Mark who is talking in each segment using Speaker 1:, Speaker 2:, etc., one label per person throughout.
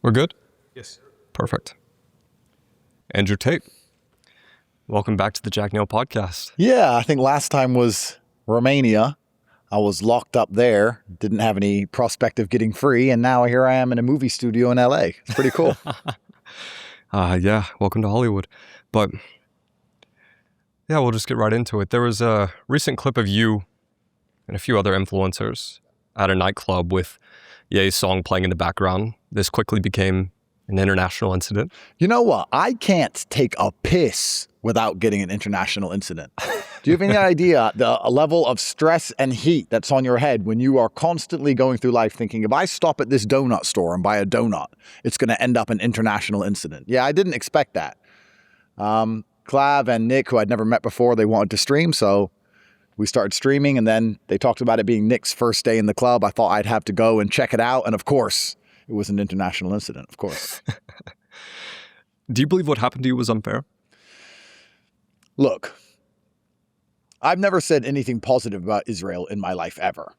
Speaker 1: We're good?
Speaker 2: Yes.
Speaker 1: Perfect. Andrew Tate, welcome back to the Jack Neel Podcast.
Speaker 3: Yeah, I think last time was Romania. I was locked up there, didn't have any prospect of getting free, and now here I am in a movie studio in LA. It's pretty cool.
Speaker 1: Yeah, welcome to Hollywood. But yeah, we'll just get right into it. There was a recent clip of you and a few other influencers at a nightclub with Ye's song playing in the background. This quickly became an international incident.
Speaker 3: You know what? I can't take a piss without getting an international incident. Do you have any idea the level of stress and heat that's on your head when you are constantly going through life thinking, if I stop at this donut store and buy a donut, it's going to end up an international incident? Yeah, I didn't expect that. Clav and Nick, who I'd never met before, they wanted to stream, so we started streaming, and then they talked about it being Nick's first day in the club. I thought I'd have to go and check it out, and of course, it was an international incident, of course.
Speaker 1: Do you believe what happened to you was unfair?
Speaker 3: Look, I've never said anything positive about Israel in my life ever.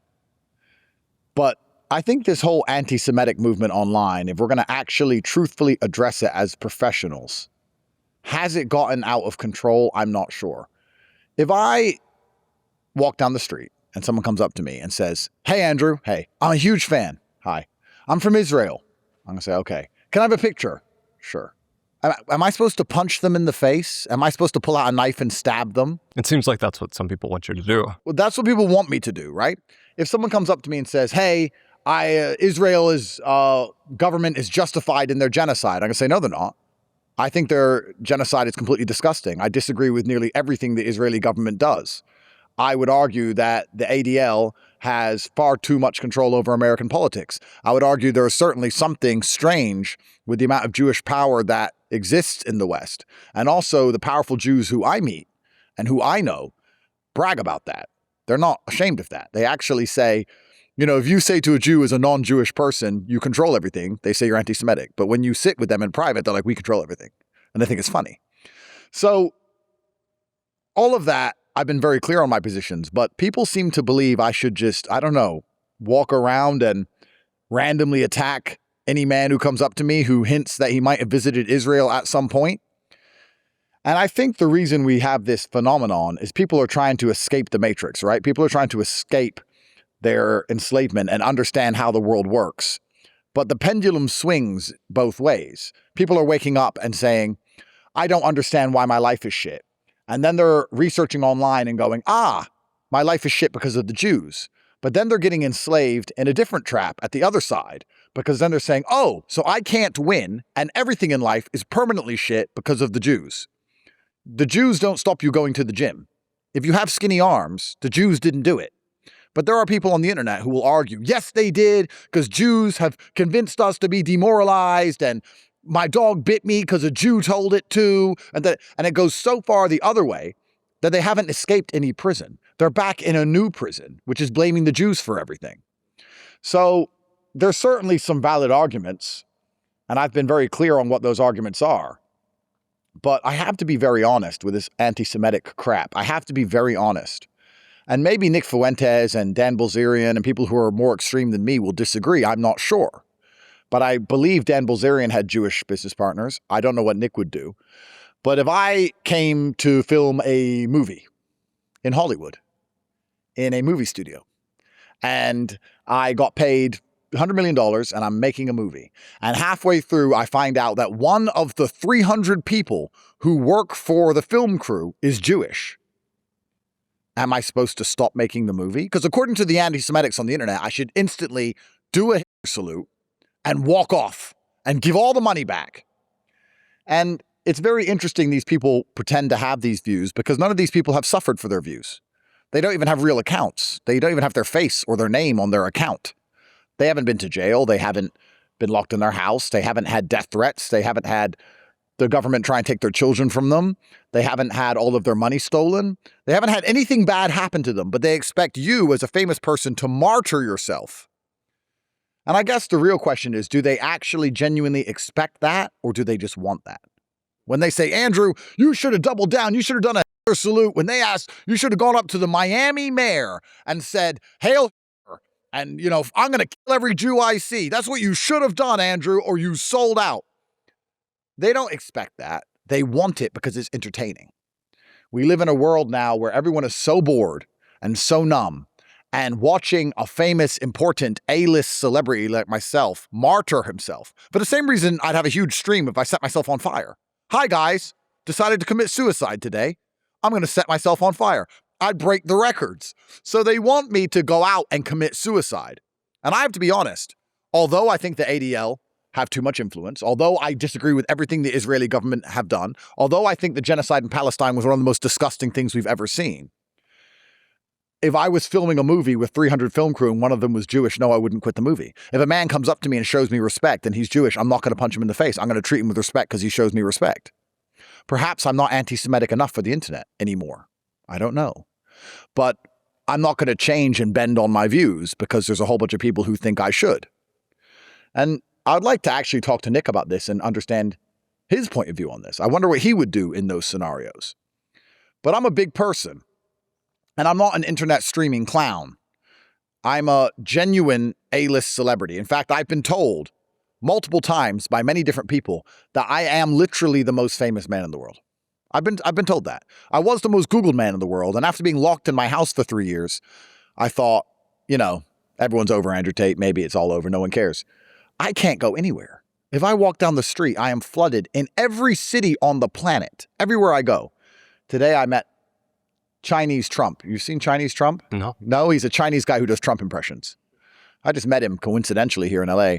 Speaker 3: But I think this whole anti-Semitic movement online, if we're going to actually truthfully address it as professionals, has it gotten out of control? I'm not sure. If I walk down the street and someone comes up to me and says, "Hey, Andrew, hey, I'm a huge fan. Hi, I'm from Israel." I'm going to say, "Okay, can I have a picture?" Sure. Am I supposed to punch them in the face? Am I supposed to pull out a knife and stab them?
Speaker 1: It seems like that's what some people want you to do.
Speaker 3: Well, that's what people want me to do, right? If someone comes up to me and says, "Hey, Israel's government is justified in their genocide," I'm going to say, "No, they're not. I think their genocide is completely disgusting. I disagree with nearly everything the Israeli government does. I would argue that the ADL has far too much control over American politics. I would argue there is certainly something strange with the amount of Jewish power that exists in the West. And also the powerful Jews who I meet and who I know brag about that. They're not ashamed of that. They actually say, you know, if you say to a Jew as a non-Jewish person, you control everything, they say you're anti-Semitic. But when you sit with them in private, they're like, we control everything. And they think it's funny. So all of that, I've been very clear on my positions, but people seem to believe I should just, I don't know, walk around and randomly attack any man who comes up to me who hints that he might have visited Israel at some point. And I think the reason we have this phenomenon is people are trying to escape the matrix, right? People are trying to escape their enslavement and understand how the world works. But the pendulum swings both ways. People are waking up and saying, I don't understand why my life is shit. And then they're researching online and going, my life is shit because of the Jews. But then they're getting enslaved in a different trap at the other side, because then they're saying, oh, so I can't win and everything in life is permanently shit because of the Jews. The Jews don't stop you going to the gym. If you have skinny arms, the Jews didn't do it. But there are people on the internet who will argue, yes, they did, because Jews have convinced us to be demoralized, and my dog bit me because a Jew told it to, and it goes so far the other way that they haven't escaped any prison. They're back in a new prison, which is blaming the Jews for everything. So there's certainly some valid arguments, and I've been very clear on what those arguments are. But I have to be very honest with this anti-Semitic crap. I have to be very honest. And maybe Nick Fuentes and Dan Bilzerian and people who are more extreme than me will disagree. I'm not sure. But I believe Dan Bilzerian had Jewish business partners. I don't know what Nick would do. But if I came to film a movie in Hollywood, in a movie studio, and I got paid $100 million and I'm making a movie, and halfway through I find out that one of the 300 people who work for the film crew is Jewish, am I supposed to stop making the movie? Because according to the anti-Semitics on the internet, I should instantly do a Hitler salute and walk off and give all the money back. And it's very interesting these people pretend to have these views because none of these people have suffered for their views. They don't even have real accounts. They don't even have their face or their name on their account. They haven't been to jail. They haven't been locked in their house. They haven't had death threats. They haven't had the government try and take their children from them. They haven't had all of their money stolen. They haven't had anything bad happen to them, but they expect you as a famous person to martyr yourself. And I guess the real question is, do they actually genuinely expect that, or do they just want that? When they say, Andrew, you should have doubled down, you should have done a Hitler salute. When they asked, you should have gone up to the Miami mayor and said, Hail Hitler, And, I'm going to kill every Jew I see. That's what you should have done, Andrew, or you sold out. They don't expect that. They want it because it's entertaining. We live in a world now where everyone is so bored and so numb, and watching a famous, important A-list celebrity like myself martyr himself. For the same reason I'd have a huge stream if I set myself on fire. Hi, guys. Decided to commit suicide today. I'm going to set myself on fire. I'd break the records. So they want me to go out and commit suicide. And I have to be honest, although I think the ADL have too much influence, although I disagree with everything the Israeli government have done, although I think the genocide in Palestine was one of the most disgusting things we've ever seen, if I was filming a movie with 300 film crew and one of them was Jewish, no, I wouldn't quit the movie. If a man comes up to me and shows me respect and he's Jewish, I'm not going to punch him in the face. I'm going to treat him with respect because he shows me respect. Perhaps I'm not anti-Semitic enough for the internet anymore. I don't know. But I'm not going to change and bend on my views because there's a whole bunch of people who think I should. And I'd like to actually talk to Nick about this and understand his point of view on this. I wonder what he would do in those scenarios. But I'm a big person. And I'm not an internet streaming clown. I'm a genuine A-list celebrity. In fact, I've been told multiple times by many different people that I am literally the most famous man in the world. I've been told that. I was the most Googled man in the world. And after being locked in my house for 3 years, I thought, everyone's over Andrew Tate. Maybe it's all over. No one cares. I can't go anywhere. If I walk down the street, I am flooded in every city on the planet, everywhere I go. Today I met Chinese Trump. You've seen Chinese Trump?
Speaker 1: No.
Speaker 3: No, he's a Chinese guy who does Trump impressions. I just met him coincidentally here in LA.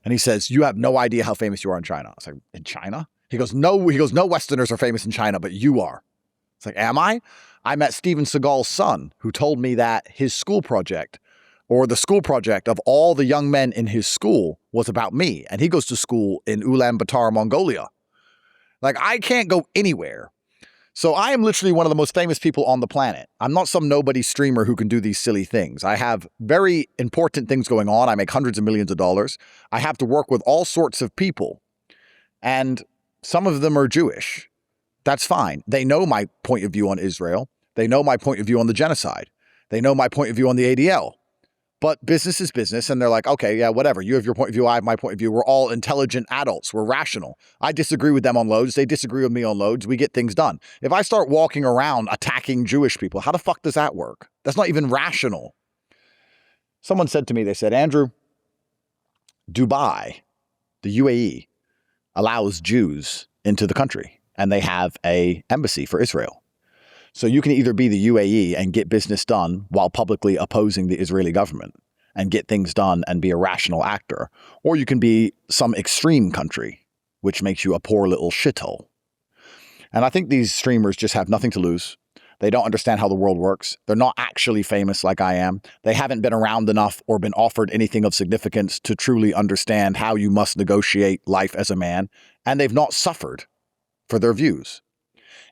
Speaker 3: And he says, you have no idea how famous you are in China. I was like, in China? He goes, no Westerners are famous in China, but you are. It's like, am I? I met Steven Seagal's son, who told me that his school project, or the school project of all the young men in his school, was about me. And he goes to school in Ulaanbaatar, Mongolia. Like, I can't go anywhere. So I am literally one of the most famous people on the planet. I'm not some nobody streamer who can do these silly things. I have very important things going on. I make hundreds of millions of dollars. I have to work with all sorts of people. And some of them are Jewish. That's fine. They know my point of view on Israel. They know my point of view on the genocide. They know my point of view on the ADL. But business is business, and they're like, okay, yeah, whatever. You have your point of view, I have my point of view. We're all intelligent adults. We're rational. I disagree with them on loads. They disagree with me on loads. We get things done. If I start walking around attacking Jewish people, how the fuck does that work? That's not even rational. Someone said to me, they said, Andrew, Dubai, the UAE, allows Jews into the country, and they have an embassy for Israel. So you can either be the UAE and get business done while publicly opposing the Israeli government and get things done and be a rational actor, or you can be some extreme country, which makes you a poor little shithole. And I think these streamers just have nothing to lose. They don't understand how the world works. They're not actually famous like I am. They haven't been around enough or been offered anything of significance to truly understand how you must negotiate life as a man, and they've not suffered for their views.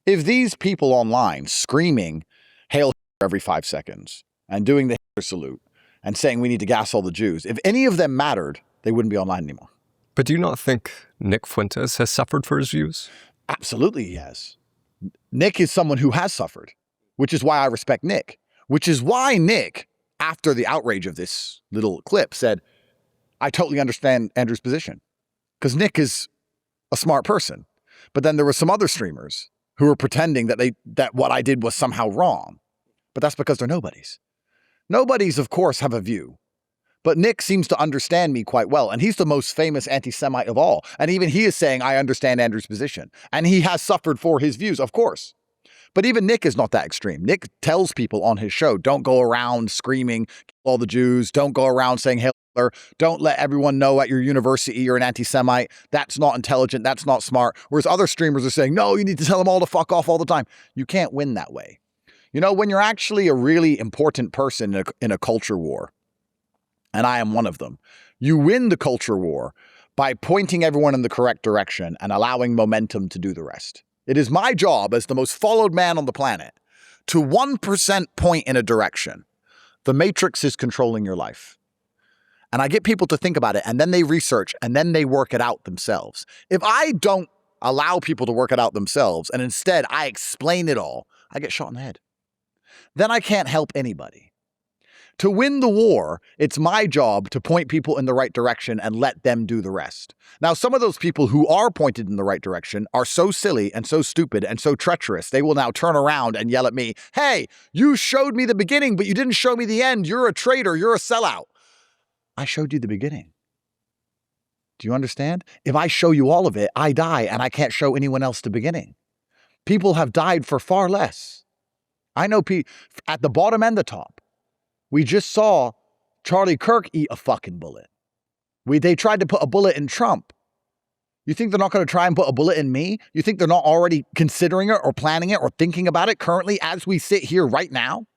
Speaker 3: If these people online screaming "Hail Hitler" every 5 seconds and doing the Hitler salute and saying we need to gas all the Jews, if any of them mattered, they wouldn't be online anymore.
Speaker 1: But do you not think Nick Fuentes has suffered for his views?
Speaker 3: Absolutely he has. Nick is someone who has suffered, which is why I respect Nick, which is why Nick, after the outrage of this little clip, said, I totally understand Andrew's position. Because Nick is a smart person. But then there were some other streamers who were pretending that what I did was somehow wrong. But that's because they're nobodies. Nobodies, of course, have a view. But Nick seems to understand me quite well, and he's the most famous anti-Semite of all. And even he is saying, I understand Andrew's position. And he has suffered for his views, of course. But even Nick is not that extreme. Nick tells people on his show, don't go around screaming, kill all the Jews. Don't go around saying Hitler. Don't let everyone know at your university you're an anti-Semite. That's not intelligent. That's not smart. Whereas other streamers are saying, no, you need to tell them all to fuck off all the time. You can't win that way. You know, when you're actually a really important person in a culture war, and I am one of them, you win the culture war by pointing everyone in the correct direction and allowing momentum to do the rest. It is my job as the most followed man on the planet to 1% point in a direction. The matrix is controlling your life. And I get people to think about it, and then they research, and then they work it out themselves. If I don't allow people to work it out themselves, and instead I explain it all, I get shot in the head. Then I can't help anybody. To win the war, it's my job to point people in the right direction and let them do the rest. Now, some of those people who are pointed in the right direction are so silly and so stupid and so treacherous, they will now turn around and yell at me, hey, you showed me the beginning, but you didn't show me the end. You're a traitor. You're a sellout. I showed you the beginning. Do you understand? If I show you all of it, I die and I can't show anyone else the beginning. People have died for far less. I know at the bottom and the top. We just saw Charlie Kirk eat a fucking bullet. They tried to put a bullet in Trump. You think they're not going to try and put a bullet in me? You think they're not already considering it or planning it or thinking about it currently as we sit here right now?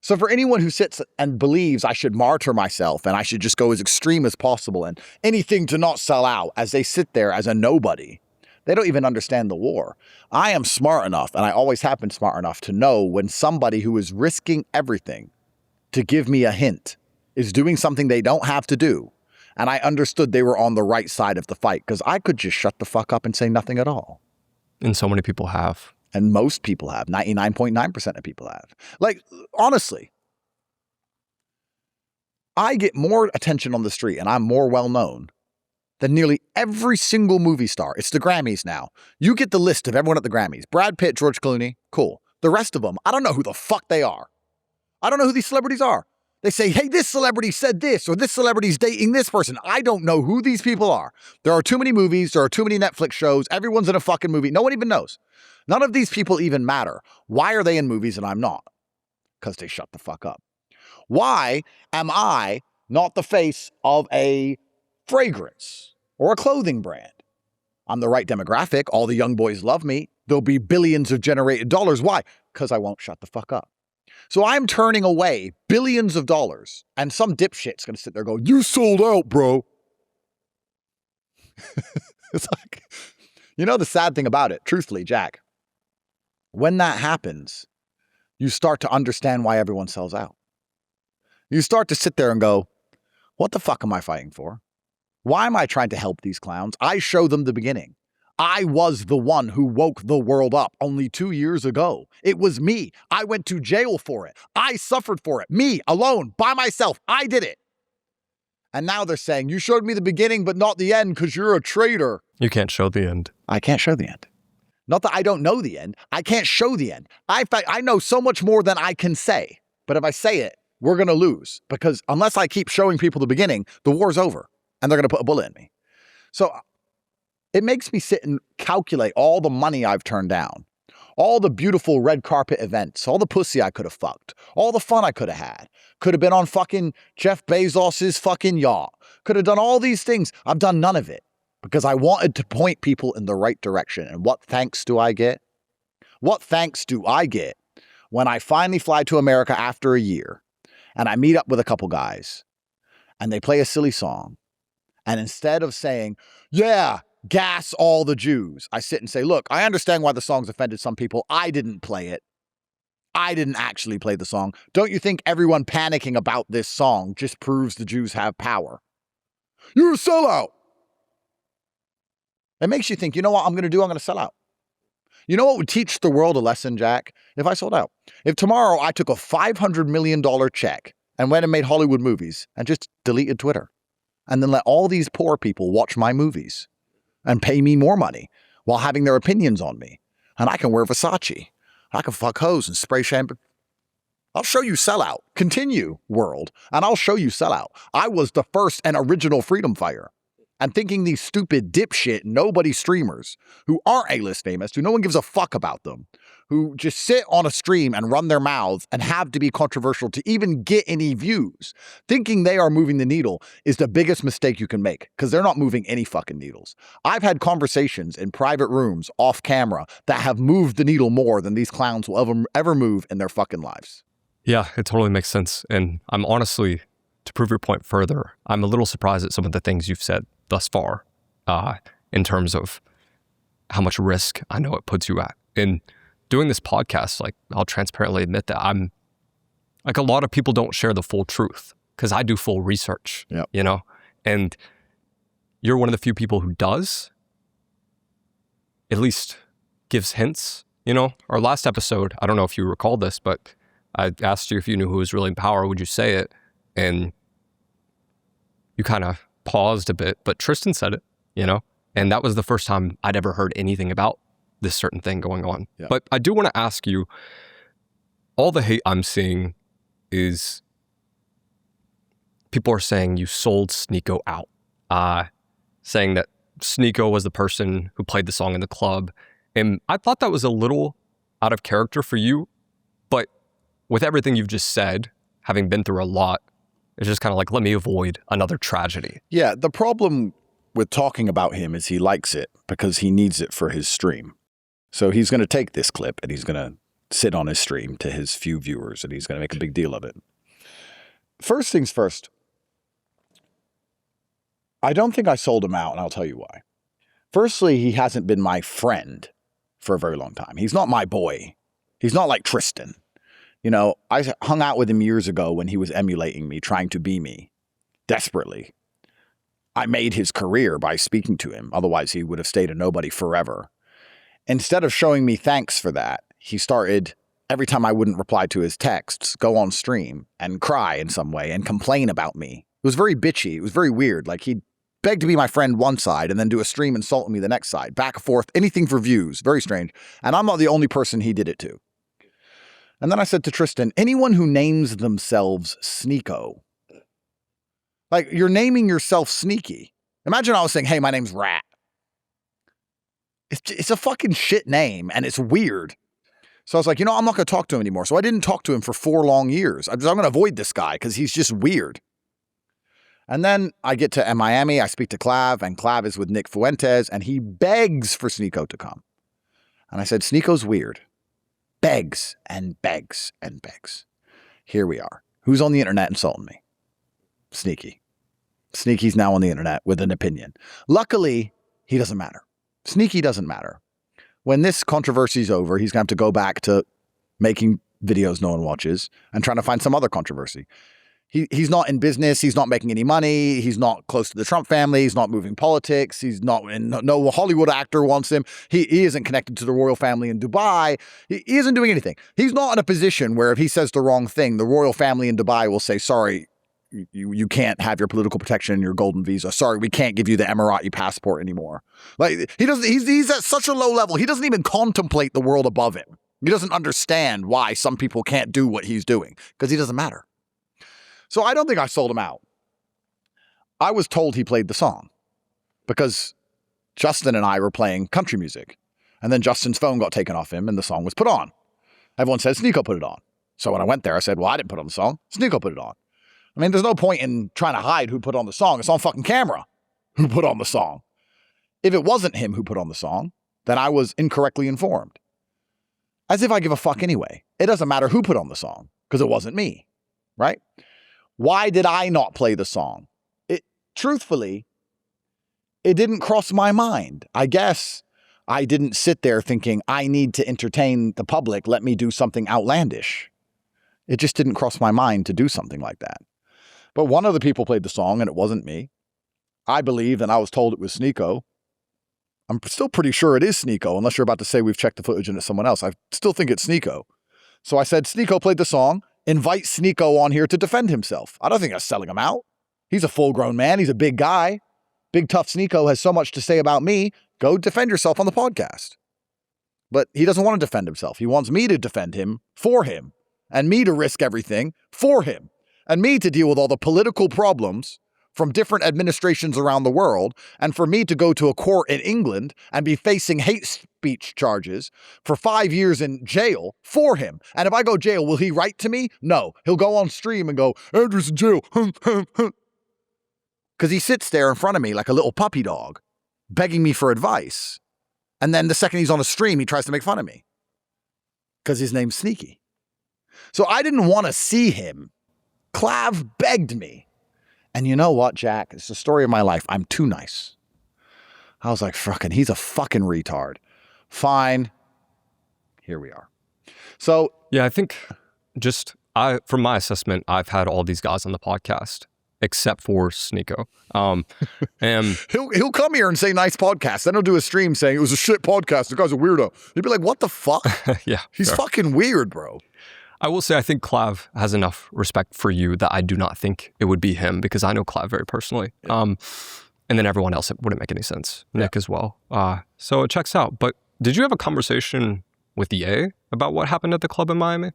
Speaker 3: So for anyone who sits and believes I should martyr myself and I should just go as extreme as possible and anything to not sell out as they sit there as a nobody, they don't even understand the war. I am smart enough, and I always have been smart enough to know when somebody who is risking everything to give me a hint is doing something they don't have to do. And I understood they were on the right side of the fight because I could just shut the fuck up and say nothing at all.
Speaker 1: And so many people have.
Speaker 3: And most people have. 99.9% of people have. Like, honestly, I get more attention on the street and I'm more well known than nearly every single movie star. It's the Grammys now. You get the list of everyone at the Grammys. Brad Pitt, George Clooney, cool. The rest of them, I don't know who the fuck they are. I don't know who these celebrities are. They say, hey, this celebrity said this, or this celebrity's dating this person. I don't know who these people are. There are too many movies. There are too many Netflix shows. Everyone's in a fucking movie. No one even knows. None of these people even matter. Why are they in movies and I'm not? Because they shut the fuck up. Why am I not the face of a fragrance or a clothing brand? I'm the right demographic. All the young boys love me. There'll be billions of generated dollars. Why? Because I won't shut the fuck up. So I'm turning away billions of dollars, and some dipshit's going to sit there going, you sold out, bro. It's like, you know, the sad thing about it, truthfully, Jack, when that happens, you start to understand why everyone sells out. You start to sit there and go, what the fuck am I fighting for? Why am I trying to help these clowns? I show them the beginning. I was the one who woke the world up only 2 years ago. It was me. I went to jail for it. I suffered for it. Me, alone, by myself. I did it. And now they're saying, you showed me the beginning, but not the end because you're a traitor.
Speaker 1: You can't show the end.
Speaker 3: I can't show the end. Not that I don't know the end. I can't show the end. I know so much more than I can say. But if I say it, we're going to lose. Because unless I keep showing people the beginning, the war's over. And they're going to put a bullet in me. So it makes me sit and calculate all the money I've turned down, all the beautiful red carpet events, all the pussy I could have fucked, all the fun I could have had, could have been on fucking Jeff Bezos's fucking yacht, could have done all these things. I've done none of it because I wanted to point people in the right direction. And what thanks do I get? What thanks do I get when I finally fly to America after a year and I meet up with a couple guys and they play a silly song. And instead of saying, yeah, gas all the Jews, I sit and say, look, I understand why the song's offended some people. I didn't play it. I didn't actually play the song. Don't you think everyone panicking about this song just proves the Jews have power? You're a sellout. It makes you think, you know what I'm going to do? I'm going to sell out. You know what would teach the world a lesson, Jack? If I sold out. If tomorrow I took a $500 million check and went and made Hollywood movies and just deleted Twitter and then let all these poor people watch my movies and pay me more money while having their opinions on me. And I can wear Versace. I can fuck hoes and spray champagne. I'll show you sellout. Continue, world. And I'll show you sellout. I was the first and original freedom fighter. And thinking these stupid dipshit nobody streamers who aren't A-list famous, who no one gives a fuck about them, who just sit on a stream and run their mouths and have to be controversial to even get any views, thinking they are moving the needle is the biggest mistake you can make because they're not moving any fucking needles. I've had conversations in private rooms off camera that have moved the needle more than these clowns will ever move in their fucking lives.
Speaker 1: Yeah, it totally makes sense. And I'm honestly, to prove your point further, I'm a little surprised at some of the things you've said thus far, in terms of how much risk I know it puts you at. In doing this podcast, like, I'll transparently admit that I'm, like, a lot of people don't share the full truth because I do full research, you know? And you're one of the few people who does, at least gives hints, you know? Our last episode, I don't know if you recall this, but I asked you if you knew who was really in power, would you say it? And you kind of paused a bit, but Tristan said it, And that was the first time I'd ever heard anything about this certain thing going on.
Speaker 3: Yeah.
Speaker 1: But I do want to ask you, all the hate I'm seeing is people are saying you sold Sneako out, saying that Sneako was the person who played the song in the club. And I thought that was a little out of character for you, but with everything you've just said, having been through a lot, it's just kind of like, let me avoid another tragedy.
Speaker 3: Yeah, the problem with talking about him is he likes it because he needs it for his stream. So he's going to take this clip and he's going to sit on his stream to his few viewers and he's going to make a big deal of it. First things first, I don't think I sold him out, and I'll tell you why. Firstly, he hasn't been my friend for a very long time. He's not my boy. He's not like Tristan. I hung out with him years ago when he was emulating me, trying to be me, desperately. I made his career by speaking to him. Otherwise, he would have stayed a nobody forever. Instead of showing me thanks for that, he started, every time I wouldn't reply to his texts, go on stream and cry in some way and complain about me. It was very bitchy. It was very weird. Like, he'd beg to be my friend one side and then do a stream insulting me the next side. Back and forth, anything for views. Very strange. And I'm not the only person he did it to. And then I said to Tristan, anyone who names themselves Sneako, like, you're naming yourself Sneaky. Imagine I was saying, hey, my name's Rat. It's a fucking shit name, and it's weird. So I was like, I'm not going to talk to him anymore. So I didn't talk to him for 4 long years. I'm going to avoid this guy because he's just weird. And then I get to Miami, I speak to Clav, and Clav is with Nick Fuentes, and he begs for Sneako to come. And I said, Sneako's weird. Begs and begs and begs. Here we are. Who's on the internet insulting me? Sneaky. Sneaky's now on the internet with an opinion. Luckily, he doesn't matter. Sneaky doesn't matter. When this controversy's over, he's going to have to go back to making videos no one watches and trying to find some other controversy. He's not in business. He's not making any money. He's not close to the Trump family. He's not moving politics. He's not, no Hollywood actor wants him. He isn't connected to the royal family in Dubai. He isn't doing anything. He's not in a position where if he says the wrong thing, the royal family in Dubai will say, sorry, you can't have your political protection and your golden visa. Sorry, we can't give you the Emirati passport anymore. Like, he's at such a low level. He doesn't even contemplate the world above him. He doesn't understand why some people can't do what he's doing because he doesn't matter. So I don't think I sold him out. I was told he played the song because Justin and I were playing country music. And then Justin's phone got taken off him and the song was put on. Everyone said Sneako put it on. So when I went there, I said, well, I didn't put on the song. Sneako put it on. I mean, there's no point in trying to hide who put on the song. It's on fucking camera who put on the song. If it wasn't him who put on the song, then I was incorrectly informed. As if I give a fuck anyway. It doesn't matter who put on the song because it wasn't me, right? Why did I not play the song? Truthfully, it didn't cross my mind. I guess I didn't sit there thinking, I need to entertain the public. Let me do something outlandish. It just didn't cross my mind to do something like that. But one of the people played the song and it wasn't me. I believed and I was told it was Sneako. I'm still pretty sure it is Sneako, unless you're about to say we've checked the footage and it's someone else. I still think it's Sneako. So I said, Sneako played the song. Invite Sneako on here to defend himself. I don't think I'm selling him out. He's a full-grown man. He's a big guy. Big tough Sneako has so much to say about me. Go defend yourself on the podcast. But he doesn't want to defend himself. He wants me to defend him for him and me to risk everything for him and me to deal with all the political problems from different administrations around the world, and for me to go to a court in England and be facing hate speech charges for 5 years in jail for him. And if I go jail, will he write to me? No. He'll go on stream and go, Andrew's in jail. Because he sits there in front of me like a little puppy dog, begging me for advice. And then the second he's on a stream, he tries to make fun of me. Because his name's Sneaky. So I didn't want to see him. Clav begged me. And you know what, Jack? It's the story of my life. I'm too nice. I was like, fucking, he's a fucking retard. Fine. Here we are. So.
Speaker 1: Yeah, I think from my assessment, I've had all these guys on the podcast, except for Sneako. And
Speaker 3: he'll come here and say nice podcast. Then he'll do a stream saying it was a shit podcast. The guy's a weirdo. He'd be like, what the fuck?
Speaker 1: Yeah.
Speaker 3: He's fucking weird, bro.
Speaker 1: I will say I think Clav has enough respect for you that I do not think it would be him because I know Clav very personally.
Speaker 3: Yeah.
Speaker 1: And then everyone else, it wouldn't make any sense.
Speaker 3: Yeah.
Speaker 1: Nick as well. So it checks out. But did you have a conversation with Ye about what happened at the club in Miami?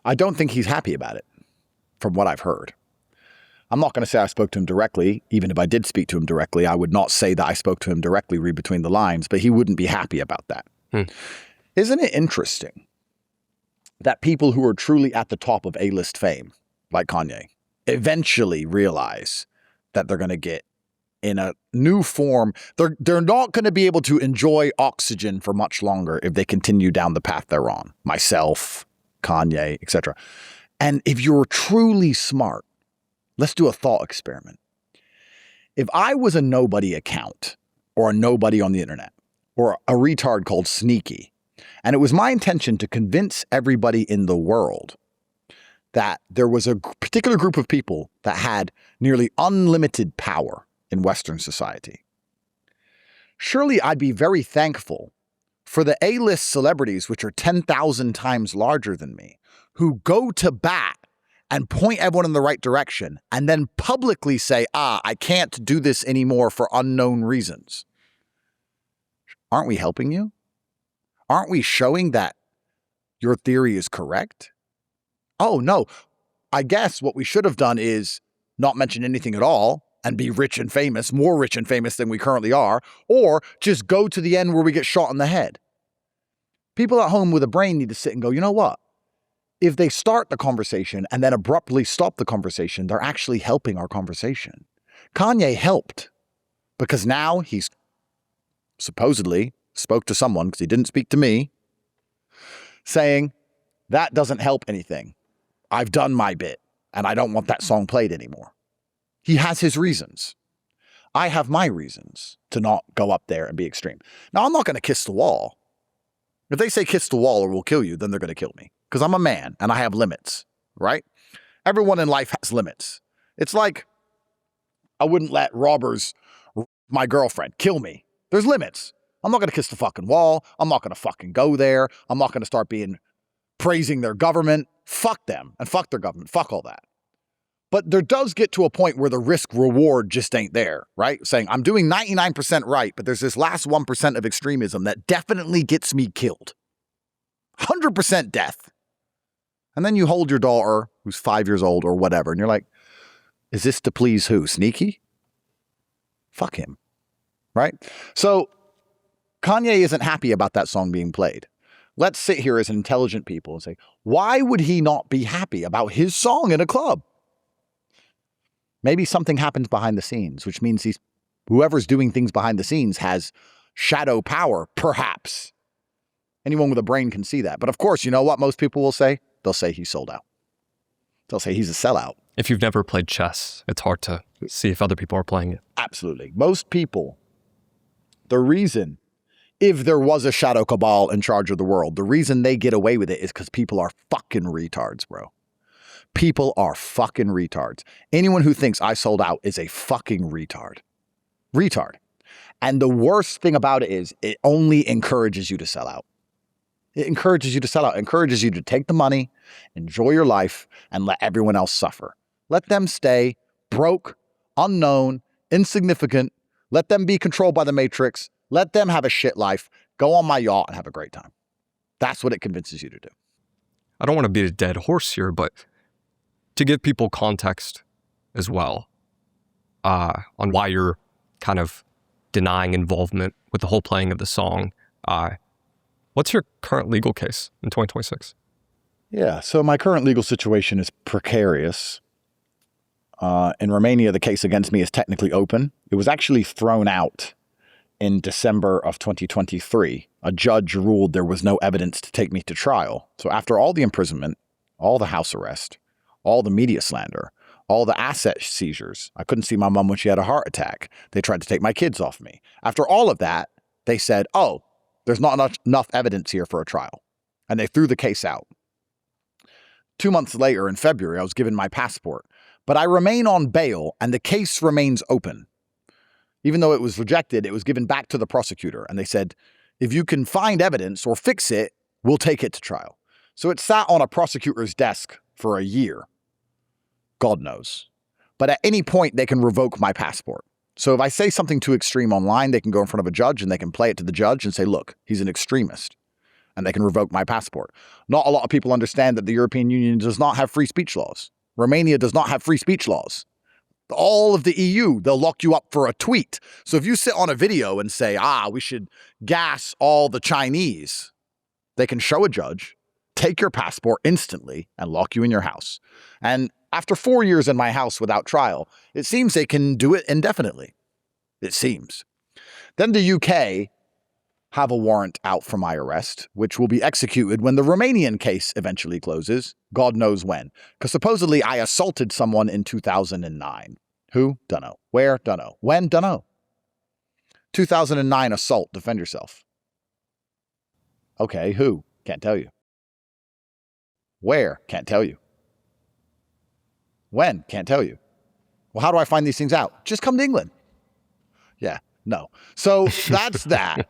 Speaker 3: I don't think he's happy about it, from what I've heard. I'm not going to say I spoke to him directly. Even if I did speak to him directly, I would not say that I spoke to him directly, read between the lines, but he wouldn't be happy about that. Isn't it interesting that people who are truly at the top of A-list fame, like Kanye, eventually realize that they're going to get in a new form. They're not going to be able to enjoy oxygen for much longer if they continue down the path they're on. Myself, Kanye, etc. And if you're truly smart, let's do a thought experiment. If I was a nobody account or a nobody on the internet or a retard called Sneaky, and it was my intention to convince everybody in the world that there was a particular group of people that had nearly unlimited power in Western society, surely I'd be very thankful for the A-list celebrities, which are 10,000 times larger than me, who go to bat and point everyone in the right direction and then publicly say, I can't do this anymore for unknown reasons. Aren't we helping you? Aren't we showing that your theory is correct? Oh, no. I guess what we should have done is not mention anything at all and be rich and famous, more rich and famous than we currently are, or just go to the end where we get shot in the head. People at home with a brain need to sit and go, you know what? If they start the conversation and then abruptly stop the conversation, they're actually helping our conversation. Kanye helped because now he's supposedly spoke to someone, because he didn't speak to me, saying, that doesn't help anything. I've done my bit and I don't want that song played anymore. He has his reasons. I have my reasons to not go up there and be extreme. Now, I'm not going to kiss the wall. If they say kiss the wall or we'll kill you, then they're going to kill me. Because I'm a man and I have limits, right? Everyone in life has limits. It's like I wouldn't let robbers, my girlfriend, kill me. There's limits. I'm not going to kiss the fucking wall. I'm not going to fucking go there. I'm not going to start praising their government. Fuck them and fuck their government. Fuck all that. But there does get to a point where the risk reward just ain't there, right? Saying I'm doing 99% right, but there's this last 1% of extremism that definitely gets me killed. 100% death. And then you hold your daughter who's 5 years old or whatever, and you're like, is this to please who? Sneaky? Fuck him, right? So Kanye isn't happy about that song being played. Let's sit here as intelligent people and say, why would he not be happy about his song in a club? Maybe something happens behind the scenes, which means whoever's doing things behind the scenes has shadow power, perhaps. Anyone with a brain can see that. But of course, you know what most people will say? They'll say he's sold out. They'll say he's a sellout.
Speaker 1: If you've never played chess, it's hard to see if other people are playing it.
Speaker 3: Absolutely. Most people, the reason, if there was a shadow cabal in charge of the world, the reason they get away with it is because people are fucking retards, bro. People are fucking retards. Anyone who thinks I sold out is a fucking retard. Retard. And the worst thing about it is it only encourages you to sell out. It encourages you to sell out. It encourages you to take the money, enjoy your life, and let everyone else suffer. Let them stay broke, unknown, insignificant. Let them be controlled by the Matrix. Let them have a shit life. Go on my yacht and have a great time. That's what it convinces you to do.
Speaker 1: I don't want to beat a dead horse here, but to give people context as well on why you're kind of denying involvement with the whole playing of the song, what's your current legal case in 2026?
Speaker 3: Yeah, so my current legal situation is precarious. In Romania, the case against me is technically open. It was actually thrown out in December of 2023. A judge ruled there was no evidence to take me to trial. So after all the imprisonment, all the house arrest, all the media slander, all the asset seizures, I couldn't see my mom when she had a heart attack. They tried to take my kids off me. After all of that, they said, oh, there's not enough evidence here for a trial. And they threw the case out. 2 months later, in February, I was given my passport. But I remain on bail, and the case remains open. Even though it was rejected, it was given back to the prosecutor. And they said, if you can find evidence or fix it, we'll take it to trial. So it sat on a prosecutor's desk for a year. God knows. But at any point, they can revoke my passport. So if I say something too extreme online, they can go in front of a judge and they can play it to the judge and say, look, he's an extremist. And they can revoke my passport. Not a lot of people understand that the European Union does not have free speech laws. Romania does not have free speech laws. All of the EU, they'll lock you up for a tweet. So if you sit on a video and say, we should gas all the Chinese, they can show a judge, take your passport instantly, and lock you in your house. And after 4 years in my house without trial, it seems they can do it indefinitely. It seems. Then the UK have a warrant out for my arrest, which will be executed when the Romanian case eventually closes. God knows when. Because supposedly I assaulted someone in 2009. Who? Dunno. Where? Dunno. When? Dunno. 2009 assault. Defend yourself. Okay, who? Can't tell you. Where? Can't tell you. When? Can't tell you. Well, how do I find these things out? Just come to England. Yeah, no. So that's that.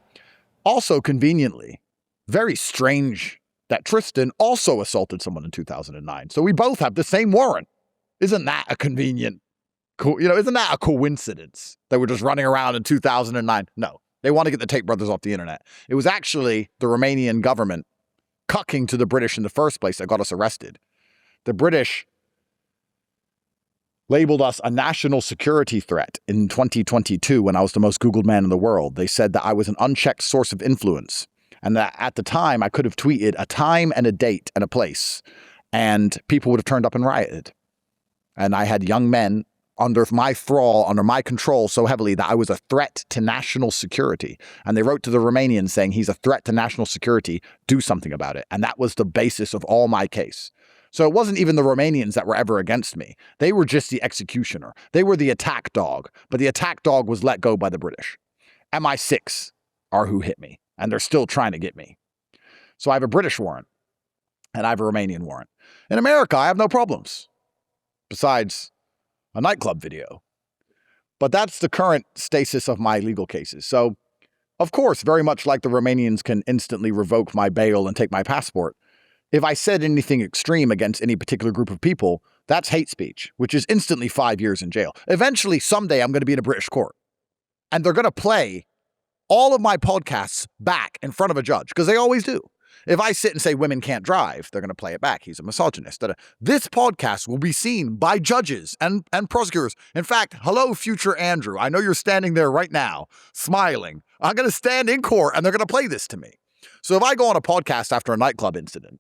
Speaker 3: Also, conveniently, very strange that Tristan also assaulted someone in 2009. So we both have the same warrant. Isn't that a convenient, isn't that a coincidence that we're just running around in 2009? No, they want to get the Tate brothers off the internet. It was actually the Romanian government cucking to the British in the first place that got us arrested. The British labeled us a national security threat in 2022 when I was the most Googled man in the world. They said that I was an unchecked source of influence and that at the time I could have tweeted a time and a date and a place and people would have turned up and rioted. And I had young men under my thrall, under my control so heavily that I was a threat to national security. And they wrote to the Romanians saying he's a threat to national security, do something about it. And that was the basis of all my case. So it wasn't even the Romanians that were ever against me. They were just the executioner. They were the attack dog, but the attack dog was let go by the British. MI6 are who hit me, and they're still trying to get me. So I have a British warrant, and I have a Romanian warrant. In America, I have no problems, besides a nightclub video. But that's the current status of my legal cases. So, of course, very much like the Romanians can instantly revoke my bail and take my passport, if I said anything extreme against any particular group of people, that's hate speech, which is instantly 5 years in jail. Eventually, someday, I'm going to be in a British court. And they're going to play all of my podcasts back in front of a judge, because they always do. If I sit and say women can't drive, they're going to play it back. He's a misogynist. This podcast will be seen by judges and prosecutors. In fact, hello, future Andrew. I know you're standing there right now, smiling. I'm going to stand in court, and they're going to play this to me. So if I go on a podcast after a nightclub incident,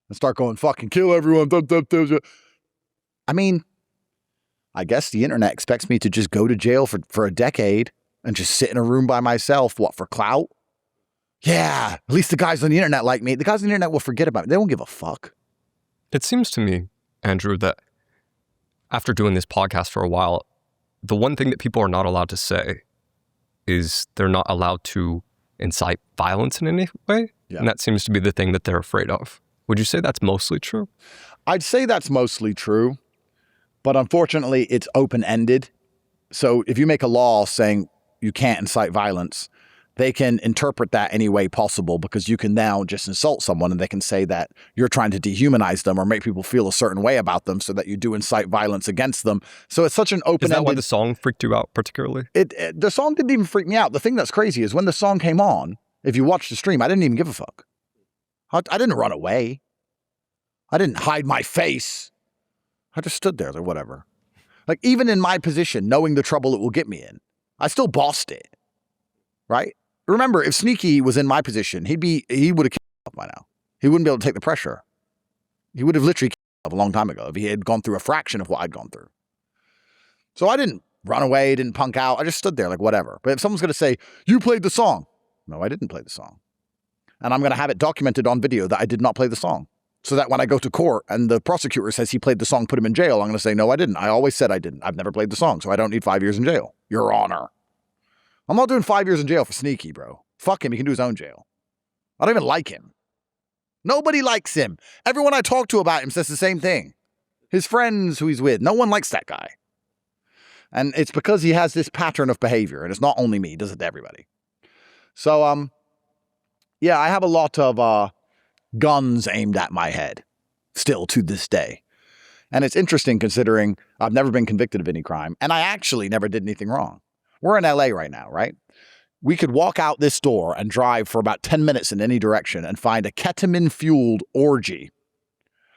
Speaker 3: and start going, fucking kill everyone. I mean, I guess the internet expects me to just go to jail for a decade and just sit in a room by myself. What, for clout? Yeah, at least the guys on the internet like me. The guys on the internet will forget about me. They won't give a fuck.
Speaker 1: It seems to me, Andrew, that after doing this podcast for a while, the one thing that people are not allowed to say is they're not allowed to incite violence in any way. Yeah. And that seems to be the thing that they're afraid of. Would you say that's mostly true?
Speaker 3: I'd say that's mostly true, but unfortunately it's open-ended. So if you make a law saying you can't incite violence, they can interpret that any way possible, because you can now just insult someone and they can say that you're trying to dehumanize them or make people feel a certain way about them so that you do incite violence against them. So it's such an open-ended...
Speaker 1: Is that why the song freaked you out particularly?
Speaker 3: The song didn't even freak me out. The thing that's crazy is when the song came on, if you watch the stream, I didn't even give a fuck. I didn't run away. I didn't hide my face. I just stood there like, whatever. Like, even in my position, knowing the trouble it will get me in, I still bossed it. Right? Remember, if Sneaky was in my position, he would have killed himself by now. He wouldn't be able to take the pressure. He would have literally killed himself a long time ago if he had gone through a fraction of what I'd gone through. So I didn't run away, didn't punk out. I just stood there like, whatever. But if someone's going to say, you played the song. No, I didn't play the song. And I'm going to have it documented on video that I did not play the song. So that when I go to court and the prosecutor says he played the song, put him in jail, I'm going to say, no, I didn't. I always said I didn't. I've never played the song, so I don't need 5 years in jail. Your Honor. I'm not doing 5 years in jail for Sneaky, bro. Fuck him. He can do his own jail. I don't even like him. Nobody likes him. Everyone I talk to about him says the same thing. His friends who he's with, no one likes that guy. And it's because he has this pattern of behavior, and it's not only me. He does it to everybody. So, yeah, I have a lot of guns aimed at my head, still to this day. And it's interesting considering I've never been convicted of any crime, and I actually never did anything wrong. We're in LA right now, right? We could walk out this door and drive for about 10 minutes in any direction and find a ketamine-fueled orgy.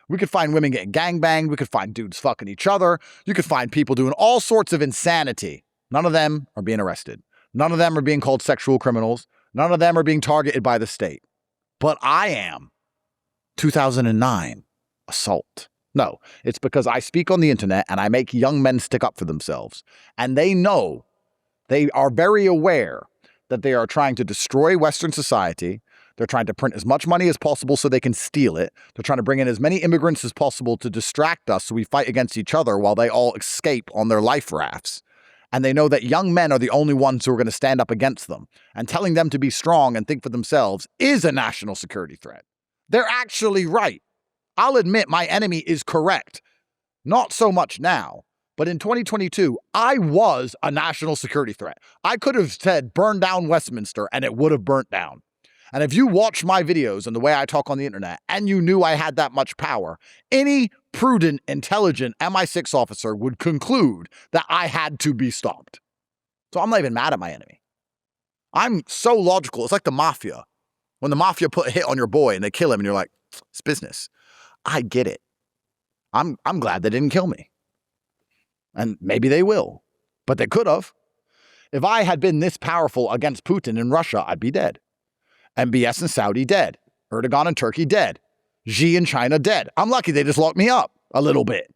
Speaker 3: We could find women getting gangbanged. We could find dudes fucking each other. You could find people doing all sorts of insanity. None of them are being arrested. None of them are being called sexual criminals. None of them are being targeted by the state. But I am. 2009. Assault. No, it's because I speak on the internet and I make young men stick up for themselves. And they know, they are very aware that they are trying to destroy Western society. They're trying to print as much money as possible so they can steal it. They're trying to bring in as many immigrants as possible to distract us so we fight against each other while they all escape on their life rafts. And they know that young men are the only ones who are going to stand up against them. And telling them to be strong and think for themselves is a national security threat. They're actually right. I'll admit my enemy is correct. Not so much now, but in 2022, I was a national security threat. I could have said burn down Westminster and it would have burnt down. And if you watch my videos and the way I talk on the internet and you knew I had that much power, any prudent, intelligent MI6 officer would conclude that I had to be stopped. So I'm not even mad at my enemy. I'm so logical. It's like the mafia. When the mafia put a hit on your boy and they kill him and you're like, it's business. I get it. I'm glad they didn't kill me. And maybe they will, but they could have. If I had been this powerful against Putin in Russia, I'd be dead. MBS and Saudi dead. Erdogan and Turkey dead. Xi and China dead. I'm lucky they just locked me up a little bit.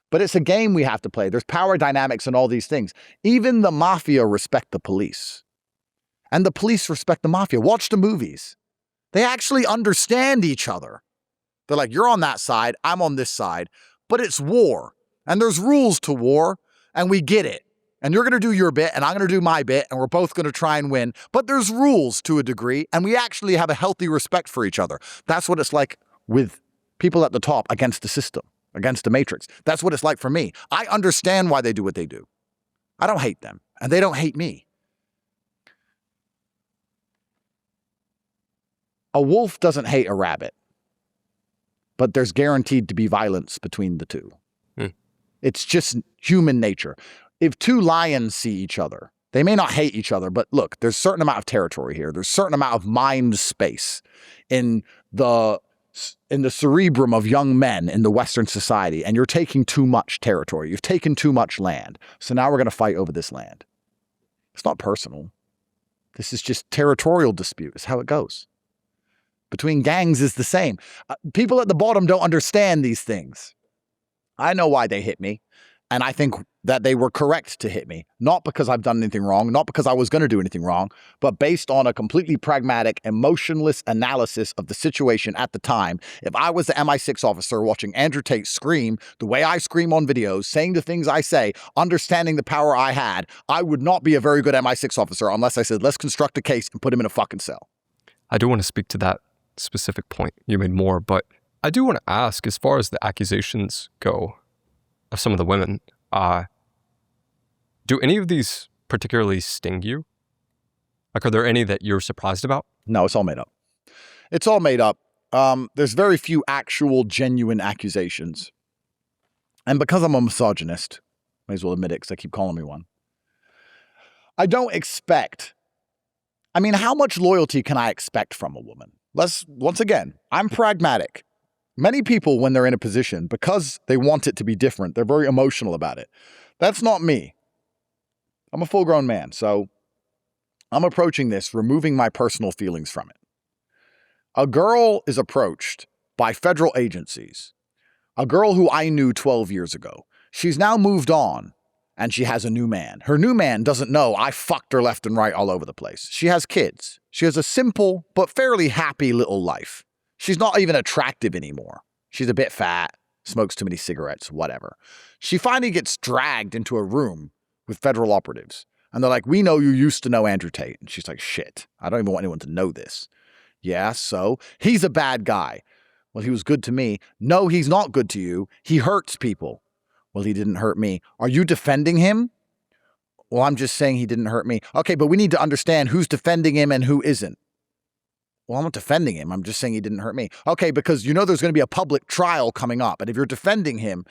Speaker 3: But it's a game we have to play. There's power dynamics and all these things. Even the mafia respect the police. And the police respect the mafia. Watch the movies. They actually understand each other. They're like, you're on that side, I'm on this side. But it's war. And there's rules to war. And we get it. And you're going to do your bit, and I'm going to do my bit, and we're both going to try and win. But there's rules to a degree, and we actually have a healthy respect for each other. That's what it's like with people at the top against the system, against the matrix. That's what it's like for me. I understand why they do what they do. I don't hate them, and they don't hate me. A wolf doesn't hate a rabbit, but there's guaranteed to be violence between the two. It's just human nature. If two lions see each other, they may not hate each other, but look, there's a certain amount of territory here. There's a certain amount of mind space in the cerebrum of young men in the Western society, and you're taking too much territory. You've taken too much land. So now we're going to fight over this land. It's not personal. This is just territorial dispute. It's how it goes. Between gangs is the same. People at the bottom don't understand these things. I know why they hit me. And I think that they were correct to hit me, not because I've done anything wrong, not because I was going to do anything wrong, but based on a completely pragmatic, emotionless analysis of the situation at the time. If I was the MI6 officer watching Andrew Tate scream the way I scream on videos, saying the things I say, understanding the power I had, I would not be a very good MI6 officer unless I said, let's construct a case and put him in a fucking cell.
Speaker 1: I do want to speak to that specific point you made more, but I do want to ask, as far as the accusations go of some of the women, do any of these particularly sting you? Like, are there any that you're surprised about?
Speaker 3: No, it's all made up. It's all made up. There's very few actual genuine accusations. And because I'm a misogynist, may as well admit it because they keep calling me one. I don't expect, how much loyalty can I expect from a woman? Once again, I'm pragmatic. Many people, when they're in a position, because they want it to be different, they're very emotional about it. That's not me. I'm a full-grown man, so I'm approaching this, removing my personal feelings from it. A girl is approached by federal agencies. A girl who I knew 12 years ago. She's now moved on, and she has a new man. Her new man doesn't know I fucked her left and right all over the place. She has kids. She has a simple but fairly happy little life. She's not even attractive anymore. She's a bit fat, smokes too many cigarettes, whatever. She finally gets dragged into a room with federal operatives. And they're like, we know you used to know Andrew Tate. And she's like, shit, I don't even want anyone to know this. Yeah, so he's a bad guy. Well, he was good to me. No, he's not good to you. He hurts people. Well, he didn't hurt me. Are you defending him? Well, I'm just saying he didn't hurt me. Okay, but we need to understand who's defending him and who isn't. Well, I'm not defending him. I'm just saying he didn't hurt me. Okay, because you know there's going to be a public trial coming up. And if you're defending him,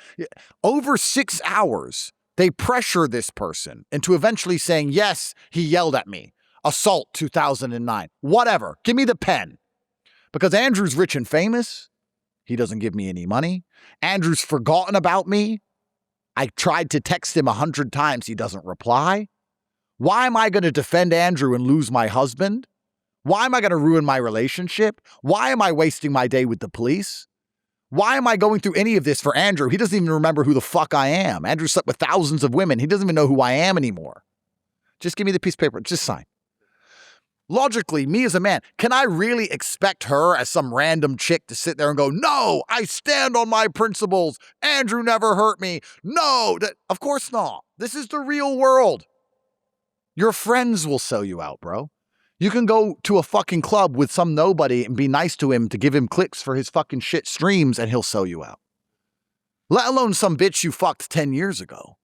Speaker 3: over 6 hours, they pressure this person into eventually saying, yes, he yelled at me. Assault 2009. Whatever. Give me the pen. Because Andrew's rich and famous. He doesn't give me any money. Andrew's forgotten about me. I tried to text him 100 times. He doesn't reply. Why am I going to defend Andrew and lose my husband? Why am I going to ruin my relationship? Why am I wasting my day with the police? Why am I going through any of this for Andrew? He doesn't even remember who the fuck I am. Andrew slept with thousands of women. He doesn't even know who I am anymore. Just give me the piece of paper. Just sign. Logically, me as a man, can I really expect her as some random chick to sit there and go, no, I stand on my principles. Andrew never hurt me. No, of course not. This is the real world. Your friends will sell you out, bro. You can go to a fucking club with some nobody and be nice to him to give him clicks for his fucking shit streams and he'll sell you out. Let alone some bitch you fucked 10 years ago.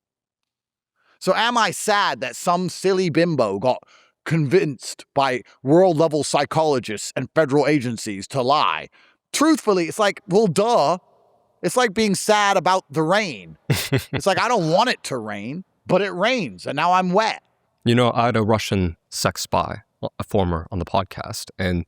Speaker 3: So am I sad that some silly bimbo got convinced by world-level psychologists and federal agencies to lie? Truthfully, it's like, well, duh. It's like being sad about the rain. It's like, I don't want it to rain, but it rains and now I'm wet.
Speaker 1: You know, I had a Russian sex spy, a former, on the podcast, and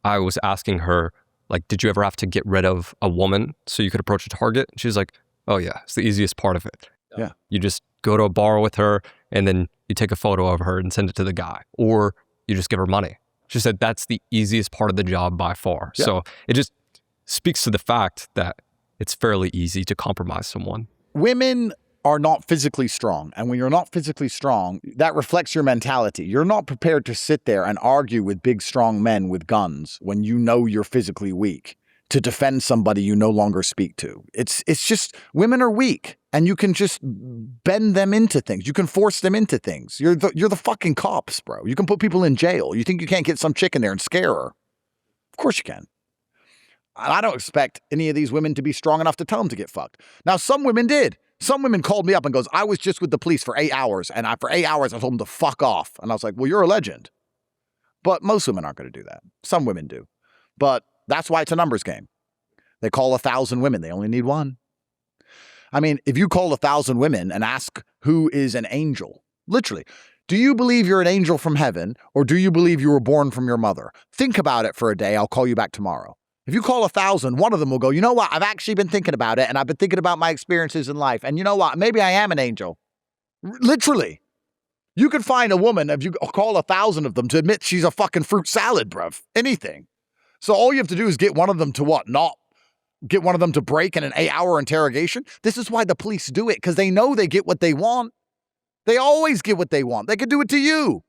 Speaker 1: I was asking her, like, did you ever have to get rid of a woman so you could approach a target? She's like, oh yeah, it's the easiest part of it.
Speaker 3: Yeah.
Speaker 1: You just go to a bar with her and then you take a photo of her and send it to the guy, or you just give her money. She said that's the easiest part of the job by far. Yeah. So it just speaks to the fact that it's fairly easy to compromise someone.
Speaker 3: Women are not physically strong. And when you're not physically strong, that reflects your mentality. You're not prepared to sit there and argue with big, strong men with guns when you know you're physically weak to defend somebody you no longer speak to. It's just, women are weak and you can just bend them into things. You can force them into things. You're the fucking cops, bro. You can put people in jail. You think you can't get some chick in there and scare her? Of course you can. And I don't expect any of these women to be strong enough to tell them to get fucked. Now, some women did. Some women called me up and goes, I was just with the police for 8 hours, and for 8 hours I told them to fuck off. And I was like, well, you're a legend. But most women aren't going to do that. Some women do. But that's why it's a numbers game. They call 1,000 women. They only need one. I mean, if you call 1,000 women and ask who is an angel, literally, do you believe you're an angel from heaven, or do you believe you were born from your mother? Think about it for a day. I'll call you back tomorrow. If you call 1,000, one of them will go, you know what? I've actually been thinking about it, and I've been thinking about my experiences in life. And you know what? Maybe I am an angel. Literally. You could find a woman, if you call 1,000 of them, to admit she's a fucking fruit salad, bruv. Anything. So all you have to do is get one of them to what? Not get one of them to break in an 8-hour interrogation? This is why the police do it, because they know they get what they want. They always get what they want. They could do it to you.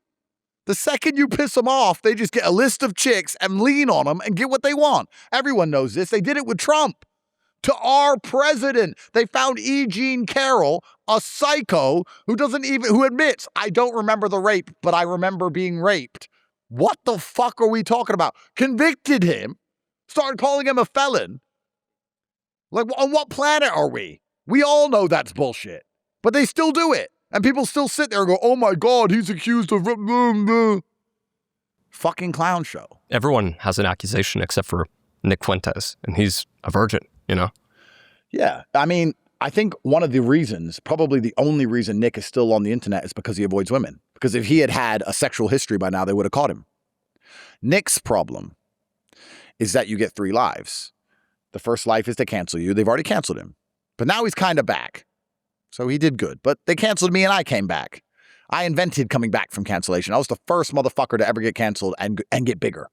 Speaker 3: The second you piss them off, they just get a list of chicks and lean on them and get what they want. Everyone knows this. They did it with Trump. To our president, they found E. Jean Carroll, a psycho who admits, I don't remember the rape, but I remember being raped. What the fuck are we talking about? Convicted him, started calling him a felon. Like, on what planet are we? We all know that's bullshit, but they still do it. And people still sit there and go, oh my God, he's accused of... Fucking clown show.
Speaker 1: Everyone has an accusation except for Nick Fuentes, and he's a virgin, you know?
Speaker 3: Yeah. I mean, I think one of the reasons, probably the only reason Nick is still on the internet is because he avoids women. Because if he had had a sexual history by now, they would have caught him. Nick's problem is that you get 3 lives. The first life is to cancel you. They've already canceled him. But now he's kind of back. So he did good. But they canceled me and I came back. I invented coming back from cancellation. I was the first motherfucker to ever get canceled and get bigger.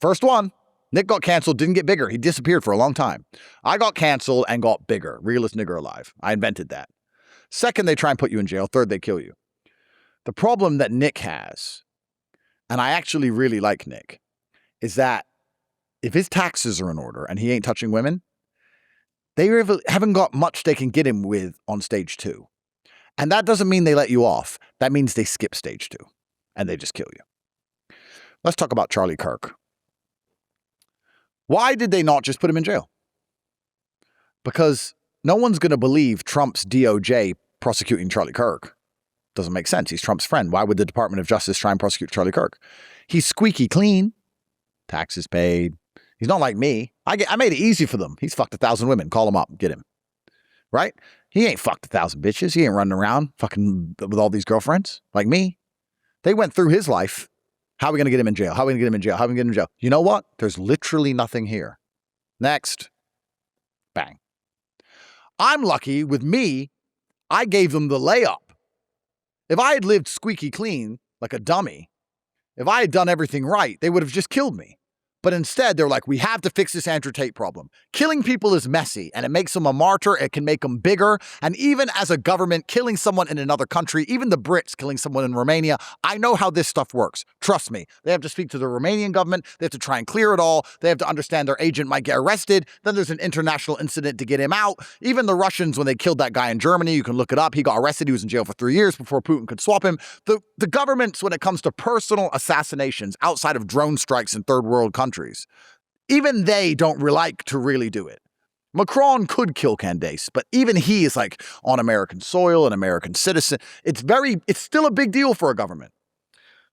Speaker 3: First one. Nick got canceled, didn't get bigger. He disappeared for a long time. I got canceled and got bigger. Realest nigger alive. I invented that. Second, they try and put you in jail. Third, they kill you. The problem that Nick has, and I actually really like Nick, is that if his taxes are in order and he ain't touching women, they haven't got much they can get him with on stage 2. And that doesn't mean they let you off. That means they skip stage 2 and they just kill you. Let's talk about Charlie Kirk. Why did they not just put him in jail? Because no one's going to believe Trump's DOJ prosecuting Charlie Kirk. Doesn't make sense. He's Trump's friend. Why would the Department of Justice try and prosecute Charlie Kirk? He's squeaky clean. taxes paid. He's not like me. I made it easy for them. He's fucked 1,000 women. Call him up. Get him. Right? He ain't fucked 1,000 bitches. He ain't running around fucking with all these girlfriends like me. They went through his life. How are we going to get him in jail? How are we going to get him in jail? How are we going to get him in jail? You know what? There's literally nothing here. Next. Bang. I'm lucky with me. I gave them the layup. If I had lived squeaky clean like a dummy, if I had done everything right, they would have just killed me. But instead, they're like, we have to fix this Andrew Tate problem. Killing people is messy, and it makes them a martyr. It can make them bigger. And even as a government, killing someone in another country, even the Brits killing someone in Romania, I know how this stuff works. Trust me. They have to speak to the Romanian government. They have to try and clear it all. They have to understand their agent might get arrested. Then there's an international incident to get him out. Even the Russians, when they killed that guy in Germany, you can look it up. He got arrested. He was in jail for 3 years before Putin could swap him. The governments, when it comes to personal assassinations outside of drone strikes in third world countries, even they don't like to really do it. Macron could kill Candace, but even he is like on American soil, an American citizen. It's still a big deal for a government.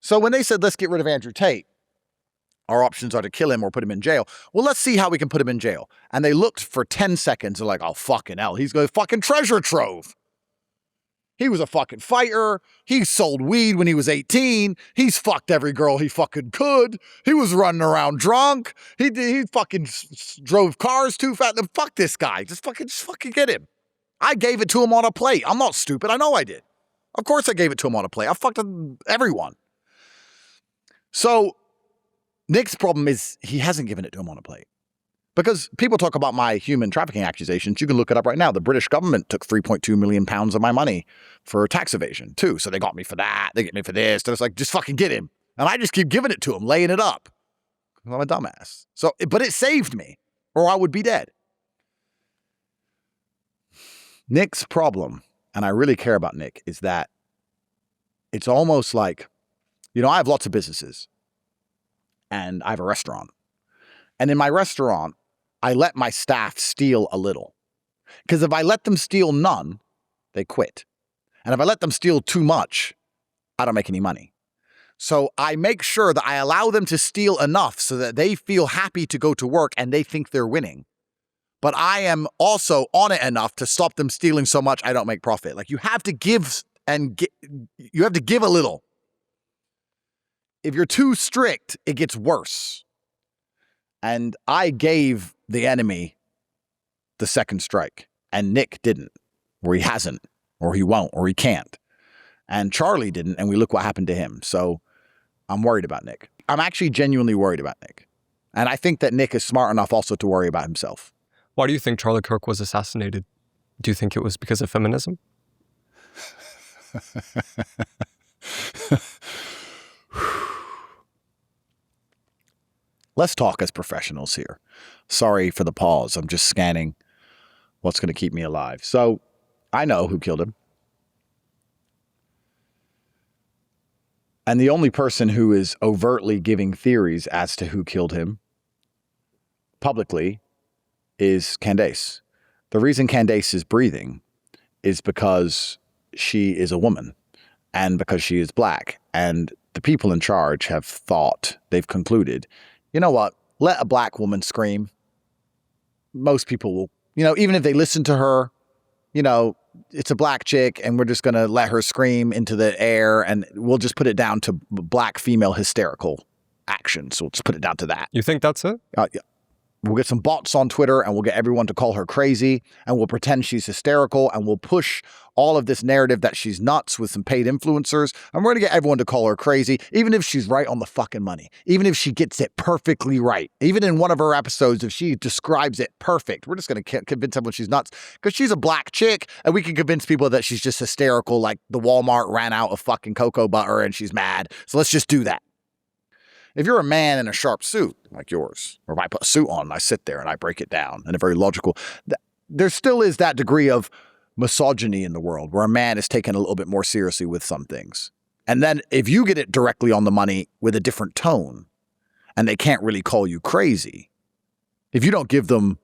Speaker 3: So when they said, let's get rid of Andrew Tate, our options are to kill him or put him in jail. Well, let's see how we can put him in jail. And they looked for 10 seconds and like, oh, fucking hell, he's going to fucking treasure trove. He was a fucking fighter. He sold weed when he was 18. He's fucked every girl he fucking could. He was running around drunk. He fucking drove cars too fast. Fuck this guy. Just fucking get him. I gave it to him on a plate. I'm not stupid. I know I did. Of course I gave it to him on a plate. I fucked everyone. So Nick's problem is he hasn't given it to him on a plate. Because people talk about my human trafficking accusations. You can look it up right now. The British government took 3.2 million pounds of my money for tax evasion, too. So they got me for that. They get me for this. They're just like, just fucking get him. And I just keep giving it to him, laying it up. I'm a dumbass. But it saved me, or I would be dead. Nick's problem, and I really care about Nick, is that it's almost like, I have lots of businesses. And I have a restaurant. And in my restaurant, I let my staff steal a little. Because if I let them steal none, they quit. And if I let them steal too much, I don't make any money. So I make sure that I allow them to steal enough so that they feel happy to go to work and they think they're winning. But I am also on it enough to stop them stealing so much I don't make profit. Like you have to give you have to give a little. If you're too strict, it gets worse. And I gave the enemy the second strike, and Nick didn't, or he hasn't, or he won't, or he can't. And Charlie didn't, and we look what happened to him. So I'm worried about Nick. I'm actually genuinely worried about Nick. And I think that Nick is smart enough also to worry about himself.
Speaker 1: Why do you think Charlie Kirk was assassinated? Do you think it was because of feminism?
Speaker 3: Let's talk as professionals here. Sorry for the pause. I'm just scanning what's going to keep me alive. So I know who killed him. And the only person who is overtly giving theories as to who killed him publicly is Candace. The reason Candace is breathing is because she is a woman and because she is black. And the people in charge have thought, they've concluded, you know what? Let a black woman scream. Most people will, even if they listen to her, it's a black chick and we're just going to let her scream into the air and we'll just put it down to black female hysterical action. So we'll just put it down to that.
Speaker 1: You think that's it?
Speaker 3: Yeah. We'll get some bots on Twitter and we'll get everyone to call her crazy and we'll pretend she's hysterical and we'll push all of this narrative that she's nuts with some paid influencers. And we're going to get everyone to call her crazy, even if she's right on the fucking money, even if she gets it perfectly right. Even in one of her episodes, if she describes it perfect, we're just going to convince everyone she's nuts because she's a black chick and we can convince people that she's just hysterical, like the Walmart ran out of fucking cocoa butter and she's mad. So let's just do that. If you're a man in a sharp suit like yours, or if I put a suit on and I sit there and I break it down in a very logical, there still is that degree of misogyny in the world where a man is taken a little bit more seriously with some things. And then if you get it directly on the money with a different tone and they can't really call you crazy, if you don't give them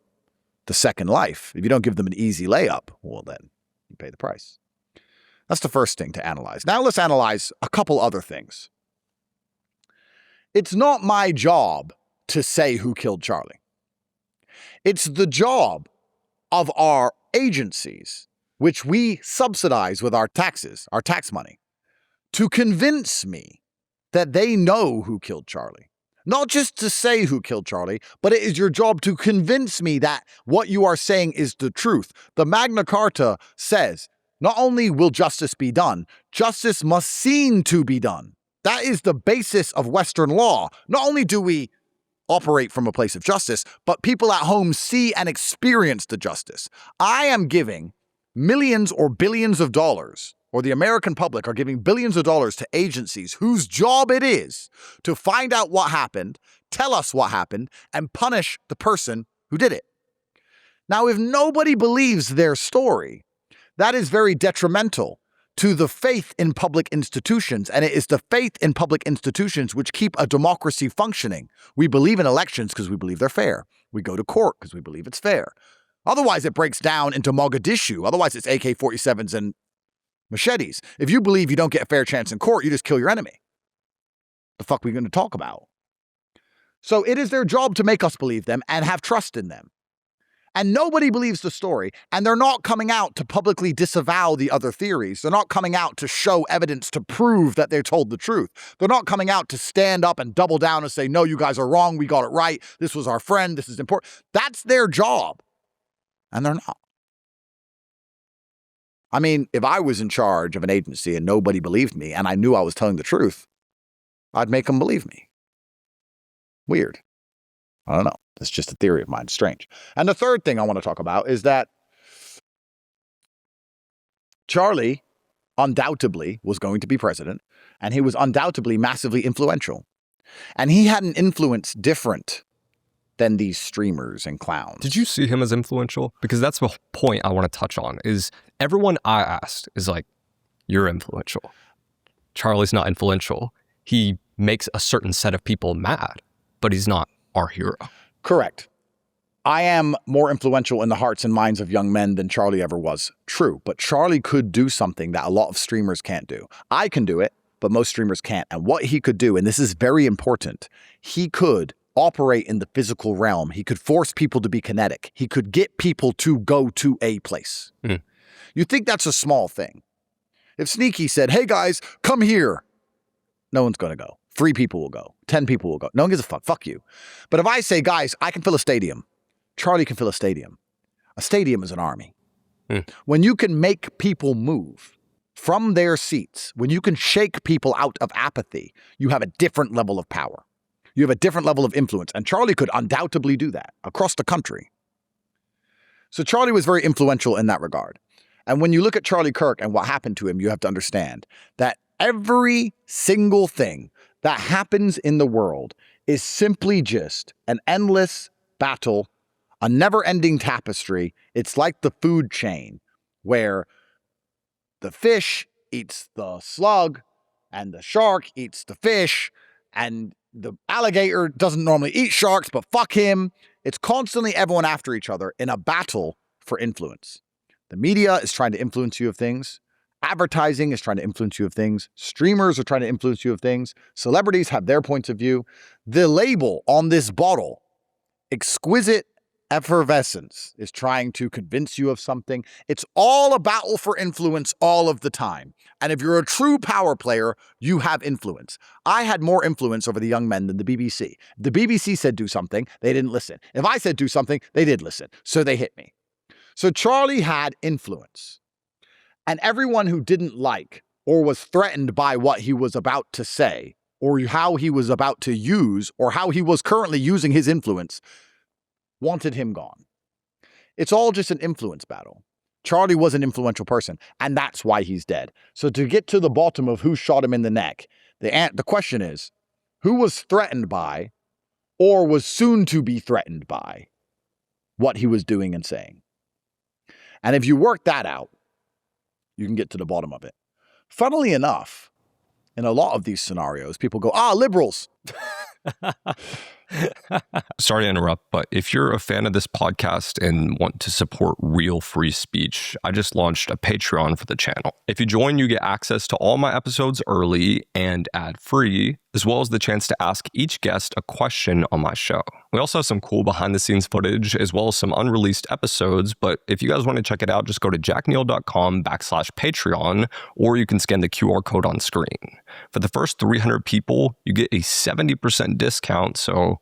Speaker 3: the second life, if you don't give them an easy layup, well, then you pay the price. That's the first thing to analyze. Now let's analyze a couple other things. It's not my job to say who killed Charlie. It's the job of our agencies, which we subsidize with our taxes, our tax money, to convince me that they know who killed Charlie. Not just to say who killed Charlie, but it is your job to convince me that what you are saying is the truth. The Magna Carta says, not only will justice be done, justice must seem to be done. That is the basis of Western law. Not only do we operate from a place of justice, but people at home see and experience the justice. I am giving millions or billions of dollars, or the American public are giving billions of dollars to agencies whose job it is to find out what happened, tell us what happened, and punish the person who did it. Now, if nobody believes their story, that is very detrimental to the faith in public institutions, and it is the faith in public institutions which keep a democracy functioning. We believe in elections because we believe they're fair. We go to court because we believe it's fair. Otherwise, it breaks down into Mogadishu. Otherwise, it's AK-47s and machetes. If you believe you don't get a fair chance in court, you just kill your enemy. The fuck are we going to talk about? So it is their job to make us believe them and have trust in them. And nobody believes the story, and they're not coming out to publicly disavow the other theories. They're not coming out to show evidence to prove that they told the truth. They're not coming out to stand up and double down and say, no, you guys are wrong. We got it right. This was our friend. This is important. That's their job. And they're not. I mean, if I was in charge of an agency and nobody believed me and I knew I was telling the truth, I'd make them believe me. Weird. I don't know. It's just a theory of mine. It's strange. And the third thing I want to talk about is that Charlie undoubtedly was going to be president, and he was undoubtedly massively influential. And he had an influence different than these streamers and clowns.
Speaker 1: Did you see him as influential? Because that's the point I want to touch on, is everyone I asked is like, you're influential. Charlie's not influential. He makes a certain set of people mad, but he's not our hero.
Speaker 3: Correct. I am more influential in the hearts and minds of young men than Charlie ever was. True, but Charlie could do something that a lot of streamers can't do. I can do it, but most streamers can't. And what he could do, and this is very important, he could operate in the physical realm. He could force people to be kinetic. He could get people to go to a place. You think that's a small thing. If Sneaky said, hey guys, come here, no one's going to go. 3 people will go. 10 people will go. No one gives a fuck. Fuck you. But if I say, guys, I can fill a stadium, Charlie can fill a stadium. A stadium is an army. When you can make people move from their seats, when you can shake people out of apathy, you have a different level of power. You have a different level of influence. And Charlie could undoubtedly do that across the country. So Charlie was very influential in that regard. And when you look at Charlie Kirk and what happened to him, you have to understand that every single thing that happens in the world is simply just an endless battle, a never-ending tapestry. It's like the food chain where the fish eats the slug and the shark eats the fish and the alligator doesn't normally eat sharks, but fuck him. It's constantly everyone after each other in a battle for influence. The media is trying to influence you of things. Advertising is trying to influence you of things. Streamers are trying to influence you of things. Celebrities have their points of view. The label on this bottle, exquisite effervescence, is trying to convince you of something. It's all a battle for influence all of the time. And if you're a true power player, you have influence. I had more influence over the young men than the BBC. The BBC said do something, they didn't listen. If I said do something, they did listen. So they hit me. So Charlie had influence. And everyone who didn't like or was threatened by what he was about to say, or how he was about to use, or how he was currently using his influence, wanted him gone. It's all just an influence battle. Charlie was an influential person, and that's why he's dead. So to get to the bottom of who shot him in the neck, the question is, who was threatened by, or was soon to be threatened by, what he was doing and saying? And if you work that out, you can get to the bottom of it. Funnily enough, in a lot of these scenarios, people go, liberals.
Speaker 1: Sorry to interrupt, but if you're a fan of this podcast and want to support real free speech, I just launched a Patreon for the channel. If you join, you get access to all my episodes early and ad-free, as well as the chance to ask each guest a question on my show. We also have some cool behind-the-scenes footage, as well as some unreleased episodes, but if you guys want to check it out, just go to jackneel.com/Patreon, or you can scan the QR code on screen. For the first 300 people, you get a 70% discount, so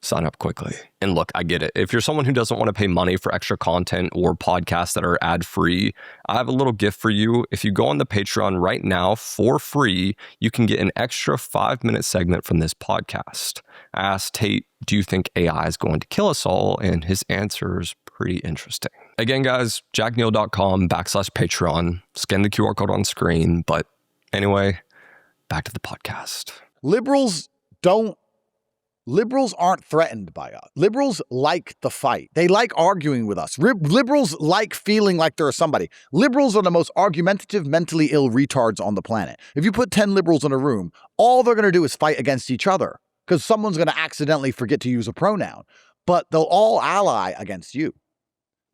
Speaker 1: sign up quickly. And look, I get it. If you're someone who doesn't want to pay money for extra content or podcasts that are ad-free, I have a little gift for you. If you go on the Patreon right now for free, you can get an extra 5-minute segment from this podcast. I asked Tate, do you think AI is going to kill us all? And his answer is pretty interesting. Again, guys, jackneel.com/Patreon. Scan the QR code on screen. But anyway, back to the podcast.
Speaker 3: Liberals aren't threatened by us. Liberals like the fight. They like arguing with us. Liberals like feeling like they're somebody. Liberals are the most argumentative, mentally ill retards on the planet. If you put 10 liberals in a room, all they're going to do is fight against each other because someone's going to accidentally forget to use a pronoun. But they'll all ally against you.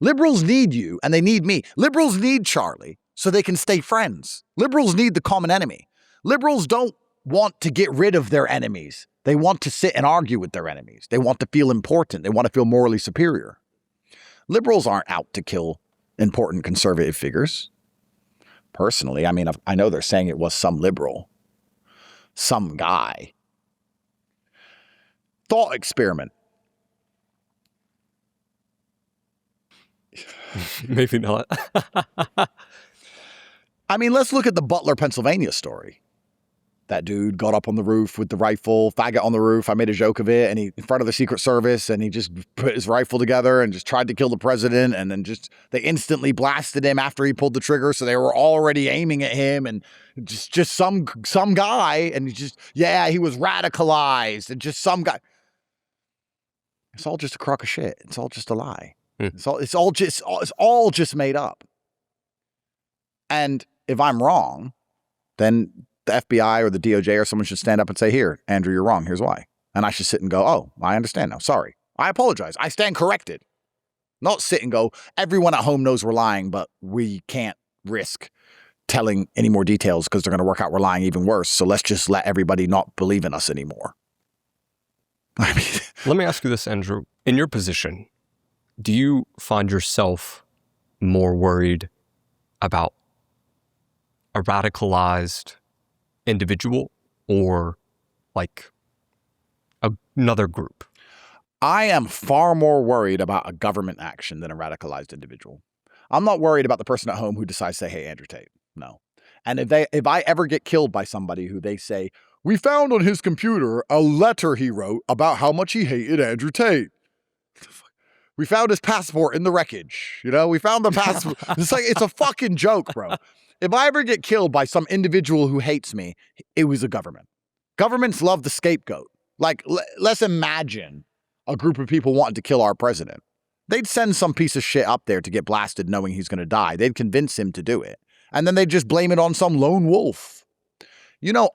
Speaker 3: Liberals need you and they need me. Liberals need Charlie so they can stay friends. Liberals need the common enemy. Liberals don't want to get rid of their enemies. They want to sit and argue with their enemies. They want to feel important. They want to feel morally superior. Liberals aren't out to kill important conservative figures. Personally, I mean, I know they're saying it was some liberal, some guy. Thought experiment.
Speaker 1: Maybe not.
Speaker 3: I mean, let's look at the Butler, Pennsylvania story. That dude got up on the roof with the rifle, faggot on the roof. I made a joke of it, and he in front of the Secret Service, and he just put his rifle together and just tried to kill the president, and then they instantly blasted him after he pulled the trigger, so they were already aiming at him, and just some guy, and he was radicalized, and just some guy. It's all just a crock of shit. It's all just a lie. It's all just made up. And if I'm wrong, then the FBI or the DOJ or someone should stand up and say, here, Andrew, you're wrong. Here's why. And I should sit and go, oh, I understand now. Sorry. I apologize. I stand corrected. Not sit and go, everyone at home knows we're lying, but we can't risk telling any more details because they're going to work out we're lying even worse. So let's just let everybody not believe in us anymore. I mean,
Speaker 1: let me ask you this, Andrew. In your position, do you find yourself more worried about a radicalized individual or like another group?
Speaker 3: I am far more worried about a government action than a radicalized individual. I'm not worried about the person at home who decides to say, hey, Andrew Tate. No. And if I ever get killed by somebody who they say, we found on his computer a letter he wrote about how much he hated Andrew Tate. We found his passport in the wreckage. We found the passport. It's a fucking joke, bro. If I ever get killed by some individual who hates me, it was a government. Governments love the scapegoat. Like, let's imagine a group of people wanting to kill our president. They'd send some piece of shit up there to get blasted knowing he's going to die. They'd convince him to do it. And then they'd just blame it on some lone wolf.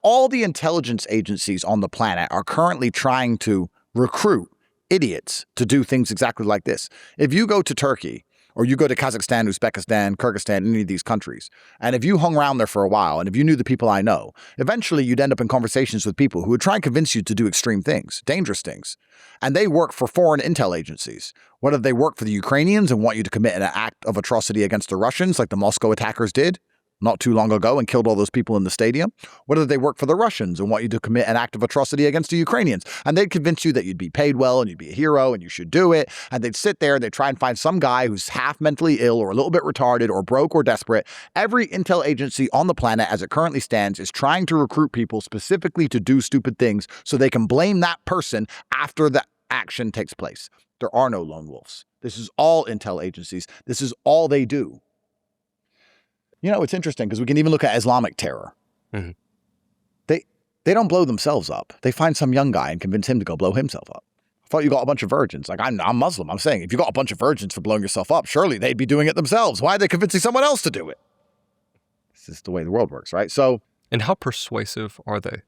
Speaker 3: All the intelligence agencies on the planet are currently trying to recruit idiots to do things exactly like this. If you go to Turkey, or you go to Kazakhstan, Uzbekistan, Kyrgyzstan, any of these countries, and if you hung around there for a while, and if you knew the people I know, eventually you'd end up in conversations with people who would try and convince you to do extreme things, dangerous things. And they work for foreign intel agencies. Whether they work for the Ukrainians and want you to commit an act of atrocity against the Russians, like the Moscow attackers did not too long ago and killed all those people in the stadium, whether they work for the Russians and want you to commit an act of atrocity against the Ukrainians. And they'd convince you that you'd be paid well and you'd be a hero and you should do it. And they'd sit there and they'd try and find some guy who's half mentally ill or a little bit retarded or broke or desperate. Every intel agency on the planet as it currently stands is trying to recruit people specifically to do stupid things so they can blame that person after the action takes place. There are no lone wolves. This is all intel agencies. This is all they do. It's interesting because we can even look at Islamic terror. Mm-hmm. They don't blow themselves up. They find some young guy and convince him to go blow himself up. I thought you got a bunch of virgins. Like, I'm Muslim. I'm saying if you got a bunch of virgins for blowing yourself up, surely they'd be doing it themselves. Why are they convincing someone else to do it? This is the way the world works, right? So,
Speaker 1: and how persuasive are they?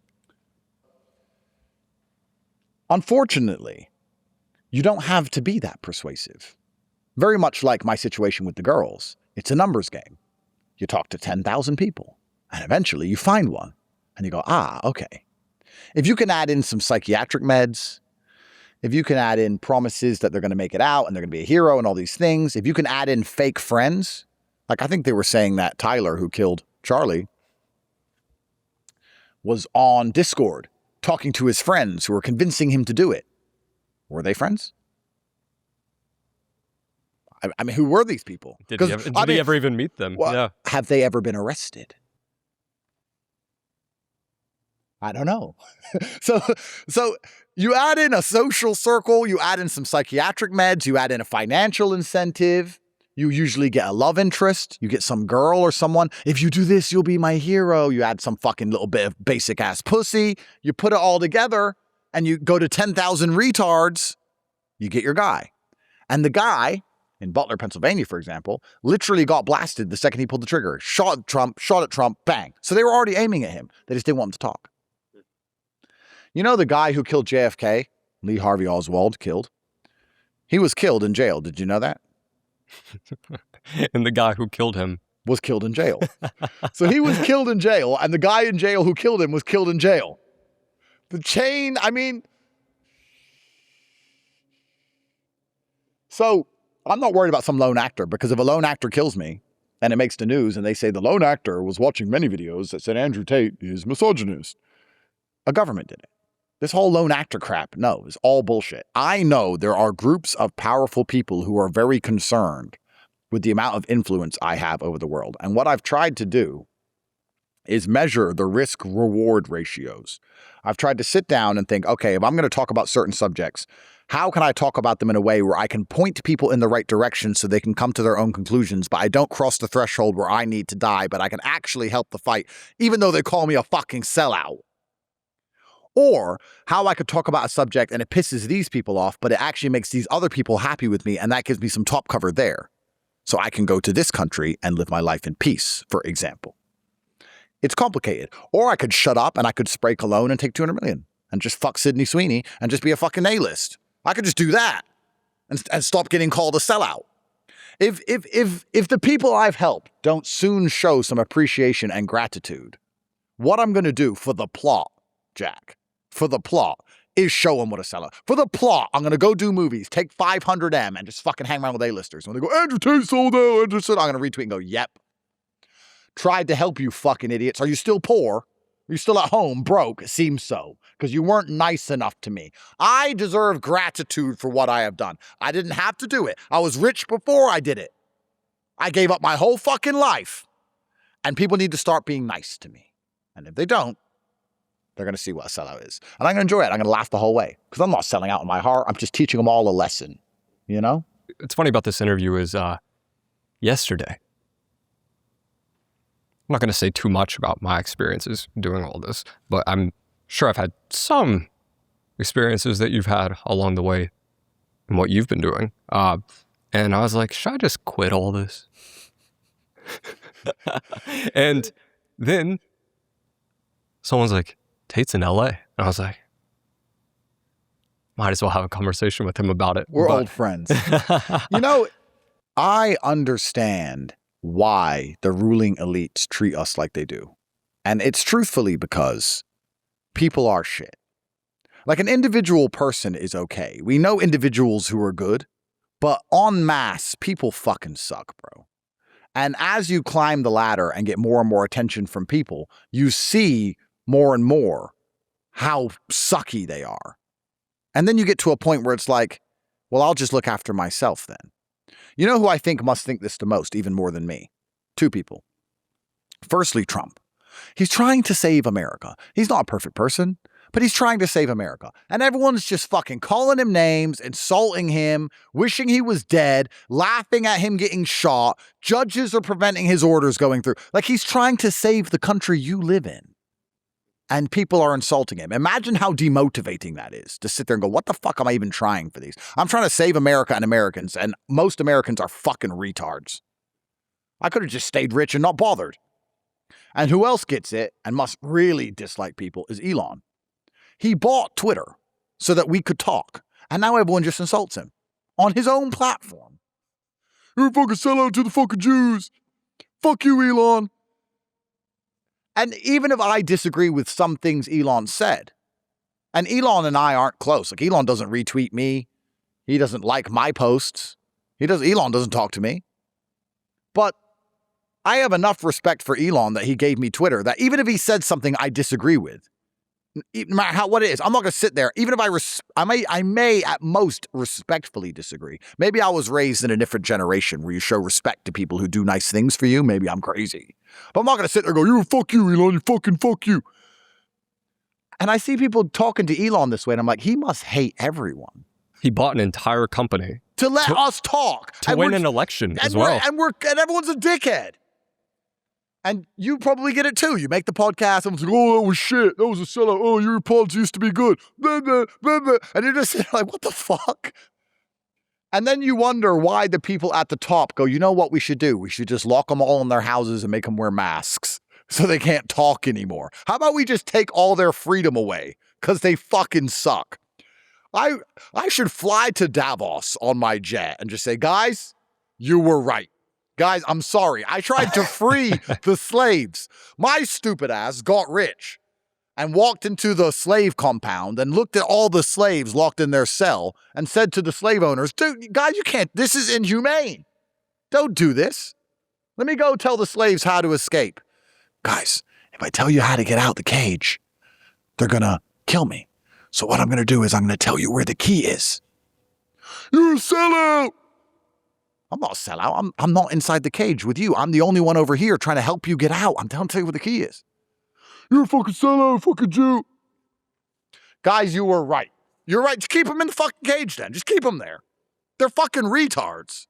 Speaker 3: Unfortunately, you don't have to be that persuasive. Very much like my situation with the girls. It's a numbers game. You talk to 10,000 people, and eventually you find one, and you go, okay. If you can add in some psychiatric meds, if you can add in promises that they're going to make it out and they're going to be a hero and all these things, if you can add in fake friends, like I think they were saying that Tyler, who killed Charlie, was on Discord talking to his friends who were convincing him to do it. Were they friends? I mean, who were these people?
Speaker 1: Did he ever even meet them?
Speaker 3: Well,
Speaker 1: yeah.
Speaker 3: Have they ever been arrested? I don't know. So you add in a social circle, you add in some psychiatric meds, you add in a financial incentive, you usually get a love interest, you get some girl or someone. If you do this, you'll be my hero. You add some fucking little bit of basic ass pussy, you put it all together and you go to 10,000 retards, you get your guy. And the guy in Butler, Pennsylvania, for example, literally got blasted the second he pulled the trigger. Shot at Trump, bang. So they were already aiming at him. They just didn't want him to talk. You know the guy who killed JFK, Lee Harvey Oswald, killed? He was killed in jail. Did you know that?
Speaker 1: And the guy who killed him
Speaker 3: was killed in jail. So he was killed in jail, and the guy in jail who killed him was killed in jail. The chain, I mean... So... I'm not worried about some lone actor, because if a lone actor kills me and it makes the news and they say the lone actor was watching many videos that said Andrew Tate is misogynist, a government did it. This whole lone actor crap, no, is all bullshit. I know there are groups of powerful people who are very concerned with the amount of influence I have over the world. And what I've tried to do is measure the risk-reward ratios. I've tried to sit down and think, okay, if I'm going to talk about certain subjects, how can I talk about them in a way where I can point people in the right direction so they can come to their own conclusions, but I don't cross the threshold where I need to die, but I can actually help the fight, even though they call me a fucking sellout? Or how I could talk about a subject and it pisses these people off, but it actually makes these other people happy with me, and that gives me some top cover there. So I can go to this country and live my life in peace, for example. It's complicated. Or I could shut up and I could spray cologne and take 200 million and just fuck Sydney Sweeney and just be a fucking A-list. I could just do that and stop getting called a sellout. If the people I've helped don't soon show some appreciation and gratitude, what I'm going to do for the plot, Jack, for the plot, is show them what a sellout. For the plot, I'm going to go do movies, take 500M and just fucking hang around with A-listers. When they go, Andrew Tate sold out, Andrew said, I'm going to retweet and go, yep. Tried to help you fucking idiots. Are you still poor? Are you still at home, broke? It seems so, because you weren't nice enough to me. I deserve gratitude for what I have done. I didn't have to do it. I was rich before I did it. I gave up my whole fucking life. And people need to start being nice to me. And if they don't, they're going to see what a sellout is. And I'm going to enjoy it. I'm going to laugh the whole way, because I'm not selling out in my heart. I'm just teaching them all a lesson, you know?
Speaker 1: It's funny about this interview is yesterday. I'm not going to say too much about my experiences doing all this, but I'm sure I've had some experiences that you've had along the way in what you've been doing. And I was like, should I just quit all this? And then someone's like, Tate's in LA. And I was like, might as well have a conversation with him about it.
Speaker 3: We're old friends. You know, I understand why the ruling elites treat us like they do. And it's truthfully because people are shit. Like, an individual person is okay. We know individuals who are good, but en masse, people fucking suck, bro. And as you climb the ladder and get more and more attention from people, you see more and more how sucky they are. And then you get to a point where it's like, well, I'll just look after myself then. You know who I think must think this the most, even more than me? Two people. Firstly, Trump. He's trying to save America. He's not a perfect person, but he's trying to save America. And everyone's just fucking calling him names, insulting him, wishing he was dead, laughing at him getting shot. Judges are preventing his orders going through. Like, he's trying to save the country you live in. And people are insulting him. Imagine how demotivating that is, to sit there and go, what the fuck am I even trying for these? I'm trying to save America and Americans, and most Americans are fucking retards. I could have just stayed rich and not bothered. And who else gets it and must really dislike people is Elon. He bought Twitter so that we could talk, and now everyone just insults him on his own platform. You're a fucking sellout to the fucking Jews. Fuck you, Elon. And even if I disagree with some things Elon said, And Elon and I aren't close. Like, Elon doesn't retweet me. He doesn't like my posts. Elon doesn't talk to me. But I have enough respect for Elon that he gave me Twitter that even if he said something I disagree with, no matter what it is, I'm not going to sit there. Even if I may at most respectfully disagree. Maybe I was raised in a different generation where you show respect to people who do nice things for you. Maybe I'm crazy. But I'm not going to sit there and go, you fuck you, Elon, you fucking fuck you. And I see people talking to Elon this way, and I'm like, he must hate everyone.
Speaker 1: He bought an entire company.
Speaker 3: To let us talk.
Speaker 1: To win an election as well.
Speaker 3: And everyone's a dickhead. And you probably get it too. You make the podcast, and it's like, oh, that was shit. That was a sellout. Oh, your pods used to be good. Blah, blah, blah, blah. And you're just like, what the fuck? And then you wonder why the people at the top go, you know what we should do? We should just lock them all in their houses and make them wear masks so they can't talk anymore. How about we just take all their freedom away? Because they fucking suck. I should fly to Davos on my jet and just say, guys, you were right. Guys, I'm sorry. I tried to free the slaves. My stupid ass got rich and walked into the slave compound and looked at all the slaves locked in their cell and said to the slave owners, dude, guys, you can't. This is inhumane. Don't do this. Let me go tell the slaves how to escape. Guys, if I tell you how to get out the cage, they're going to kill me. So what I'm going to do is I'm going to tell you where the key is. You're a sellout. I'm not a sellout. I'm not inside the cage with you. I'm the only one over here trying to help you get out. I'm telling you where the key is. You're a fucking sellout, fucking Jew. Guys, you were right. You're right. Just keep them in the fucking cage then. Just keep them there. They're fucking retards.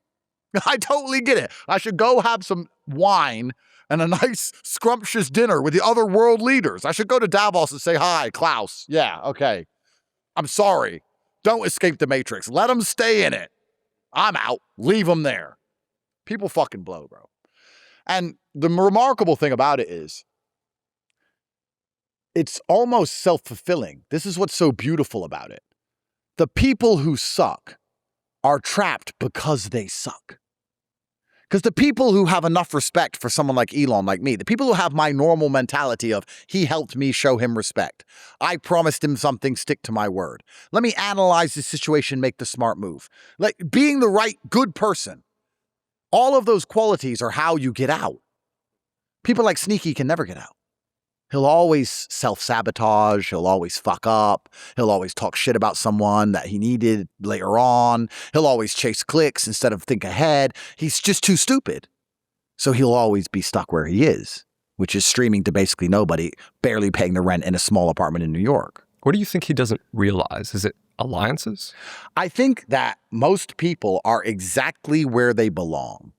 Speaker 3: I totally get it. I should go have some wine and a nice scrumptious dinner with the other world leaders. I should go to Davos and say, hi, Klaus. Yeah, okay. I'm sorry. Don't escape the Matrix. Let them stay in it. I'm out. Leave them there. People fucking blow, bro. And the remarkable thing about it is, it's almost self-fulfilling. This is what's so beautiful about it. The people who suck are trapped because they suck. Because the people who have enough respect for someone like Elon, like me, the people who have my normal mentality of, he helped me, show him respect. I promised him something, stick to my word. Let me analyze the situation, make the smart move. Like being the right, good person. All of those qualities are how you get out. People like Sneaky can never get out. He'll always self-sabotage. He'll always fuck up. He'll always talk shit about someone that he needed later on. He'll always chase clicks instead of think ahead. He's just too stupid. So he'll always be stuck where he is, which is streaming to basically nobody, barely paying the rent in a small apartment in New York.
Speaker 1: What do you think he doesn't realize? Is it alliances?
Speaker 3: I think that most people are exactly where they belong.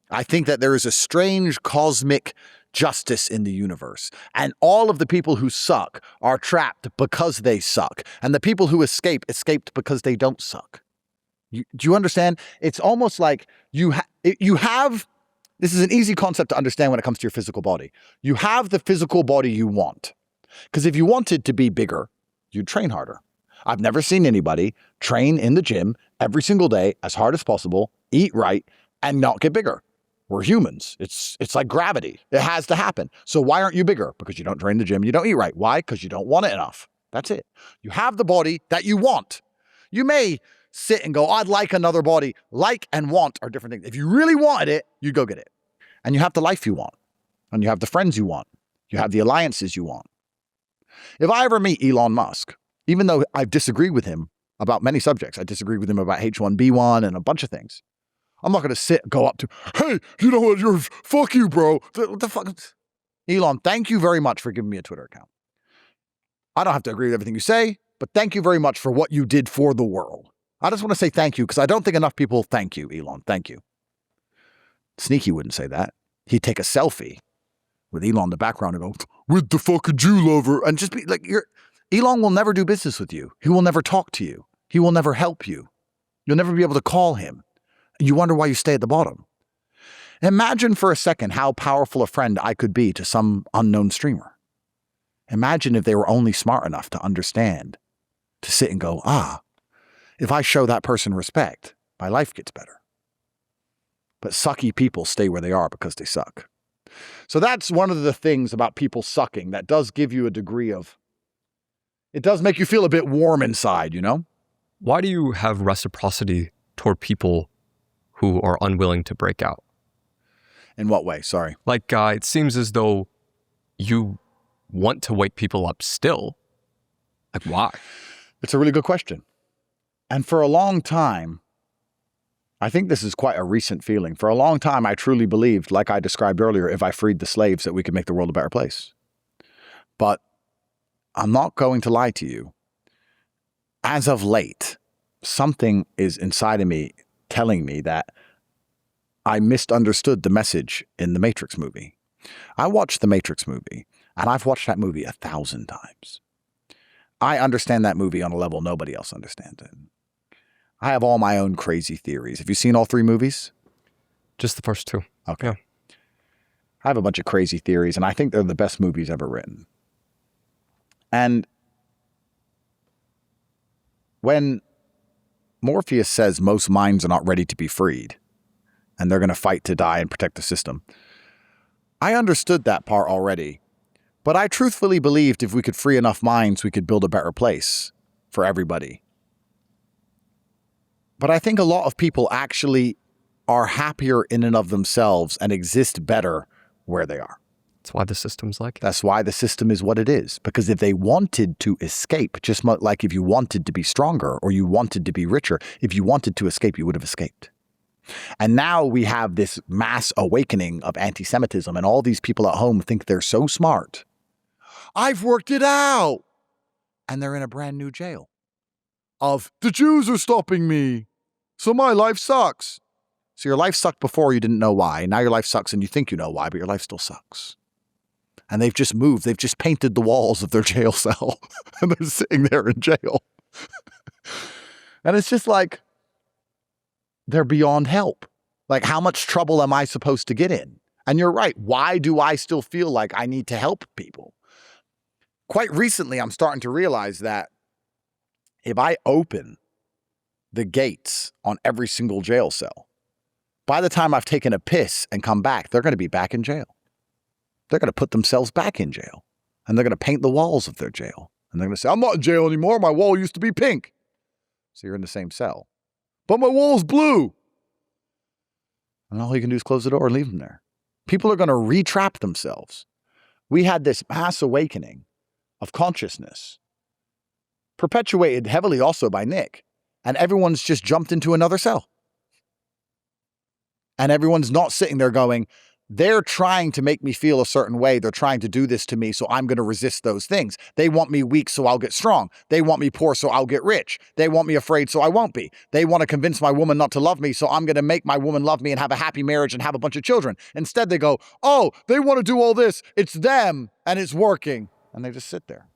Speaker 3: I think that there is a strange cosmic justice in the universe. And all of the people who suck are trapped because they suck. And the people who escaped because they don't suck. Do you understand? It's almost like you have, this is an easy concept to understand when it comes to your physical body. You have the physical body you want. Because if you wanted to be bigger, you'd train harder. I've never seen anybody train in the gym every single day as hard as possible, eat right, and not get bigger. We're humans. It's like gravity. It has to happen. So why aren't you bigger? Because you don't train the gym. You don't eat right. Why? Because you don't want it enough. That's it. You have the body that you want. You may sit and go, I'd like another body. Like and want are different things. If you really wanted it, you go get it. And you have the life you want. And you have the friends you want. You have the alliances you want. If I ever meet Elon Musk, even though I disagree with him about many subjects, I disagree with him about H1B1 and a bunch of things. I'm not going to go up to, hey, you know what, fuck you, bro. What the fuck? Elon, thank you very much for giving me a Twitter account. I don't have to agree with everything you say, but thank you very much for what you did for the world. I just want to say thank you because I don't think enough people thank you, Elon. Thank you. Sneaky wouldn't say that. He'd take a selfie with Elon in the background and go, with the fucking Jew lover, and just be like, Elon will never do business with you. He will never talk to you. He will never help you. You'll never be able to call him. You wonder why you stay at the bottom. Imagine for a second how powerful a friend I could be to some unknown streamer. Imagine if they were only smart enough to understand, to sit and go, if I show that person respect, my life gets better. But sucky people stay where they are because they suck. So that's one of the things about people sucking that does give you a degree of It does make you feel a bit warm inside, you know?
Speaker 1: Why do you have reciprocity toward people who are unwilling to break out?
Speaker 3: In what way? Sorry.
Speaker 1: Like, it seems as though you want to wake people up still. Like, why?
Speaker 3: It's a really good question. And for a long time, I think this is quite a recent feeling. For a long time, I truly believed, like I described earlier, if I freed the slaves, that we could make the world a better place. But I'm not going to lie to you. As of late, something is inside of me telling me that I misunderstood the message in the Matrix movie. I watched the Matrix movie, and I've watched that movie 1,000 times. I understand that movie on a level nobody else understands it. I have all my own crazy theories. Have you seen all 3 movies?
Speaker 1: Just the first 2.
Speaker 3: Okay.
Speaker 1: Yeah.
Speaker 3: I have a bunch of crazy theories, and I think they're the best movies ever written. And when Morpheus says most minds are not ready to be freed, and they're going to fight to die and protect the system, I understood that part already. But I truthfully believed if we could free enough minds, we could build a better place for everybody. But I think a lot of people actually are happier in and of themselves and exist better where they are.
Speaker 1: That's why the system's like it.
Speaker 3: That's why the system is what it is. Because if they wanted to escape, just like if you wanted to be stronger or you wanted to be richer, if you wanted to escape, you would have escaped. And now we have this mass awakening of anti-Semitism, and all these people at home think they're so smart. I've worked it out. And they're in a brand new jail of the Jews are stopping me, so my life sucks. So your life sucked before, you didn't know why. Now your life sucks and you think you know why, but your life still sucks. And they've just moved. They've just painted the walls of their jail cell and they're sitting there in jail. And it's just like, they're beyond help. Like, how much trouble am I supposed to get in? And you're right. Why do I still feel like I need to help people? Quite recently, I'm starting to realize that if I open the gates on every single jail cell, by the time I've taken a piss and come back, they're going to be back in jail. They're going to put themselves back in jail. And they're going to paint the walls of their jail. And they're going to say, I'm not in jail anymore. My wall used to be pink. So you're in the same cell. But my wall's blue. And all you can do is close the door and leave them there. People are going to retrap themselves. We had this mass awakening of consciousness, perpetuated heavily also by Nick. And everyone's just jumped into another cell. And everyone's not sitting there going, they're trying to make me feel a certain way. They're trying to do this to me, so I'm going to resist those things. They want me weak, so I'll get strong. They want me poor, so I'll get rich. They want me afraid, so I won't be. They want to convince my woman not to love me, so I'm going to make my woman love me and have a happy marriage and have a bunch of children. Instead, they go, oh, they want to do all this. It's them, and it's working. And they just sit there.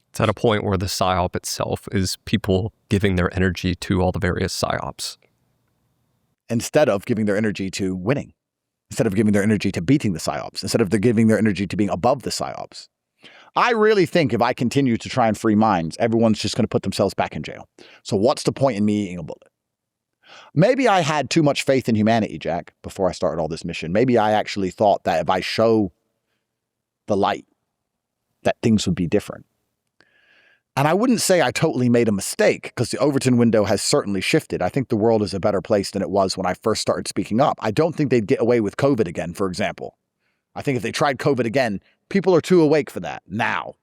Speaker 1: It's at a point where the Psy-Op itself is people giving their energy to all the various Psy-Ops.
Speaker 3: Instead of giving their energy to winning. Instead of giving their energy to beating the Psy-Ops. Instead of giving their energy to being above the Psy-Ops. I really think if I continue to try and free minds, everyone's just going to put themselves back in jail. So what's the point in me eating a bullet? Maybe I had too much faith in humanity, Jack, before I started all this mission. Maybe I actually thought that if I show the light, that things would be different. And I wouldn't say I totally made a mistake, because the Overton window has certainly shifted. I think the world is a better place than it was when I first started speaking up. I don't think they'd get away with COVID again, for example. I think if they tried COVID again, people are too awake for that now.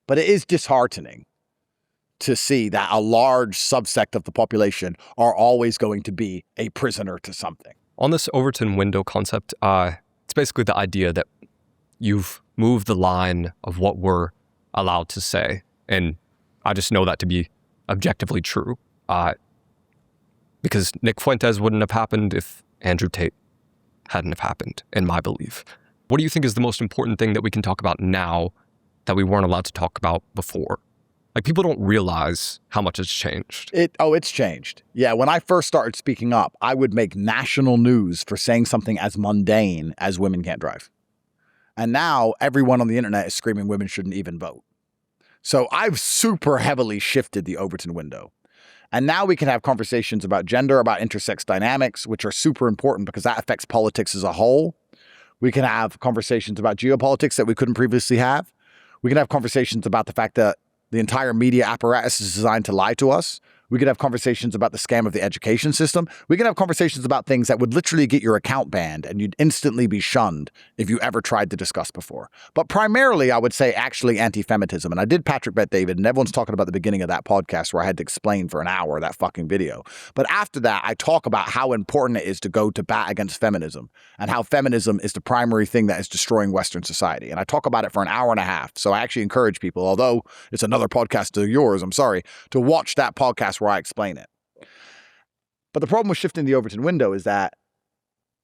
Speaker 3: But it is disheartening to see that a large subsect of the population are always going to be a prisoner to something.
Speaker 1: On this Overton window concept, it's basically the idea that you've moved the line of what we're allowed to say. And I just know that to be objectively true. Because Nick Fuentes wouldn't have happened if Andrew Tate hadn't have happened, in my belief. What do you think is the most important thing that we can talk about now that we weren't allowed to talk about before? Like, people don't realize how much it's changed.
Speaker 3: It's changed. Yeah, when I first started speaking up, I would make national news for saying something as mundane as women can't drive. And now everyone on the internet is screaming women shouldn't even vote. So I've super heavily shifted the Overton window. And now we can have conversations about gender, about intersex dynamics, which are super important because that affects politics as a whole. We can have conversations about geopolitics that we couldn't previously have. We can have conversations about the fact that the entire media apparatus is designed to lie to us. We could have conversations about the scam of the education system. We can have conversations about things that would literally get your account banned and you'd instantly be shunned if you ever tried to discuss before. But primarily, I would say actually anti-Semitism. And I did Patrick Bet David, and everyone's talking about the beginning of that podcast where I had to explain for an hour that fucking video. But after that, I talk about how important it is to go to bat against feminism and how feminism is the primary thing that is destroying Western society. And I talk about it for an hour and a half. So I actually encourage people, although it's another podcast to yours, I'm sorry, to watch that podcast where I explain it. But the problem with shifting the Overton window is that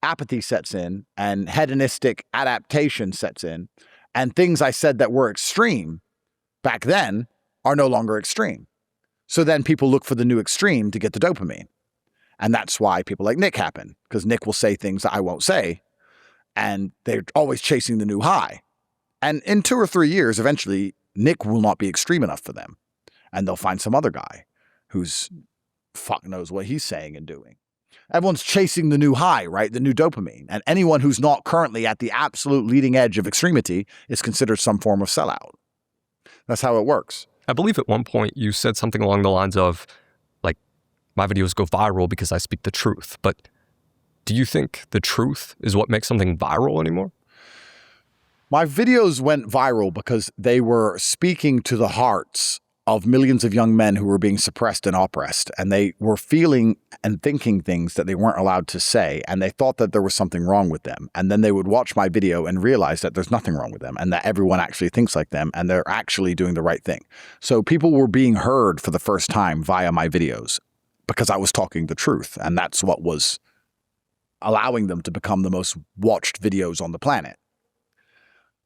Speaker 3: apathy sets in and hedonistic adaptation sets in, and things I said that were extreme back then are no longer extreme. So then people look for the new extreme to get the dopamine. And that's why people like Nick happen, because Nick will say things that I won't say, and they're always chasing the new high. And in 2 or 3 years, eventually, Nick will not be extreme enough for them, and they'll find some other guy who's fuck knows what he's saying and doing. Everyone's chasing the new high, right? The new dopamine. And anyone who's not currently at the absolute leading edge of extremity is considered some form of sellout. That's how it works.
Speaker 1: I believe at one point you said something along the lines of, like, my videos go viral because I speak the truth. But do you think the truth is what makes something viral anymore?
Speaker 3: My videos went viral because they were speaking to the hearts of millions of young men who were being suppressed and oppressed, and they were feeling and thinking things that they weren't allowed to say, and they thought that there was something wrong with them. And then they would watch my video and realize that there's nothing wrong with them and that everyone actually thinks like them and they're actually doing the right thing. So people were being heard for the first time via my videos because I was talking the truth, and that's what was allowing them to become the most watched videos on the planet.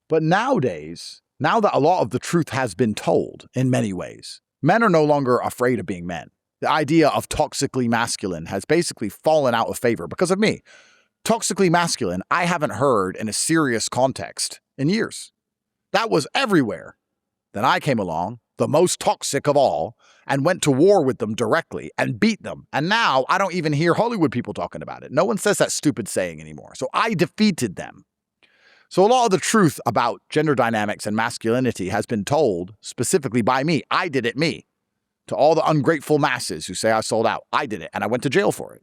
Speaker 3: But nowadays, now that a lot of the truth has been told in many ways, men are no longer afraid of being men. The idea of toxically masculine has basically fallen out of favor because of me. Toxically masculine, I haven't heard in a serious context in years. That was everywhere. Then I came along, the most toxic of all, and went to war with them directly and beat them. And now I don't even hear Hollywood people talking about it. No one says that stupid saying anymore. So I defeated them. So a lot of the truth about gender dynamics and masculinity has been told specifically by me. I did it, me. To all the ungrateful masses who say I sold out, I did it, and I went to jail for it.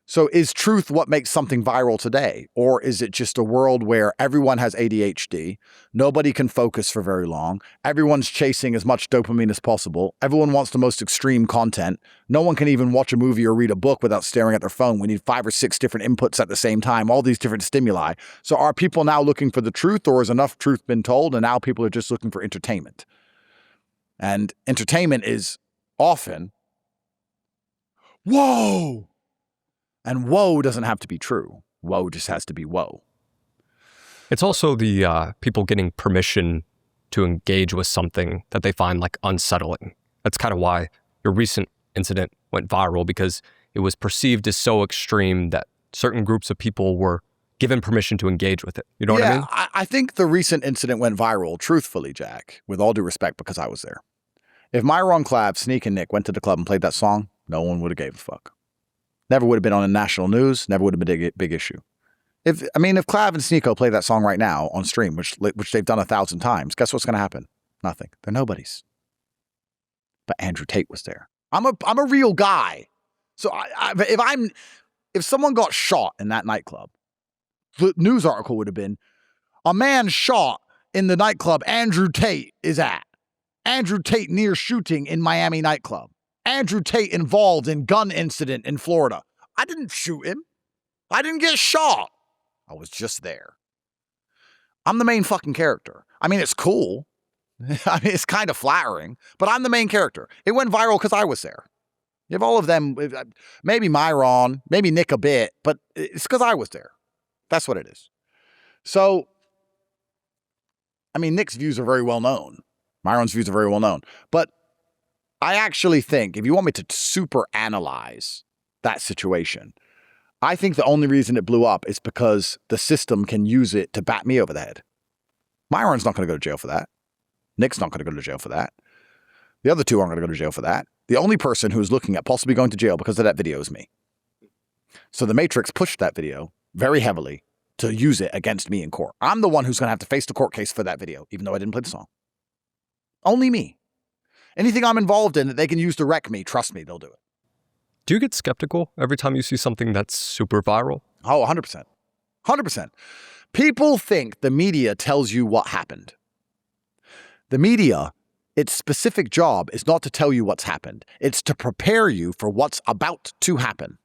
Speaker 3: So is truth what makes something viral today? Or is it just a world where everyone has ADHD, nobody can focus for very long, everyone's chasing as much dopamine as possible, everyone wants the most extreme content, no one can even watch a movie or read a book without staring at their phone. We need 5 or 6 different inputs at the same time, all these different stimuli. So are people now looking for the truth, or has enough truth been told and now people are just looking for entertainment? And entertainment is often, whoa! And woe doesn't have to be true. Woe just has to be woe.
Speaker 1: It's also the people getting permission to engage with something that they find like unsettling. That's kind of why your recent incident went viral, because it was perceived as so extreme that certain groups of people were given permission to engage with it. You know what I mean?
Speaker 3: I think the recent incident went viral, truthfully, Jack, with all due respect, because I was there. If Myron Clav, Sneak, and Nick went to the club and played that song, no one would have gave a fuck. Never would have been on the national news, never would have been a big issue. If Clav and Sneako play that song right now on stream, which they've done 1,000 times, guess what's going to happen? Nothing. They're nobodies. But Andrew Tate was there. I'm a real guy. So if someone got shot in that nightclub, the news article would have been, a man shot in the nightclub Andrew Tate is at. Andrew Tate near shooting in Miami nightclub. Andrew Tate involved in gun incident in Florida. I didn't shoot him. I didn't get shot. I was just there. I'm the main fucking character. I mean, it's cool. It's kind of flattering, but I'm the main character. It went viral because I was there. You have all of them, maybe Myron, maybe Nick a bit, but it's because I was there. That's what it is. So, Nick's views are very well known. Myron's views are very well known. But I actually think, if you want me to super analyze that situation, I think the only reason it blew up is because the system can use it to bat me over the head. Myron's not going to go to jail for that. Nick's not going to go to jail for that. The other two aren't going to go to jail for that. The only person who's looking at possibly going to jail because of that video is me. So the Matrix pushed that video very heavily to use it against me in court. I'm the one who's going to have to face the court case for that video, even though I didn't play the song. Only me. Anything I'm involved in that they can use to wreck me, trust me, they'll do it.
Speaker 1: Do you get skeptical every time you see something that's super viral?
Speaker 3: Oh, 100%. 100%. People think the media tells you what happened. The media, its specific job is not to tell you what's happened. It's to prepare you for what's about to happen.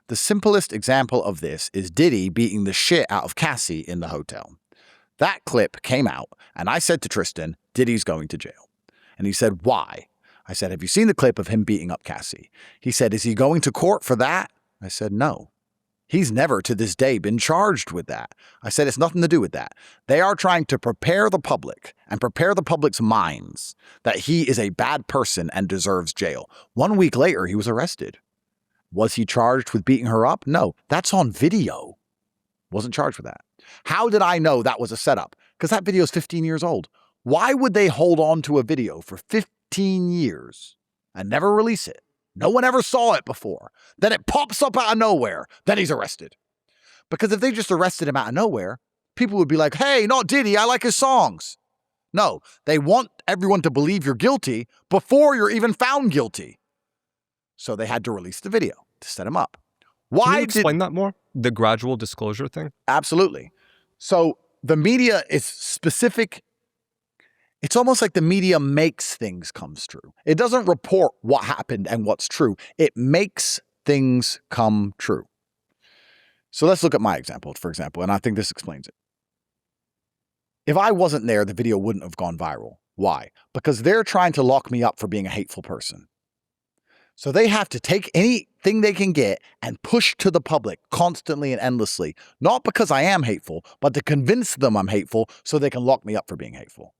Speaker 3: The simplest example of this is Diddy beating the shit out of Cassie in the hotel. That clip came out, and I said to Tristan, Diddy's going to jail. And he said, why? I said, have you seen the clip of him beating up Cassie? He said, is he going to court for that? I said, no. He's never to this day been charged with that. I said, it's nothing to do with that. They are trying to prepare the public and prepare the public's minds that he is a bad person and deserves jail. 1 week later, he was arrested. Was he charged with beating her up? No, that's on video. Wasn't charged with that. How did I know that was a setup? Because that video is 15 years old. Why would they hold on to a video for 15 years and never release it? No one ever saw it before. Then it pops up out of nowhere. Then he's arrested. Because if they just arrested him out of nowhere, people would be like, hey, not Diddy, I like his songs. No, they want everyone to believe you're guilty before you're even found guilty. So they had to release the video to set him up. Why?
Speaker 1: Can you explain that more? The gradual disclosure thing?
Speaker 3: Absolutely. So the media is specific. It's almost like the media makes things come true. It doesn't report what happened and what's true. It makes things come true. So let's look at my example, for example, and I think this explains it. If I wasn't there, the video wouldn't have gone viral. Why? Because they're trying to lock me up for being a hateful person. So they have to take anything they can get and push to the public constantly and endlessly, not because I am hateful, but to convince them I'm hateful so they can lock me up for being hateful.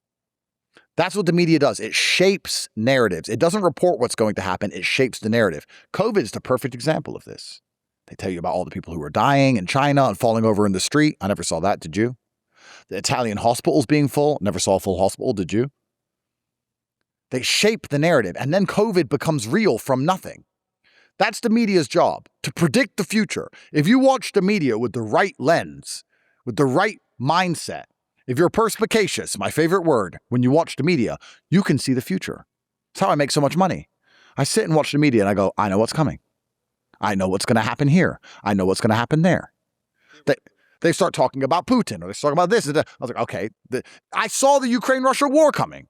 Speaker 3: That's what the media does. It shapes narratives. It doesn't report what's going to happen. It shapes the narrative. COVID is the perfect example of this. They tell you about all the people who are dying in China and falling over in the street. I never saw that. Did you? The Italian hospitals being full. Never saw a full hospital. Did you? They shape the narrative, and then COVID becomes real from nothing. That's the media's job, to predict the future. If you watch the media with the right lens, with the right mindset, if you're perspicacious, my favorite word, when you watch the media, you can see the future. That's how I make so much money. I sit and watch the media and I go, I know what's coming. I know what's going to happen here. I know what's going to happen there. They start talking about Putin, or they start talking about this. I was like, okay, I saw the Ukraine-Russia war coming.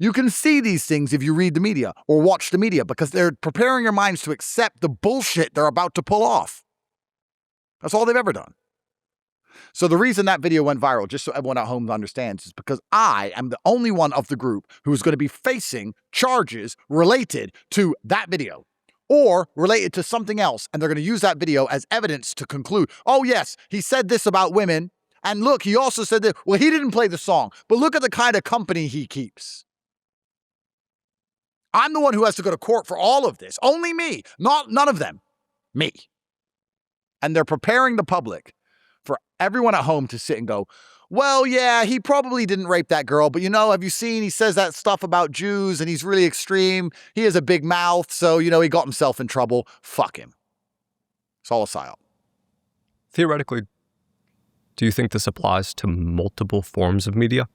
Speaker 3: You can see these things if you read the media or watch the media because they're preparing your minds to accept the bullshit they're about to pull off. That's all they've ever done. So the reason that video went viral, just so everyone at home understands, is because I am the only one of the group who is going to be facing charges related to that video or related to something else. And they're going to use that video as evidence to conclude, oh, yes, he said this about women. And look, he also said that, well, he didn't play the song, but look at the kind of company he keeps. I'm the one who has to go to court for all of this. Only me, none of them. Me. And they're preparing the public for everyone at home to sit and go, well, yeah, he probably didn't rape that girl, but have you seen, he says that stuff about Jews and he's really extreme. He has a big mouth, so, he got himself in trouble. Fuck him. It's all a Psy-Op.
Speaker 1: Theoretically, do you think this applies to multiple forms of media?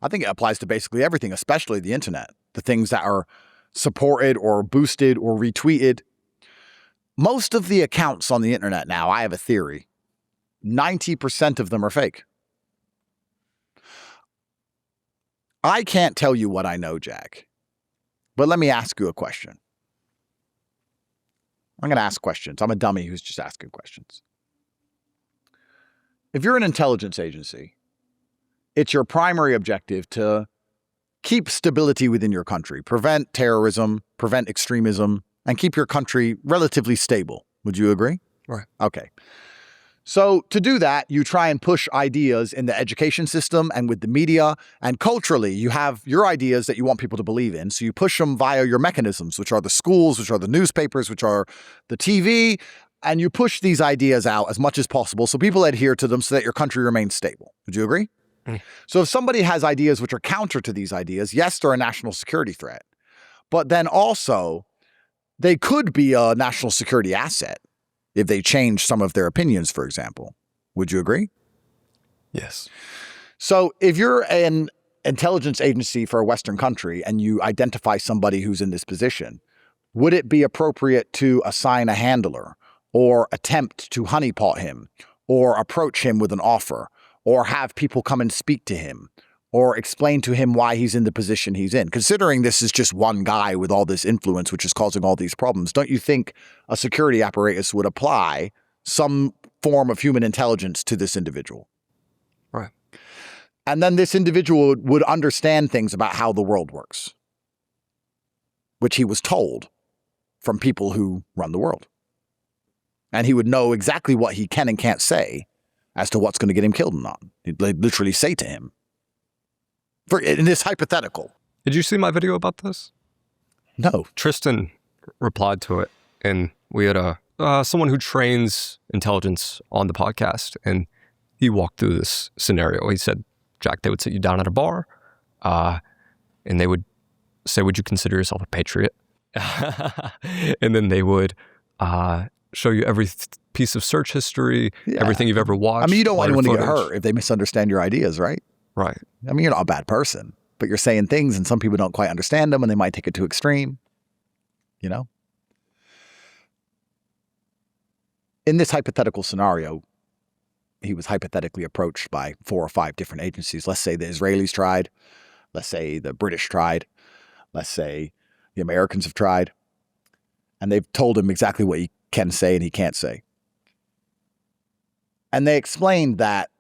Speaker 3: I think it applies to basically everything, especially the internet. The things that are supported or boosted or retweeted. Most of the accounts on the internet now, I have a theory, 90% of them are fake. I can't tell you what I know, Jack, but let me ask you a question. I'm going to ask questions. I'm a dummy who's just asking questions. If you're an intelligence agency, it's your primary objective to keep stability within your country, prevent terrorism, prevent extremism, and keep your country relatively stable. Would you agree?
Speaker 1: Right.
Speaker 3: Okay. So to do that, you try and push ideas in the education system and with the media, and culturally, you have your ideas that you want people to believe in. So you push them via your mechanisms, which are the schools, which are the newspapers, which are the TV, and you push these ideas out as much as possible so people adhere to them so that your country remains stable. Would you agree? So if somebody has ideas which are counter to these ideas, yes, they're a national security threat, but then also they could be a national security asset if they change some of their opinions, for example. Would you agree?
Speaker 1: Yes.
Speaker 3: So if you're an intelligence agency for a Western country and you identify somebody who's in this position, would it be appropriate to assign a handler or attempt to honeypot him or approach him with an offer or have people come and speak to him or explain to him why he's in the position he's in? Considering this is just one guy with all this influence, which is causing all these problems, don't you think a security apparatus would apply some form of human intelligence to this individual?
Speaker 1: Right.
Speaker 3: And then this individual would understand things about how the world works, which he was told from people who run the world. And he would know exactly what he can and can't say as to what's going to get him killed or not. He'd literally say to him, in this hypothetical.
Speaker 1: Did you see my video about this?
Speaker 3: No.
Speaker 1: Tristan replied to it, and we had someone who trains intelligence on the podcast, and he walked through this scenario. He said, Jack, they would sit you down at a bar, and they would say, would you consider yourself a patriot? And then they would show you every piece of search history, everything you've ever watched.
Speaker 3: I mean, you don't want anyone to get hurt if they misunderstand your ideas, right?
Speaker 1: Right.
Speaker 3: I mean, you're not a bad person, but you're saying things and some people don't quite understand them and they might take it to extreme, you know? In this hypothetical scenario, he was hypothetically approached by 4 or 5 different agencies. Let's say the Israelis tried. Let's say the British tried. Let's say the Americans have tried. And they've told him exactly what he can say and he can't say. And they explained that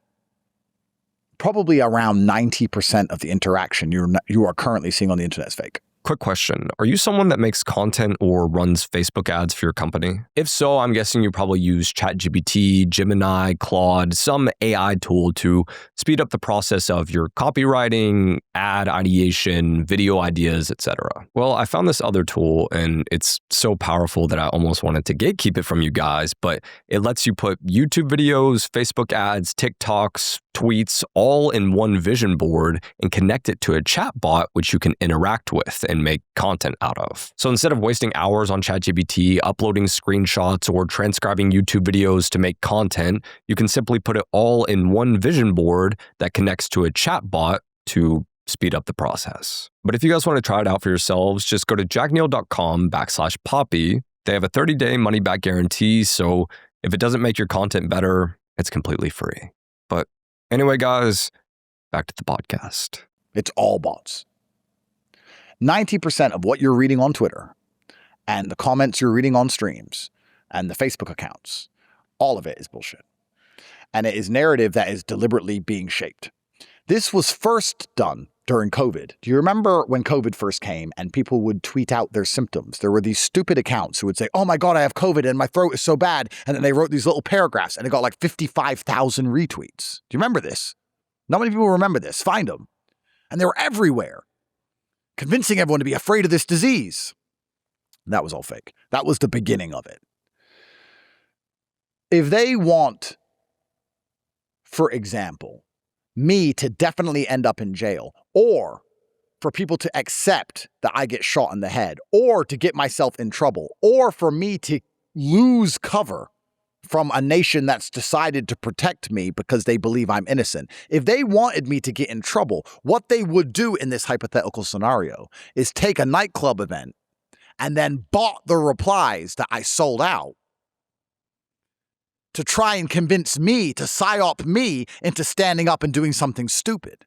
Speaker 3: probably around 90% of the interaction you are currently seeing on the internet is fake.
Speaker 1: Quick question. Are you someone that makes content or runs Facebook ads for your company? If so, I'm guessing you probably use ChatGPT, Gemini, Claude, some AI tool to speed up the process of your copywriting, ad ideation, video ideas, etc. Well, I found this other tool and it's so powerful that I almost wanted to gatekeep it from you guys, but it lets you put YouTube videos, Facebook ads, TikToks, tweets all in one vision board and connect it to a chat bot which you can interact with and make content out of. So instead of wasting hours on ChatGPT, uploading screenshots, or transcribing YouTube videos to make content, you can simply put it all in one vision board that connects to a chat bot to speed up the process. But if you guys want to try it out for yourselves, just go to jackneel.com/poppy. They have a 30-day money-back guarantee, so if it doesn't make your content better, it's completely free. But anyway, guys, back to the podcast.
Speaker 3: It's all bots. 90% of what you're reading on Twitter and the comments you're reading on streams and the Facebook accounts, all of it is bullshit. And it is narrative that is deliberately being shaped. This was first done during COVID. Do you remember when COVID first came and people would tweet out their symptoms? There were these stupid accounts who would say, oh my God, I have COVID and my throat is so bad. And then they wrote these little paragraphs and it got like 55,000 retweets. Do you remember this? Not many people remember this. Find them. And they were everywhere, convincing everyone to be afraid of this disease. That was all fake. That was the beginning of it. If they want, for example, me to definitely end up in jail, or for people to accept that I get shot in the head, or to get myself in trouble, or for me to lose cover from a nation that's decided to protect me because they believe I'm innocent. If they wanted me to get in trouble, what they would do in this hypothetical scenario is take a nightclub event and then bought the replies that I sold out to try and convince me to Psy-Op me into standing up and doing something stupid.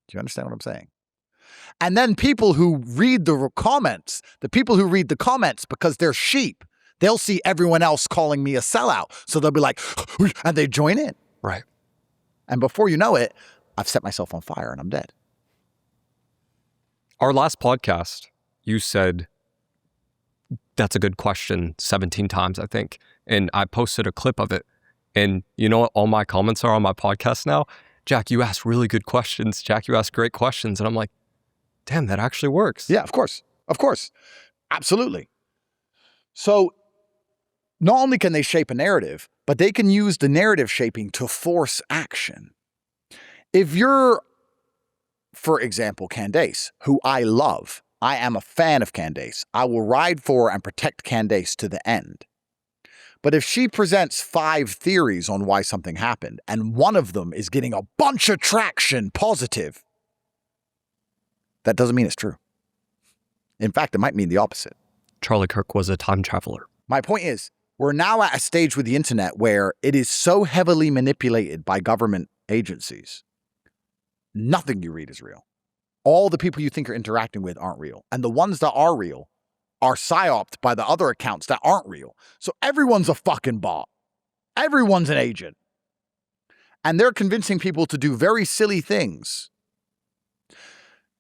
Speaker 3: Do you understand what I'm saying? And then people who read the comments, because they're sheep, they'll see everyone else calling me a sellout. So they'll be like, and they join in.
Speaker 1: Right.
Speaker 3: And before you know it, I've set myself on fire and I'm dead.
Speaker 1: Our last podcast, you said, that's a good question 17 times, I think. And I posted a clip of it. And you know what all my comments are on my podcast now? Jack, you ask really good questions. Jack, you ask great questions. And I'm like, damn, that actually works.
Speaker 3: Yeah, of course. Of course. Absolutely. So not only can they shape a narrative, but they can use the narrative shaping to force action. If you're, for example, Candace, who I love, I am a fan of Candace. I will ride for and protect Candace to the end. But if she presents 5 theories on why something happened, and one of them is getting a bunch of traction positive, that doesn't mean it's true. In fact, it might mean the opposite.
Speaker 1: Charlie Kirk was a time traveler.
Speaker 3: My point is, we're now at a stage with the internet where it is so heavily manipulated by government agencies. Nothing you read is real. All the people you think you're interacting with aren't real. And the ones that are real are psyoped by the other accounts that aren't real. So everyone's a fucking bot. Everyone's an agent. And they're convincing people to do very silly things.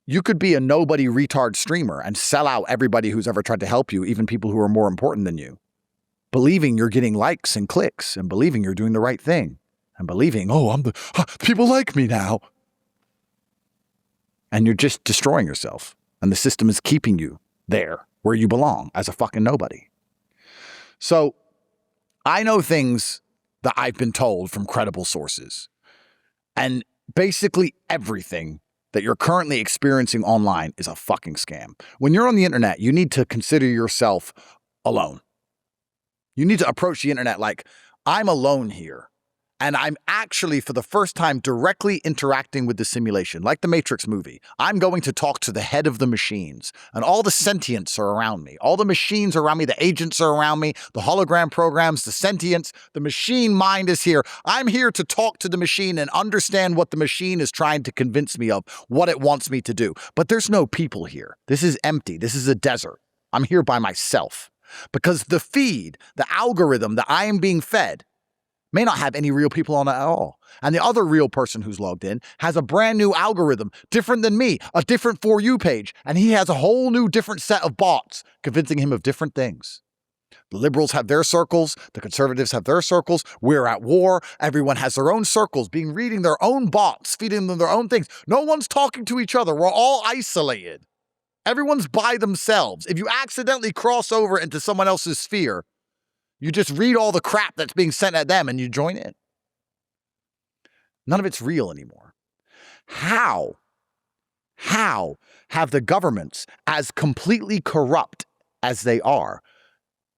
Speaker 3: You could be a nobody retard streamer and sell out everybody who's ever tried to help you, even people who are more important than you, believing you're getting likes and clicks and believing you're doing the right thing and believing, people like me now. And you're just destroying yourself. And the system is keeping you there where you belong as a fucking nobody. So I know things that I've been told from credible sources. And basically everything that you're currently experiencing online is a fucking scam. When you're on the internet, you need to consider yourself alone. You need to approach the internet like, I'm alone here. And I'm actually, for the first time, directly interacting with the simulation, like the Matrix movie. I'm going to talk to the head of the machines, and all the sentients are around me. All the machines are around me, the agents are around me, the hologram programs, the sentients, the machine mind is here. I'm here to talk to the machine and understand what the machine is trying to convince me of, what it wants me to do. But there's no people here. This is empty. This is a desert. I'm here by myself. Because the feed, the algorithm that I am being fed, may not have any real people on it at all. And the other real person who's logged in has a brand new algorithm, different than me, a different For You page, and he has a whole new different set of bots convincing him of different things. The liberals have their circles, the conservatives have their circles, we're at war, everyone has their own circles, reading their own bots, feeding them their own things. No one's talking to each other, we're all isolated. Everyone's by themselves. If you accidentally cross over into someone else's sphere, you just read all the crap that's being sent at them and you join in. None of it's real anymore. How have the governments, as completely corrupt as they are,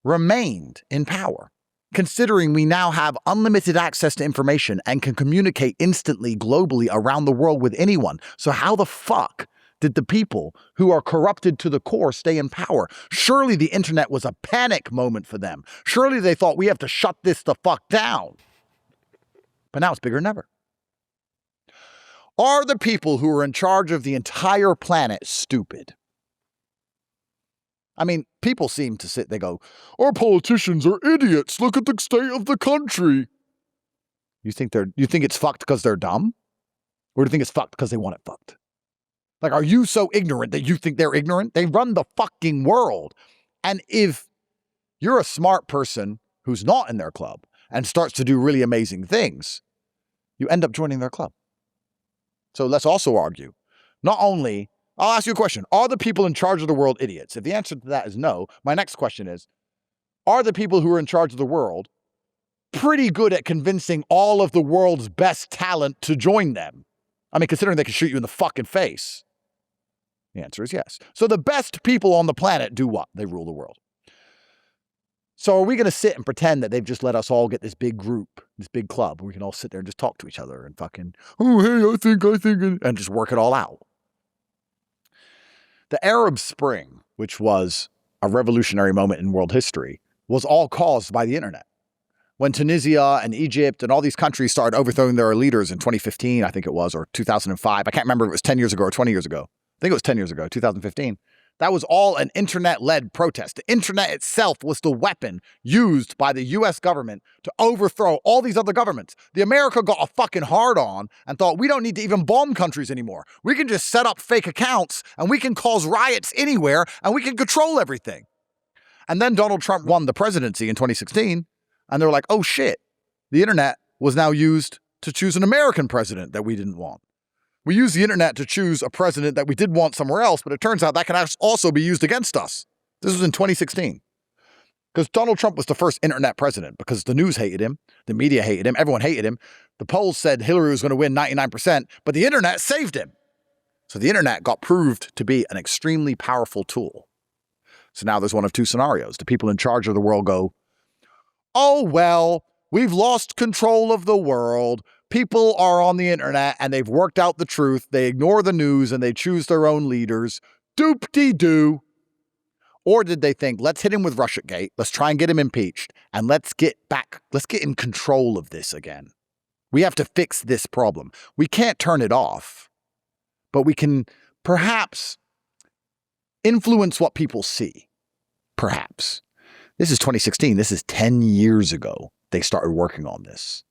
Speaker 3: remained in power? Considering we now have unlimited access to information and can communicate instantly globally around the world with anyone. So how the fuck did the people who are corrupted to the core stay in power? Surely the internet was a panic moment for them. Surely they thought we have to shut this the fuck down. But now it's bigger than ever. Are the people who are in charge of the entire planet stupid? I mean, people seem to sit, they go, our politicians are idiots. Look at the state of the country. You think it's fucked because they're dumb? Or do you think it's fucked because they want it fucked? Like, are you so ignorant that you think they're ignorant? They run the fucking world. And if you're a smart person who's not in their club and starts to do really amazing things, you end up joining their club. So let's also argue, not only, I'll ask you a question. Are the people in charge of the world idiots? If the answer to that is no, my next question is, are the people who are in charge of the world pretty good at convincing all of the world's best talent to join them? I mean, considering they can shoot you in the fucking face. The answer is yes. So the best people on the planet do what? They rule the world. So are we going to sit and pretend that they've just let us all get this big group, this big club, where we can all sit there and just talk to each other and fucking, oh, hey, I think, and just work it all out? The Arab Spring, which was a revolutionary moment in world history, was all caused by the internet. When Tunisia and Egypt and all these countries started overthrowing their leaders in 2015, I think it was, or 2005. I can't remember if it was 10 years ago or 20 years ago. I think it was 10 years ago, 2015. That was all an internet-led protest. The internet itself was the weapon used by the U.S. government to overthrow all these other governments. The America got a fucking hard-on and thought, we don't need to even bomb countries anymore. We can just set up fake accounts and we can cause riots anywhere and we can control everything. And then Donald Trump won the presidency in 2016 and they were like, oh shit, the internet was now used to choose an American president that we didn't want. We use the internet to choose a president that we did want somewhere else, but it turns out that can also be used against us. This was in 2016. Because Donald Trump was the first internet president because the news hated him, the media hated him, everyone hated him. The polls said Hillary was going to win 99%, but the internet saved him. So the internet got proved to be an extremely powerful tool. So now there's one of two scenarios. The people in charge of the world go, oh, well, we've lost control of the world. People are on the internet and they've worked out the truth. They ignore the news and they choose their own leaders. Doop-de-doo. Or did they think, let's hit him with Russiagate, let's try and get him impeached, and let's get in control of this again. We have to fix this problem. We can't turn it off, but we can perhaps influence what people see. Perhaps. This is 2016. This is 10 years ago they started working on this.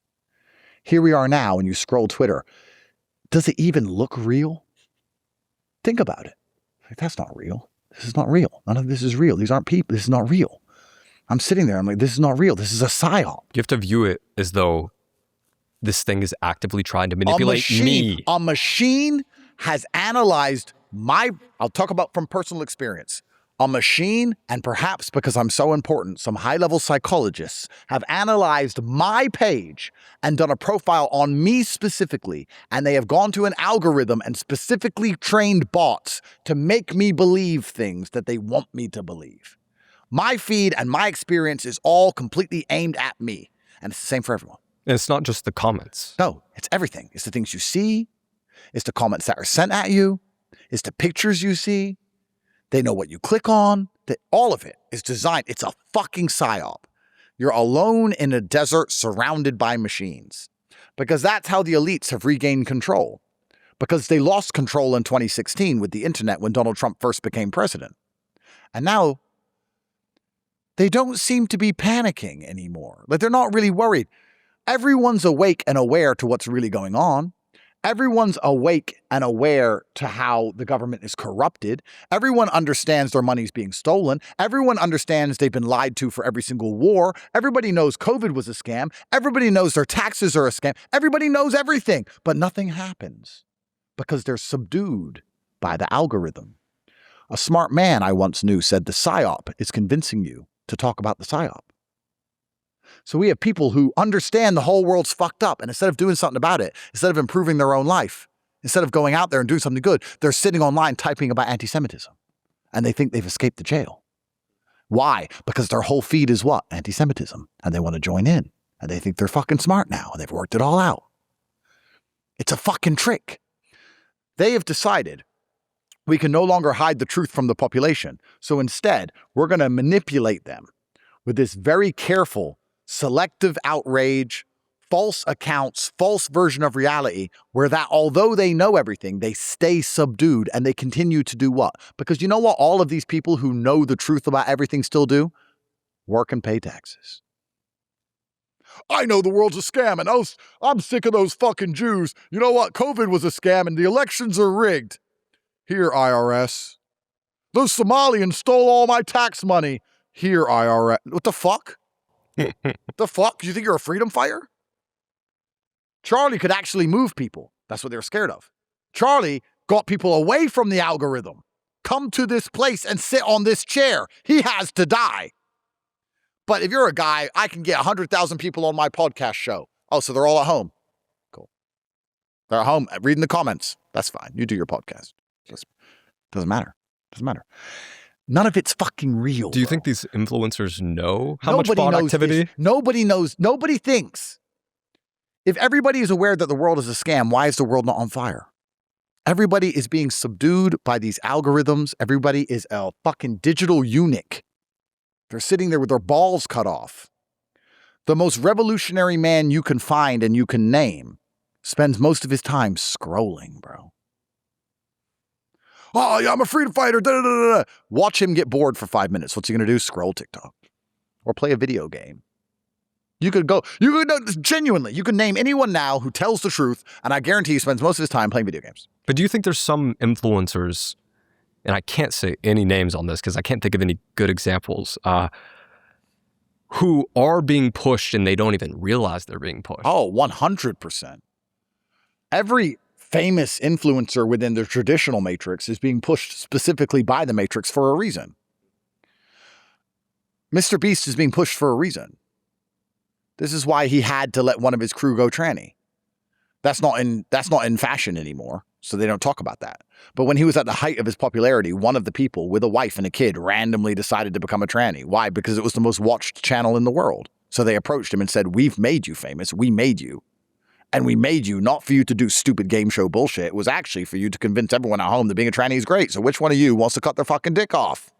Speaker 3: Here we are now, and you scroll Twitter. Does it even look real? Think about it. Like, that's not real. This is not real. None of this is real. These aren't people. This is not real. I'm sitting there. I'm like, this is not real. This is a Psy-Op.
Speaker 1: You have to view it as though this thing is actively trying to manipulate me.
Speaker 3: A machine has analyzed I'll talk about from personal experience. A machine, and perhaps because I'm so important, some high-level psychologists have analyzed my page and done a profile on me specifically, and they have gone to an algorithm and specifically trained bots to make me believe things that they want me to believe. My feed and my experience is all completely aimed at me, and it's the same for everyone.
Speaker 1: And it's not just the comments.
Speaker 3: No, it's everything. It's the things you see. It's the comments that are sent at you. It's the pictures you see. They know what you click on. All of it is designed. It's a fucking Psy-Op. You're alone in a desert surrounded by machines. Because that's how the elites have regained control. Because they lost control in 2016 with the internet when Donald Trump first became president. And now they don't seem to be panicking anymore. Like, they're not really worried. Everyone's awake and aware to what's really going on. Everyone's awake and aware to how the government is corrupted. Everyone understands their money's being stolen. Everyone understands they've been lied to for every single war. Everybody knows COVID was a scam. Everybody knows their taxes are a scam. Everybody knows everything, but nothing happens because they're subdued by the algorithm. A smart man I once knew said the Psy-Op is convincing you to talk about the Psy-Op. So we have people who understand the whole world's fucked up, and instead of doing something about it, instead of improving their own life, instead of going out there and doing something good, they're sitting online typing about anti-Semitism, and they think they've escaped the jail. Why? Because their whole feed is what? Anti-Semitism, and they want to join in, and they think they're fucking smart now, and they've worked it all out. It's a fucking trick. They have decided we can no longer hide the truth from the population, so instead, we're going to manipulate them with this very careful selective outrage, false accounts, false version of reality, where that although they know everything, they stay subdued and they continue to do what? Because you know what all of these people who know the truth about everything still do? Work and pay taxes. I know the world's a scam and I'm sick of those fucking Jews. You know what? COVID was a scam and the elections are rigged. Here, IRS. Those Somalians stole all my tax money. Here, IRS. What the fuck? The fuck? You think you're a freedom fighter? Charlie could actually move people. That's what they were scared of. Charlie got people away from the algorithm. Come to this place and sit on this chair. He has to die. But if you're a guy, I can get 100,000 people on my podcast show. Oh, so they're all at home. Cool. They're at home reading the comments. That's fine. You do your podcast. Doesn't matter. Doesn't matter. None of it's fucking real.
Speaker 1: Do you think these influencers know how much bot activity?
Speaker 3: Nobody knows. Nobody thinks. If everybody is aware that the world is a scam, why is the world not on fire? Everybody is being subdued by these algorithms. Everybody is a fucking digital eunuch. They're sitting there with their balls cut off. The most revolutionary man you can find and you can name spends most of his time scrolling, bro. Oh, yeah, I'm a freedom fighter. Da, da, da, da. Watch him get bored for 5 minutes. What's he going to do? Scroll TikTok or play a video game. Genuinely, you can name anyone now who tells the truth, and I guarantee he spends most of his time playing video games.
Speaker 1: But do you think there's some influencers, and I can't say any names on this because I can't think of any good examples, who are being pushed and they don't even realize they're being pushed?
Speaker 3: Oh, 100%. Every famous influencer within the traditional matrix is being pushed specifically by the matrix for a reason. Mr. Beast is being pushed for a reason. This is why he had to let one of his crew go tranny. That's not in fashion anymore, so they don't talk about that. But when he was at the height of his popularity, one of the people with a wife and a kid randomly decided to become a tranny. Why? Because it was the most watched channel in the world. So they approached him and said, we've made you famous. We made you. And we made you not for you to do stupid game show bullshit. It was actually for you to convince everyone at home that being a tranny is great. So which one of you wants to cut their fucking dick off?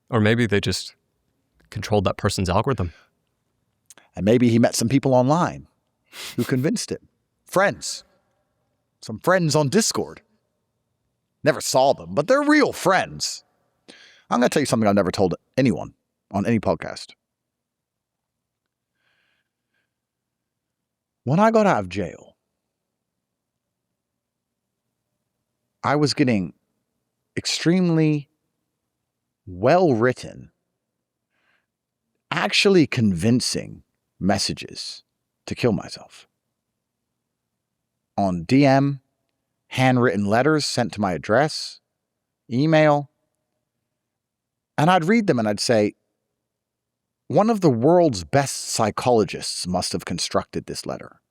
Speaker 1: Or maybe they just controlled that person's algorithm.
Speaker 3: And maybe he met some people online who convinced him. Friends. Some friends on Discord. Never saw them, but they're real friends. I'm going to tell you something I've never told anyone on any podcast. When I got out of jail, I was getting extremely well-written, actually convincing messages to kill myself. On DM, handwritten letters sent to my address, email. And I'd read them and I'd say, one of the world's best psychologists must have constructed this letter.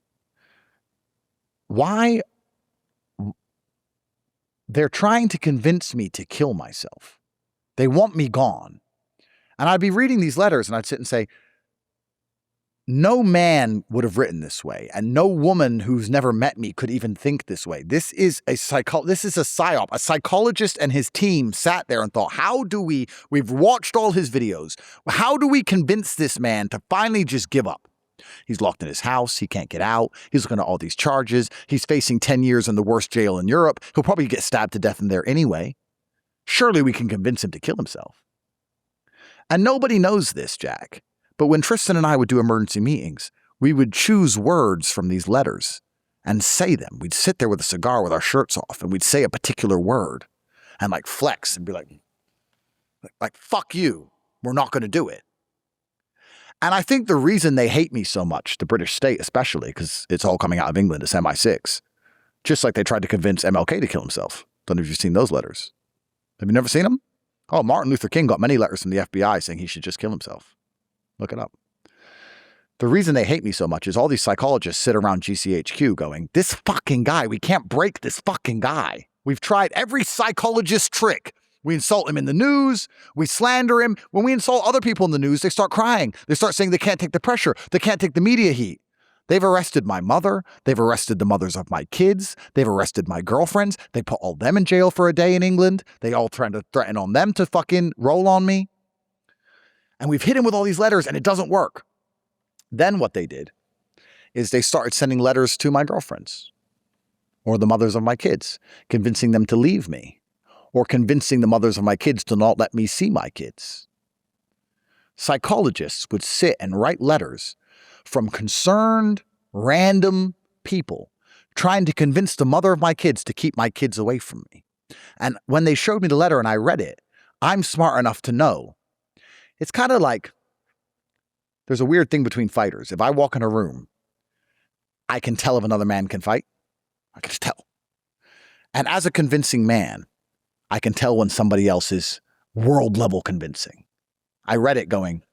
Speaker 3: Why? They're trying to convince me to kill myself. They want me gone. And I'd be reading these letters and I'd sit and say, no man would have written this way, and no woman who's never met me could even think this way. This is a Psy-Op. A psychologist and his team sat there and thought, we've watched all his videos. How do we convince this man to finally just give up? He's locked in his house. He can't get out. He's looking at all these charges. He's facing 10 years in the worst jail in Europe. He'll probably get stabbed to death in there anyway. Surely we can convince him to kill himself. And nobody knows this, Jack. But when Tristan and I would do emergency meetings, we would choose words from these letters and say them. We'd sit there with a cigar with our shirts off and we'd say a particular word and like flex and be like, fuck you. We're not going to do it. And I think the reason they hate me so much, the British state especially, because it's all coming out of England, it's MI6, just like they tried to convince MLK to kill himself. Don't know if you've seen those letters. Have you never seen them? Oh, Martin Luther King got many letters from the FBI saying he should just kill himself. Look it up. The reason they hate me so much is all these psychologists sit around GCHQ going, this fucking guy, we can't break this fucking guy. We've tried every psychologist trick. We insult him in the news. We slander him. When we insult other people in the news, they start crying. They start saying they can't take the pressure. They can't take the media heat. They've arrested my mother. They've arrested the mothers of my kids. They've arrested my girlfriends. They put all them in jail for a day in England. They all trying to threaten on them to fucking roll on me. And we've hit him with all these letters and it doesn't work. Then what they did is they started sending letters to my girlfriends or the mothers of my kids, convincing them to leave me or convincing the mothers of my kids to not let me see my kids. Psychologists would sit and write letters from concerned, random people trying to convince the mother of my kids to keep my kids away from me. And when they showed me the letter and I read it, I'm smart enough to know. It's kind of like there's a weird thing between fighters. If I walk in a room, I can tell if another man can fight. I can just tell. And as a convincing man, I can tell when somebody else is world level convincing. I read it going,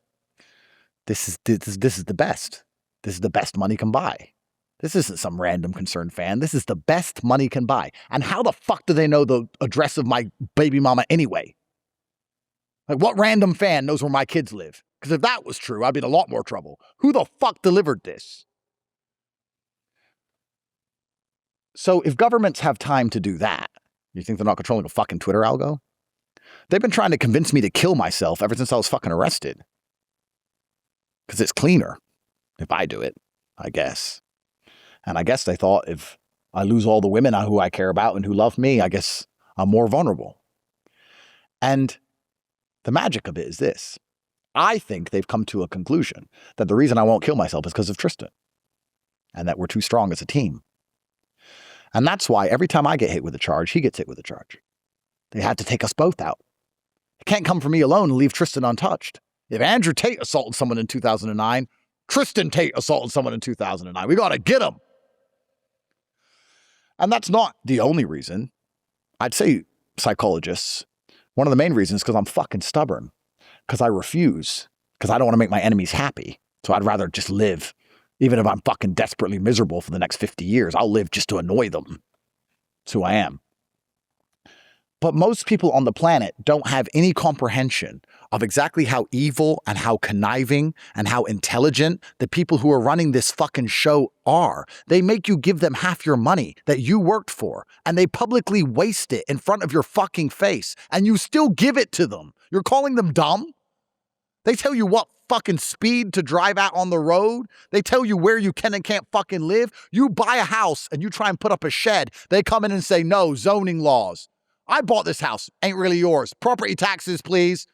Speaker 3: this is the best. This is the best money can buy. This isn't some random concerned fan. This is the best money can buy. And how the fuck do they know the address of my baby mama anyway? Like, what random fan knows where my kids live? Because if that was true, I'd be in a lot more trouble. Who the fuck delivered this? So if governments have time to do that, you think they're not controlling a fucking Twitter algo? They've been trying to convince me to kill myself ever since I was fucking arrested. Because it's cleaner if I do it, I guess. And I guess they thought if I lose all the women who I care about and who love me, I guess I'm more vulnerable. And the magic of it is this. I think they've come to a conclusion that the reason I won't kill myself is because of Tristan. And that we're too strong as a team. And that's why every time I get hit with a charge, he gets hit with a charge. They had to take us both out. It can't come from me alone and leave Tristan untouched. If Andrew Tate assaulted someone in 2009, Tristan Tate assaulted someone in 2009. We got to get him. And that's not the only reason. I'd say psychologists, one of the main reasons is because I'm fucking stubborn. Because I refuse. Because I don't want to make my enemies happy. So I'd rather just live. Even if I'm fucking desperately miserable for the next 50 years, I'll live just to annoy them. That's who I am. But most people on the planet don't have any comprehension of exactly how evil and how conniving and how intelligent the people who are running this fucking show are. They make you give them half your money that you worked for, and they publicly waste it in front of your fucking face, and you still give it to them. You're calling them dumb? They tell you what fucking speed to drive at on the road. They tell you where you can and can't fucking live. You buy a house and you try and put up a shed. They come in and say, no, zoning laws. I bought this house. Ain't really yours. Property taxes, please.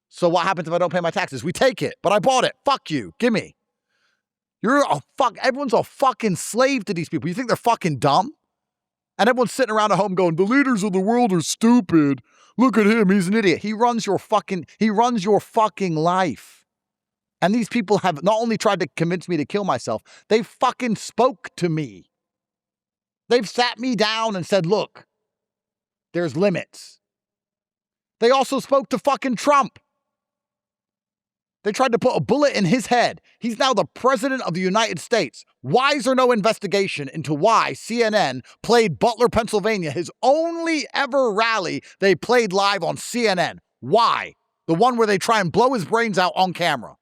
Speaker 3: So what happens if I don't pay my taxes? We take it, but I bought it. Fuck you. Gimme. Everyone's a fucking slave to these people. You think they're fucking dumb? And everyone's sitting around at home going, the leaders of the world are stupid. Look at him. He's an idiot. He runs your fucking life. And these people have not only tried to convince me to kill myself, they fucking spoke to me. They've sat me down and said, look, there's limits. They also spoke to fucking Trump. They tried to put a bullet in his head. He's now the president of the United States. Why is there no investigation into why CNN played Butler, Pennsylvania, his only ever rally they played live on CNN? Why? The one where they try and blow his brains out on camera.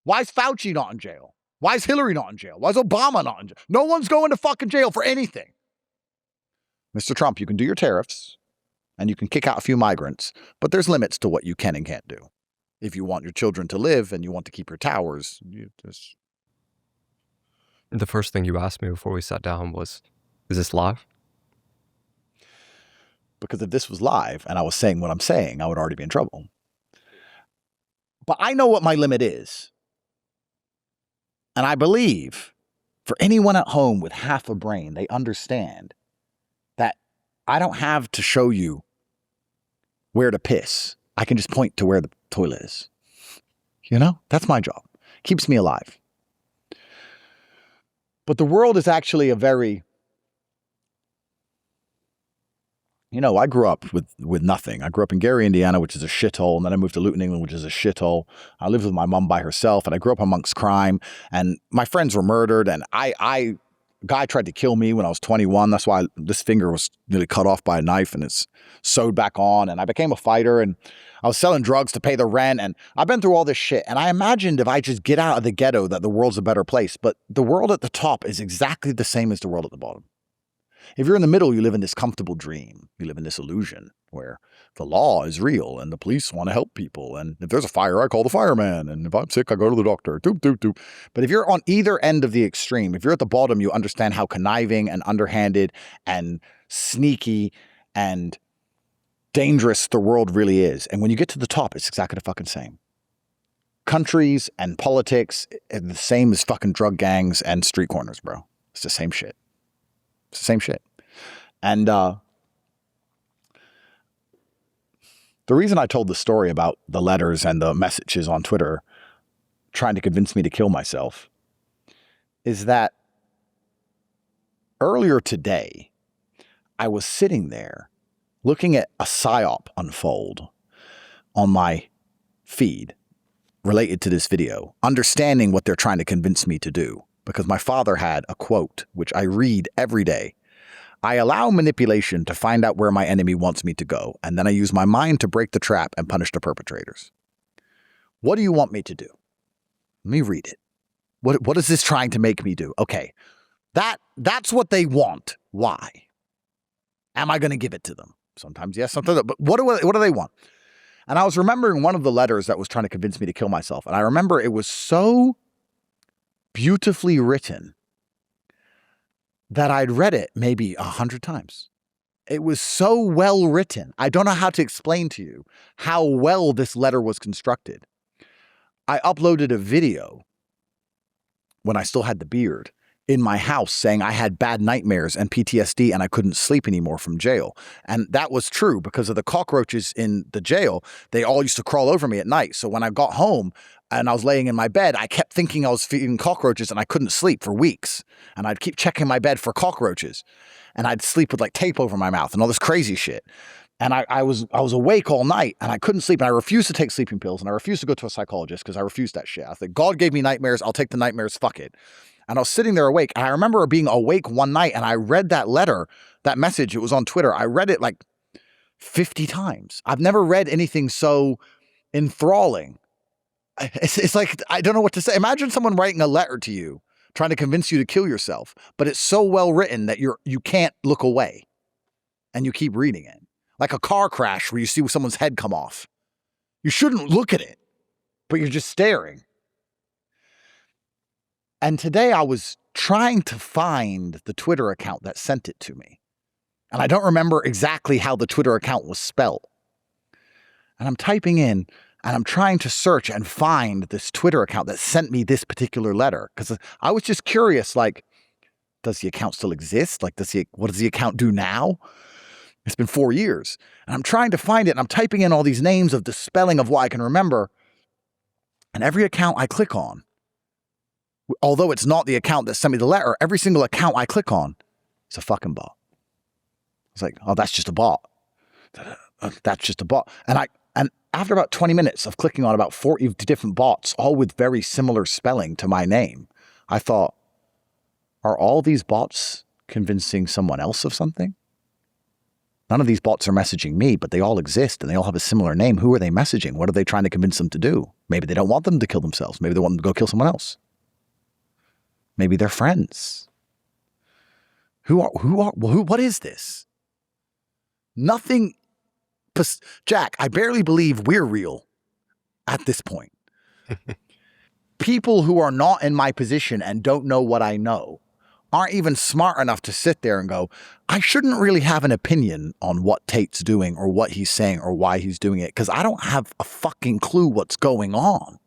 Speaker 3: Why is Fauci not in jail? Why is Hillary not in jail? Why is Obama not in jail? No one's going to fucking jail for anything. Mr. Trump, you can do your tariffs and you can kick out a few migrants, but there's limits to what you can and can't do. If you want your children to live and you want to keep your towers, you just...
Speaker 1: The first thing you asked me before we sat down was, is this live?
Speaker 3: Because if this was live and I was saying what I'm saying, I would already be in trouble. But I know what my limit is. And I believe for anyone at home with half a brain, they understand that I don't have to show you where to piss. I can just point to where the toilet is. You know, that's my job. Keeps me alive. But the world is actually a very, I grew up with nothing. I grew up in Gary, Indiana, which is a shithole. And then I moved to Luton, England, which is a shithole. I lived with my mom by herself, and I grew up amongst crime. And my friends were murdered, and a guy tried to kill me when I was 21. That's why this finger was nearly cut off by a knife, and it's sewed back on. And I became a fighter, and I was selling drugs to pay the rent. And I've been through all this shit. And I imagined if I just get out of the ghetto that the world's a better place. But the world at the top is exactly the same as the world at the bottom. If you're in the middle, you live in this comfortable dream. You live in this illusion where the law is real and the police want to help people. And if there's a fire, I call the fireman. And if I'm sick, I go to the doctor. Doop, doop, doop. But if you're on either end of the extreme, if you're at the bottom, you understand how conniving and underhanded and sneaky and dangerous the world really is. And when you get to the top, it's exactly the fucking same. Countries and politics are the same as fucking drug gangs and street corners, bro. It's the same shit. It's the same shit. And the reason I told the story about the letters and the messages on Twitter trying to convince me to kill myself is that earlier today, I was sitting there looking at a Psy-Op unfold on my feed related to this video, understanding what they're trying to convince me to do. Because my father had a quote, which I read every day. I allow manipulation to find out where my enemy wants me to go, and then I use my mind to break the trap and punish the perpetrators. What do you want me to do? Let me read it. What is this trying to make me do? Okay, that's what they want. Why? Am I going to give it to them? Sometimes yes, sometimes no. But what do they want? And I was remembering one of the letters that was trying to convince me to kill myself, and I remember it was so beautifully written that I'd read it maybe 100 times. It was so well written. I don't know how to explain to you how well this letter was constructed. I uploaded a video when I still had the beard in my house saying I had bad nightmares and PTSD and I couldn't sleep anymore from jail. And that was true because of the cockroaches in the jail. They all used to crawl over me at night. So when I got home and I was laying in my bed, I kept thinking I was feeding cockroaches and I couldn't sleep for weeks. And I'd keep checking my bed for cockroaches. And I'd sleep with like tape over my mouth and all this crazy shit. And I was awake all night and I couldn't sleep. And I refused to take sleeping pills and I refused to go to a psychologist because I refused that shit. I think God gave me nightmares. I'll take the nightmares. Fuck it. And I was sitting there awake. And I remember being awake one night and I read that letter, that message. It was on Twitter. I read it like 50 times. I've never read anything so enthralling. It's like, I don't know what to say. Imagine someone writing a letter to you, trying to convince you to kill yourself, but it's so well written that you can't look away and you keep reading it. Like a car crash where you see someone's head come off. You shouldn't look at it, but you're just staring. And today I was trying to find the Twitter account that sent it to me. And I don't remember exactly how the Twitter account was spelled. And I'm typing in and I'm trying to search and find this Twitter account that sent me this particular letter. Because I was just curious, like, does the account still exist? Like, what does the account do now? It's been 4 years. And I'm trying to find it and I'm typing in all these names of the spelling of what I can remember. And every account I click on, although it's not the account that sent me the letter, every single account I click on is a fucking bot. It's like, oh, that's just a bot. That's just a bot. And after about 20 minutes of clicking on about 40 different bots, all with very similar spelling to my name, I thought, are all these bots convincing someone else of something? None of these bots are messaging me, but they all exist and they all have a similar name. Who are they messaging? What are they trying to convince them to do? Maybe they don't want them to kill themselves. Maybe they want them to go kill someone else. Maybe they're friends. What is this? Nothing. Jack, I barely believe we're real at this point. People who are not in my position and don't know what I know aren't even smart enough to sit there and go, I shouldn't really have an opinion on what Tate's doing or what he's saying or why he's doing it because I don't have a fucking clue what's going on.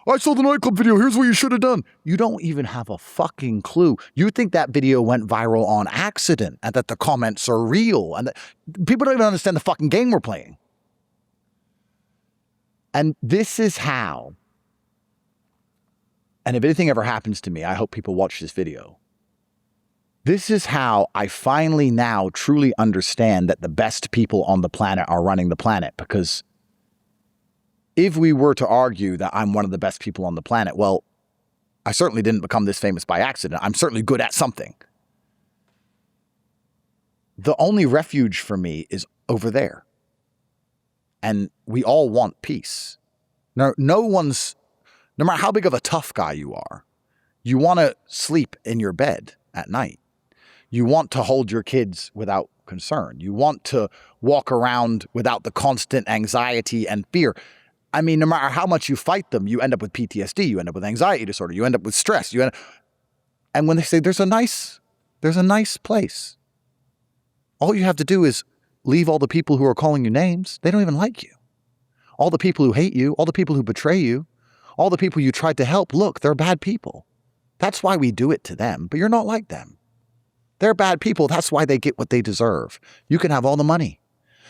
Speaker 3: I saw the Nightclub video. Here's what you should have done. You don't even have a fucking clue. You think that video went viral on accident and that the comments are real and that people don't even understand the fucking game we're playing. And this is how, and if anything ever happens to me, I hope people watch this video. This is how I finally now truly understand that the best people on the planet are running the planet, because if we were to argue that I'm one of the best people on the planet, well, I certainly didn't become this famous by accident. I'm certainly good at something. The only refuge for me is over there. And we all want peace. No matter how big of a tough guy you are, you want to sleep in your bed at night. You want to hold your kids without concern. You want to walk around without the constant anxiety and fear. I mean, no matter how much you fight them, you end up with PTSD, you end up with anxiety disorder, you end up with stress, and when they say there's a nice place, all you have to do is leave all the people who are calling you names. They don't even like you. All the people who hate you, all the people who betray you, all the people you tried to help, look, they're bad people. That's why we do it to them, but you're not like them. They're bad people. That's why they get what they deserve. You can have all the money.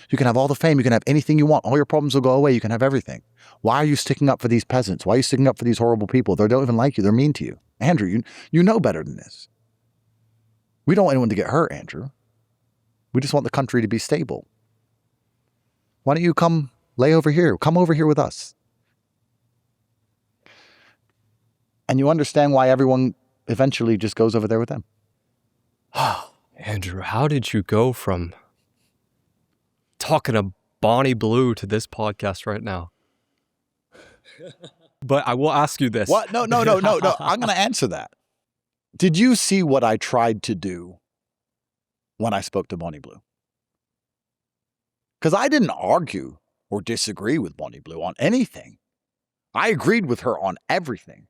Speaker 3: You can have all the fame. You can have anything you want. All your problems will go away. You can have everything. Why are you sticking up for these peasants? Why are you sticking up for these horrible people? They don't even like you. They're mean to you. Andrew, you know better than this. We don't want anyone to get hurt, Andrew. We just want the country to be stable. Why don't you come lay over here? Come over here with us. And you understand why everyone eventually just goes over there with them.
Speaker 1: Andrew, how did you go from talking to Bonnie Blue to this podcast right now? But I will ask you this.
Speaker 3: What? No. I'm going to answer that. Did you see what I tried to do when I spoke to Bonnie Blue? Because I didn't argue or disagree with Bonnie Blue on anything. I agreed with her on everything.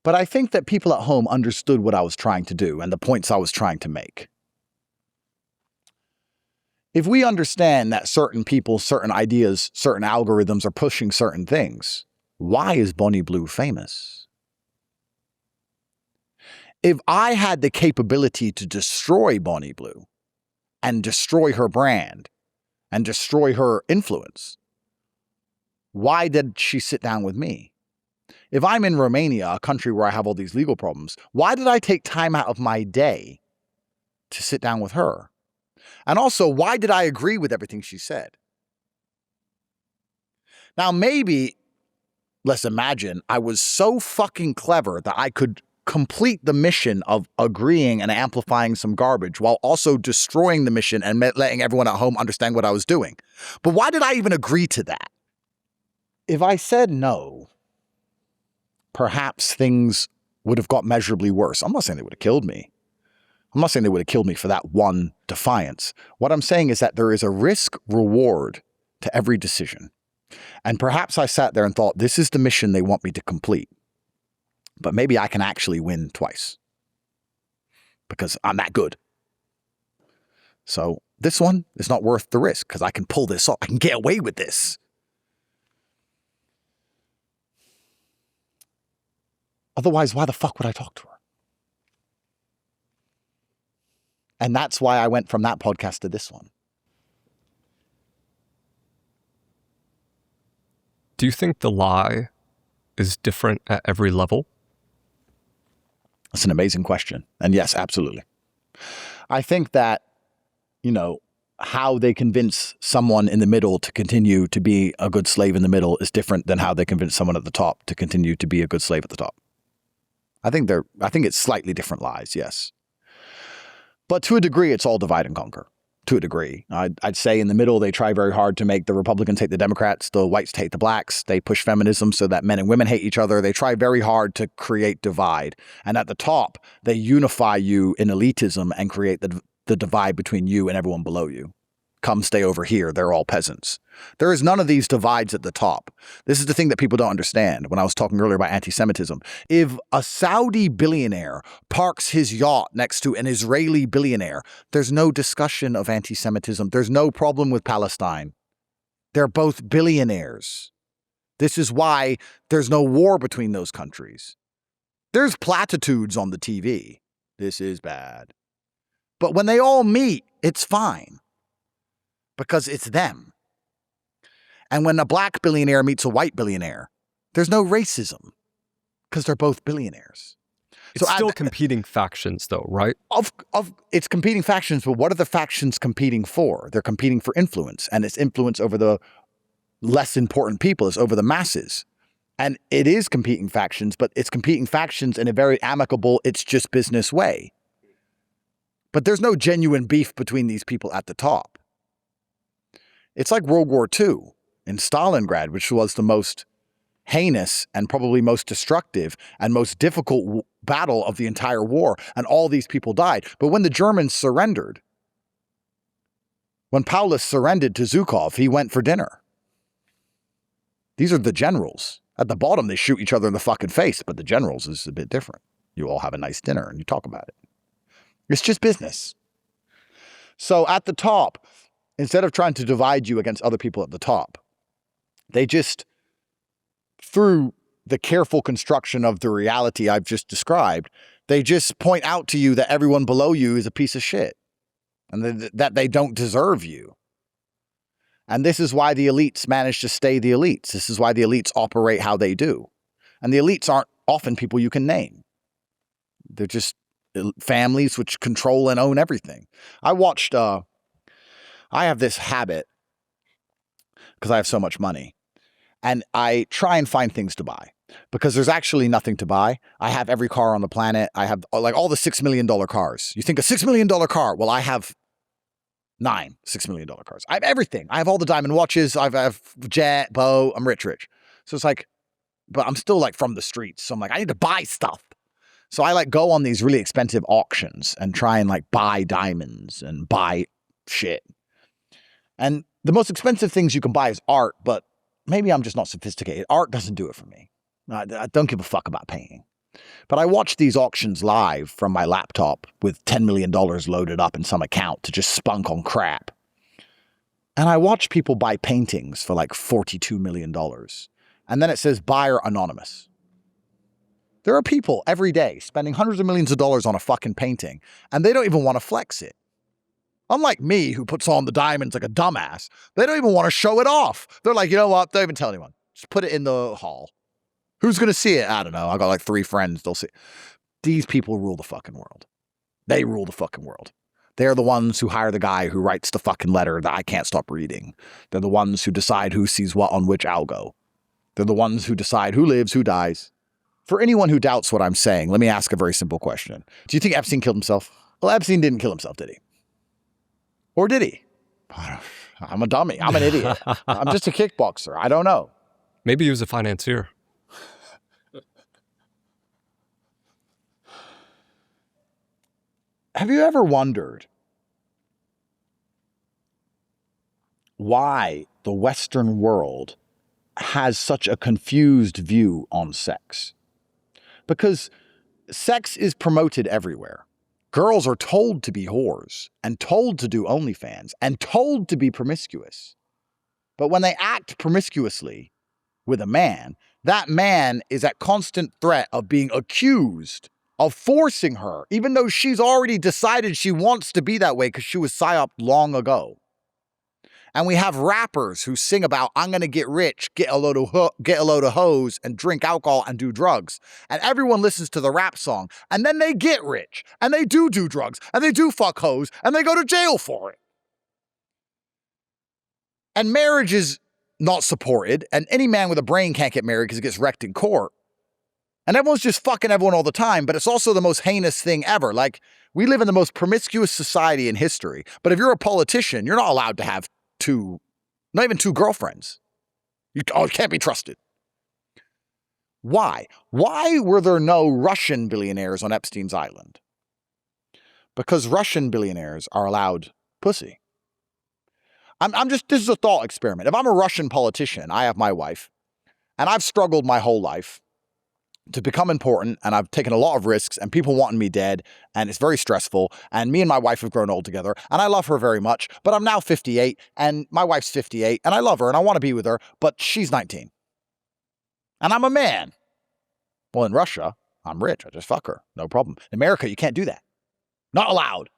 Speaker 3: But I think that people at home understood what I was trying to do and the points I was trying to make. If we understand that certain people, certain ideas, certain algorithms are pushing certain things, why is Bonnie Blue famous? If I had the capability to destroy Bonnie Blue and destroy her brand and destroy her influence, why did she sit down with me? If I'm in Romania, a country where I have all these legal problems, why did I take time out of my day to sit down with her? And also, why did I agree with everything she said? Now, maybe let's imagine I was so fucking clever that I could complete the mission of agreeing and amplifying some garbage while also destroying the mission and letting everyone at home understand what I was doing. But why did I even agree to that? If I said no, perhaps things would have got measurably worse. I'm not saying they would have killed me. I'm not saying they would have killed me for that one defiance. What I'm saying is that there is a risk reward to every decision. And perhaps I sat there and thought, this is the mission they want me to complete. But maybe I can actually win twice because I'm that good. So this one is not worth the risk because I can pull this off. I can get away with this. Otherwise, why the fuck would I talk to her? And that's why I went from that podcast to this one.
Speaker 1: Do you think the lie is different at every level?
Speaker 3: That's an amazing question. And yes, absolutely. I think that, how they convince someone in the middle to continue to be a good slave in the middle is different than how they convince someone at the top to continue to be a good slave at the top. I think it's slightly different lies, yes. But to a degree, it's all divide and conquer. To a degree. I'd say in the middle, they try very hard to make the Republicans hate the Democrats, the whites hate the blacks. They push feminism so that men and women hate each other. They try very hard to create divide. And at the top, they unify you in elitism and create the divide between you and everyone below you. Come stay over here. They're all peasants. There is none of these divides at the top. This is the thing that people don't understand when I was talking earlier about anti-Semitism. If a Saudi billionaire parks his yacht next to an Israeli billionaire, there's no discussion of anti-Semitism. There's no problem with Palestine. They're both billionaires. This is why there's no war between those countries. There's platitudes on the TV. This is bad. But when they all meet, it's fine. Because it's them. And when a black billionaire meets a white billionaire, there's no racism because they're both billionaires.
Speaker 1: It's still competing factions though, right?
Speaker 3: It's competing factions, but what are the factions competing for? They're competing for influence, and it's influence over the less important people. It's over the masses. And it is competing factions, but it's competing factions in a very amicable, it's just business way. But there's no genuine beef between these people at the top. It's like World War II in Stalingrad, which was the most heinous and probably most destructive and most difficult battle of the entire war. And all these people died. But when the Germans surrendered, when Paulus surrendered to Zhukov, he went for dinner. These are the generals. At the bottom, they shoot each other in the fucking face, but the generals is a bit different. You all have a nice dinner and you talk about it. It's just business. So at the top, instead of trying to divide you against other people at the top, they just, through the careful construction of the reality I've just described, they just point out to you that everyone below you is a piece of shit and that they don't deserve you. And this is why the elites manage to stay the elites. This is why the elites operate how they do. And the elites aren't often people you can name. They're just families which control and own everything. I have this habit, because I have so much money, and I try and find things to buy, because there's actually nothing to buy. I have every car on the planet. I have like all the $6 million cars. You think a $6 million car? Well, I have 9 $6 million cars. I have everything. I have all the diamond watches. I have jet, bow. I'm rich. So it's like, but I'm still like from the streets. So I'm like, I need to buy stuff. So I like go on these really expensive auctions and try and like buy diamonds and buy shit. And the most expensive things you can buy is art, but maybe I'm just not sophisticated. Art doesn't do it for me. I don't give a fuck about painting. But I watch these auctions live from my laptop with $10 million loaded up in some account to just spunk on crap. And I watch people buy paintings for like $42 million. And then it says buyer anonymous. There are people every day spending hundreds of millions of dollars on a fucking painting, and they don't even want to flex it. Unlike me, who puts on the diamonds like a dumbass, they don't even want to show it off. They're like, you know what? Don't even tell anyone. Just put it in the hall. Who's going to see it? I don't know. I got like 3 friends. They'll see it. These people rule the fucking world. They rule the fucking world. They're the ones who hire the guy who writes the fucking letter that I can't stop reading. They're the ones who decide who sees what on which algo. They're the ones who decide who lives, who dies. For anyone who doubts what I'm saying, let me ask a very simple question. Do you think Epstein killed himself? Well, Epstein didn't kill himself, did he? Or did he? I'm a dummy. I'm an idiot. I'm just a kickboxer. I don't know.
Speaker 1: Maybe he was a financier.
Speaker 3: Have you ever wondered why the Western world has such a confused view on sex? Because sex is promoted everywhere. Girls are told to be whores and told to do OnlyFans and told to be promiscuous. But when they act promiscuously with a man, that man is at constant threat of being accused of forcing her, even though she's already decided she wants to be that way because she was Psy-Op long ago. And we have rappers who sing about, I'm going to get rich, get a load of hoes, and drink alcohol and do drugs. And everyone listens to the rap song, and then they get rich, and they do drugs, and they do fuck hoes, and they go to jail for it. And marriage is not supported, and any man with a brain can't get married because it gets wrecked in court. And everyone's just fucking everyone all the time, but it's also the most heinous thing ever. Like, we live in the most promiscuous society in history, but if you're a politician, you're not allowed to have not even two girlfriends. You can't be trusted. Why? Why were there no Russian billionaires on Epstein's island? Because Russian billionaires are allowed pussy. This is a thought experiment. If I'm a Russian politician, I have my wife, and I've struggled my whole life to become important, and I've taken a lot of risks, and people wanting me dead, and it's very stressful, and me and my wife have grown old together, and I love her very much, but I'm now 58, and my wife's 58, and I love her, and I want to be with her, but she's 19. And I'm a man. Well, in Russia, I'm rich. I just fuck her. No problem. In America, you can't do that. Not allowed.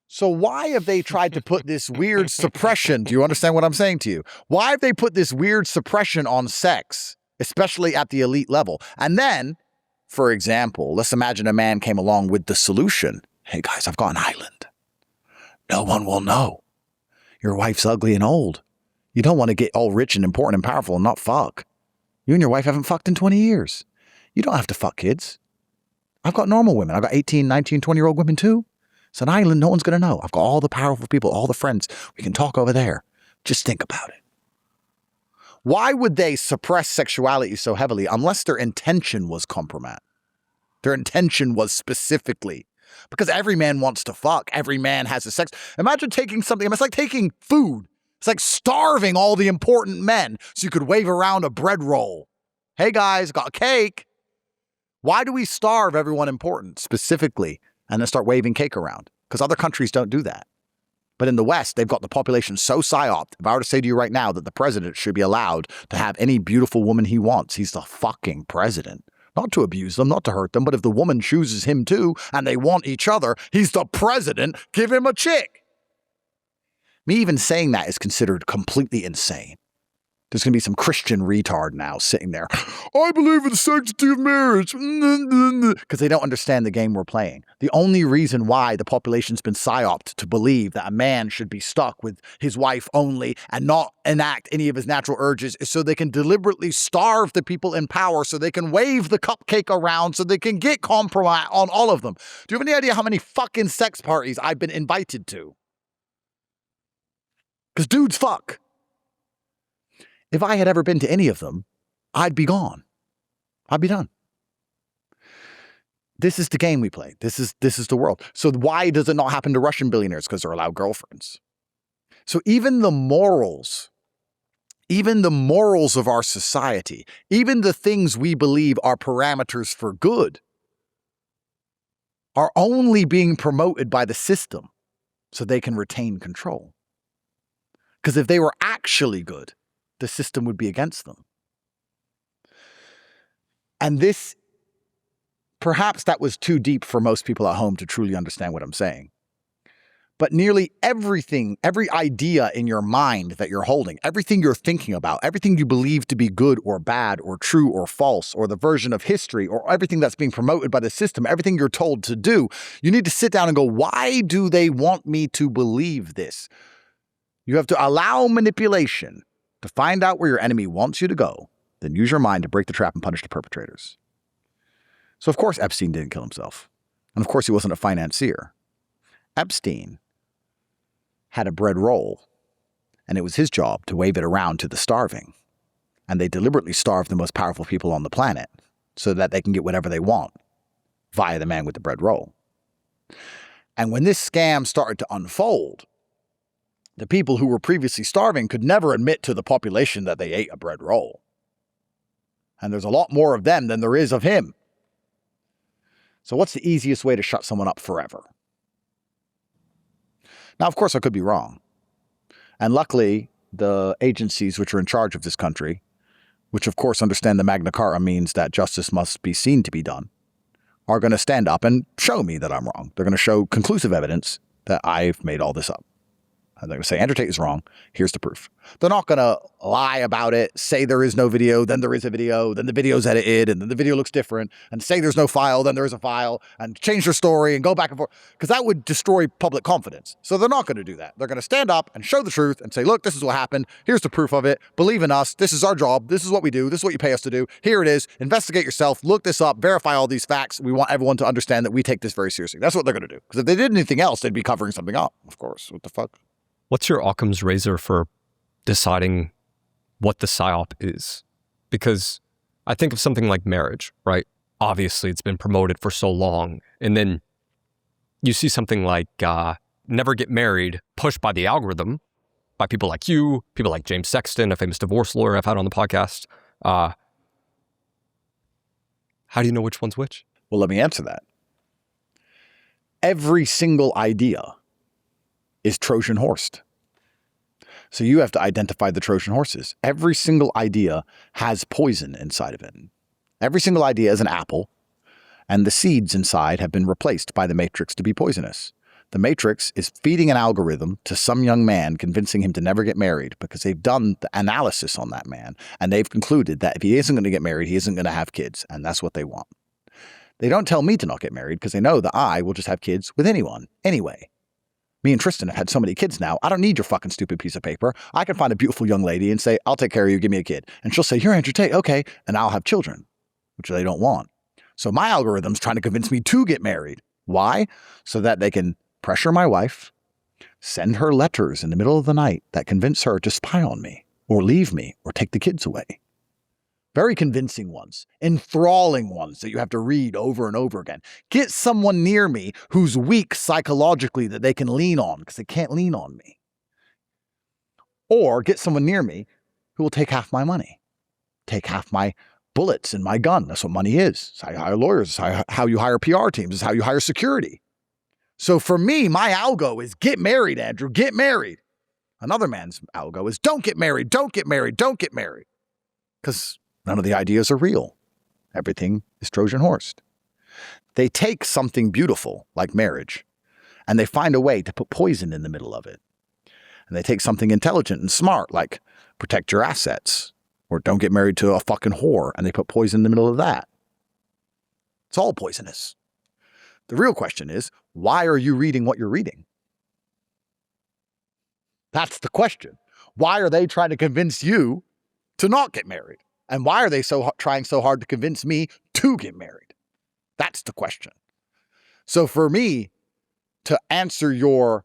Speaker 3: So why have they tried to put this weird suppression? Do you understand what I'm saying to you? Why have they put this weird suppression on sex, especially at the elite level? And then, for example, let's imagine a man came along with the solution. Hey guys, I've got an island. No one will know. Your wife's ugly and old. You don't want to get all rich and important and powerful and not fuck. You and your wife haven't fucked in 20 years. You don't have to fuck kids. I've got normal women. I've got 18, 19, 20-year-old women too. It's an island no one's going to know. I've got all the powerful people, all the friends. We can talk over there. Just think about it. Why would they suppress sexuality so heavily unless their intention was compromise? Their intention was specifically because every man wants to fuck. Every man has a sex. Imagine taking something. It's like taking food. It's like starving all the important men so you could wave around a bread roll. Hey guys, got a cake. Why do we starve everyone important specifically and then start waving cake around? Because other countries don't do that. But in the West, they've got the population so psy-oped. If I were to say to you right now that the president should be allowed to have any beautiful woman he wants, he's the fucking president. Not to abuse them, not to hurt them, but if the woman chooses him too and they want each other, he's the president, give him a chick. Me even saying that is considered completely insane. There's going to be some Christian retard now sitting there. I believe in the sanctity of marriage. Because they don't understand the game we're playing. The only reason why the population's been psyoped to believe that a man should be stuck with his wife only and not enact any of his natural urges is so they can deliberately starve the people in power so they can wave the cupcake around so they can get compromise on all of them. Do you have any idea how many fucking sex parties I've been invited to? Because dudes fuck. If I had ever been to any of them, I'd be gone. I'd be done. This is the game we play. This is the world. So why does it not happen to Russian billionaires? Because they're allowed girlfriends. So even the morals of our society, even the things we believe are parameters for good, are only being promoted by the system so they can retain control. Because if they were actually good, the system would be against them. And this, perhaps that was too deep for most people at home to truly understand what I'm saying. But nearly everything, every idea in your mind that you're holding, everything you're thinking about, everything you believe to be good or bad or true or false, or the version of history, or everything that's being promoted by the system, everything you're told to do, you need to sit down and go, why do they want me to believe this? You have to allow manipulation to find out where your enemy wants you to go then use your mind to break the trap and punish the perpetrators. So of course Epstein didn't kill himself. And of course he wasn't a financier. Epstein had a bread roll, and it was his job to wave it around to the starving. And they deliberately starved the most powerful people on the planet so that they can get whatever they want via the man with the bread roll. And when this scam started to unfold, the people who were previously starving could never admit to the population that they ate a bread roll. And there's a lot more of them than there is of him. So what's the easiest way to shut someone up forever? Now, of course, I could be wrong. And luckily, the agencies which are in charge of this country, which of course understand the Magna Carta means that justice must be seen to be done, are going to stand up and show me that I'm wrong. They're going to show conclusive evidence that I've made all this up. And they're going to say, Andrew Tate is wrong. Here's the proof. They're not going to lie about it, say there is no video, then there is a video, then the video's edited, and then the video looks different, and say there's no file, then there is a file, and change their story and go back and forth, because that would destroy public confidence. So they're not going to do that. They're going to stand up and show the truth and say, look, this is what happened. Here's the proof of it. Believe in us. This is our job. This is what we do. This is what you pay us to do. Here it is. Investigate yourself. Look this up. Verify all these facts. We want everyone to understand that we take this very seriously. That's what they're going to do. Because if they did anything else, they'd be covering something up. Of course. What the fuck?
Speaker 1: What's your Occam's razor for deciding what the Psy-Op is? Because I think of something like marriage, right? Obviously, it's been promoted for so long. And then you see something like Never Get Married pushed by the algorithm, by people like you, people like James Sexton, a famous divorce lawyer I've had on the podcast. How do you know which one's which?
Speaker 3: Well, let me answer that. Every single idea is Trojan horsed. So you have to identify the Trojan horses. Every single idea has poison inside of it. Every single idea is an apple, and the seeds inside have been replaced by the matrix to be poisonous. The matrix is feeding an algorithm to some young man, convincing him to never get married because they've done the analysis on that man, and they've concluded that if he isn't going to get married, he isn't going to have kids, and that's what they want. They don't tell me to not get married because they know that I will just have kids with anyone, anyway. Me and Tristan have had so many kids now, I don't need your fucking stupid piece of paper. I can find a beautiful young lady and say, I'll take care of you, give me a kid. And she'll say, you're Andrew Tate, okay. And I'll have children, which they don't want. So my algorithm's trying to convince me to get married. Why? So that they can pressure my wife, send her letters in the middle of the night that convince her to spy on me, or leave me, or take the kids away. Very convincing ones, enthralling ones that you have to read over and over again. Get someone near me who's weak psychologically that they can lean on because they can't lean on me. Or get someone near me who will take half my money, take half my bullets in my gun. That's what money is. It's how you hire lawyers. It's how you hire PR teams. It's how you hire security. So for me, my algo is get married, Andrew, get married. Another man's algo is don't get married, don't get married, don't get married. Because none of the ideas are real. Everything is Trojan horsed. They take something beautiful, like marriage, and they find a way to put poison in the middle of it. And they take something intelligent and smart, like protect your assets, or don't get married to a fucking whore, and they put poison in the middle of that. It's all poisonous. The real question is, why are you reading what you're reading? That's the question. Why are they trying to convince you to not get married? And why are they trying so hard to convince me to get married? That's the question. So for me to answer your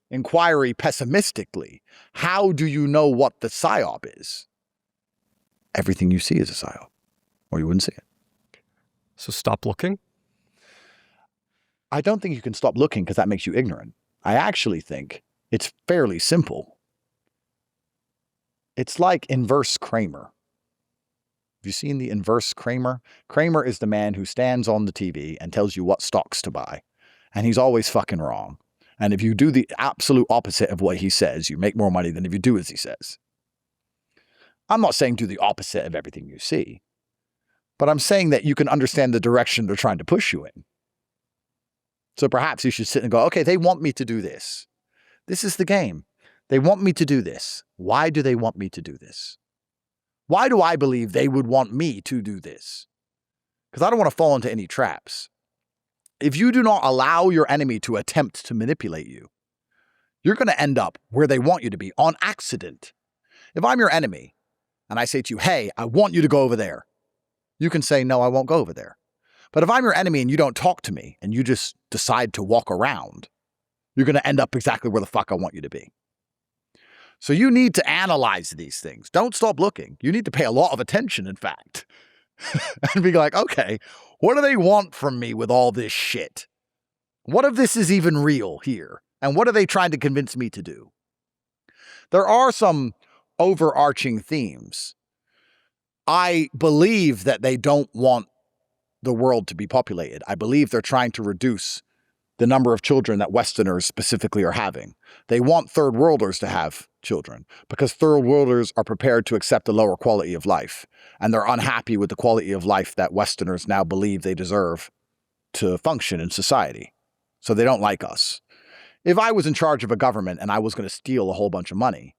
Speaker 3: inquiry pessimistically, how do you know what the Psy-Op is? Everything you see is a Psy-Op, or you wouldn't see it.
Speaker 1: So stop looking?
Speaker 3: I don't think you can stop looking because that makes you ignorant. I actually think it's fairly simple. It's like inverse Kramer. Have you seen the inverse Kramer? Kramer is the man who stands on the TV and tells you what stocks to buy. And he's always fucking wrong. And if you do the absolute opposite of what he says, you make more money than if you do as he says. I'm not saying do the opposite of everything you see. But I'm saying that you can understand the direction they're trying to push you in. So perhaps you should sit and go, okay, they want me to do this. This is the game. They want me to do this. Why do they want me to do this? Why do I believe they would want me to do this? Because I don't want to fall into any traps. If you do not allow your enemy to attempt to manipulate you, you're going to end up where they want you to be on accident. If I'm your enemy and I say to you, hey, I want you to go over there, you can say, no, I won't go over there. But if I'm your enemy and you don't talk to me and you just decide to walk around, you're going to end up exactly where the fuck I want you to be. So you need to analyze these things. Don't stop looking. You need to pay a lot of attention, in fact, and be like, okay, what do they want from me with all this shit? What if this is even real here? And what are they trying to convince me to do? There are some overarching themes. I believe that they don't want the world to be populated. I believe they're trying to reduce the number of children that Westerners specifically are having. They want third worlders to have children because third worlders are prepared to accept a lower quality of life, and they're unhappy with the quality of life that Westerners now believe they deserve to function in society. So they don't like us. If I was in charge of a government and I was going to steal a whole bunch of money,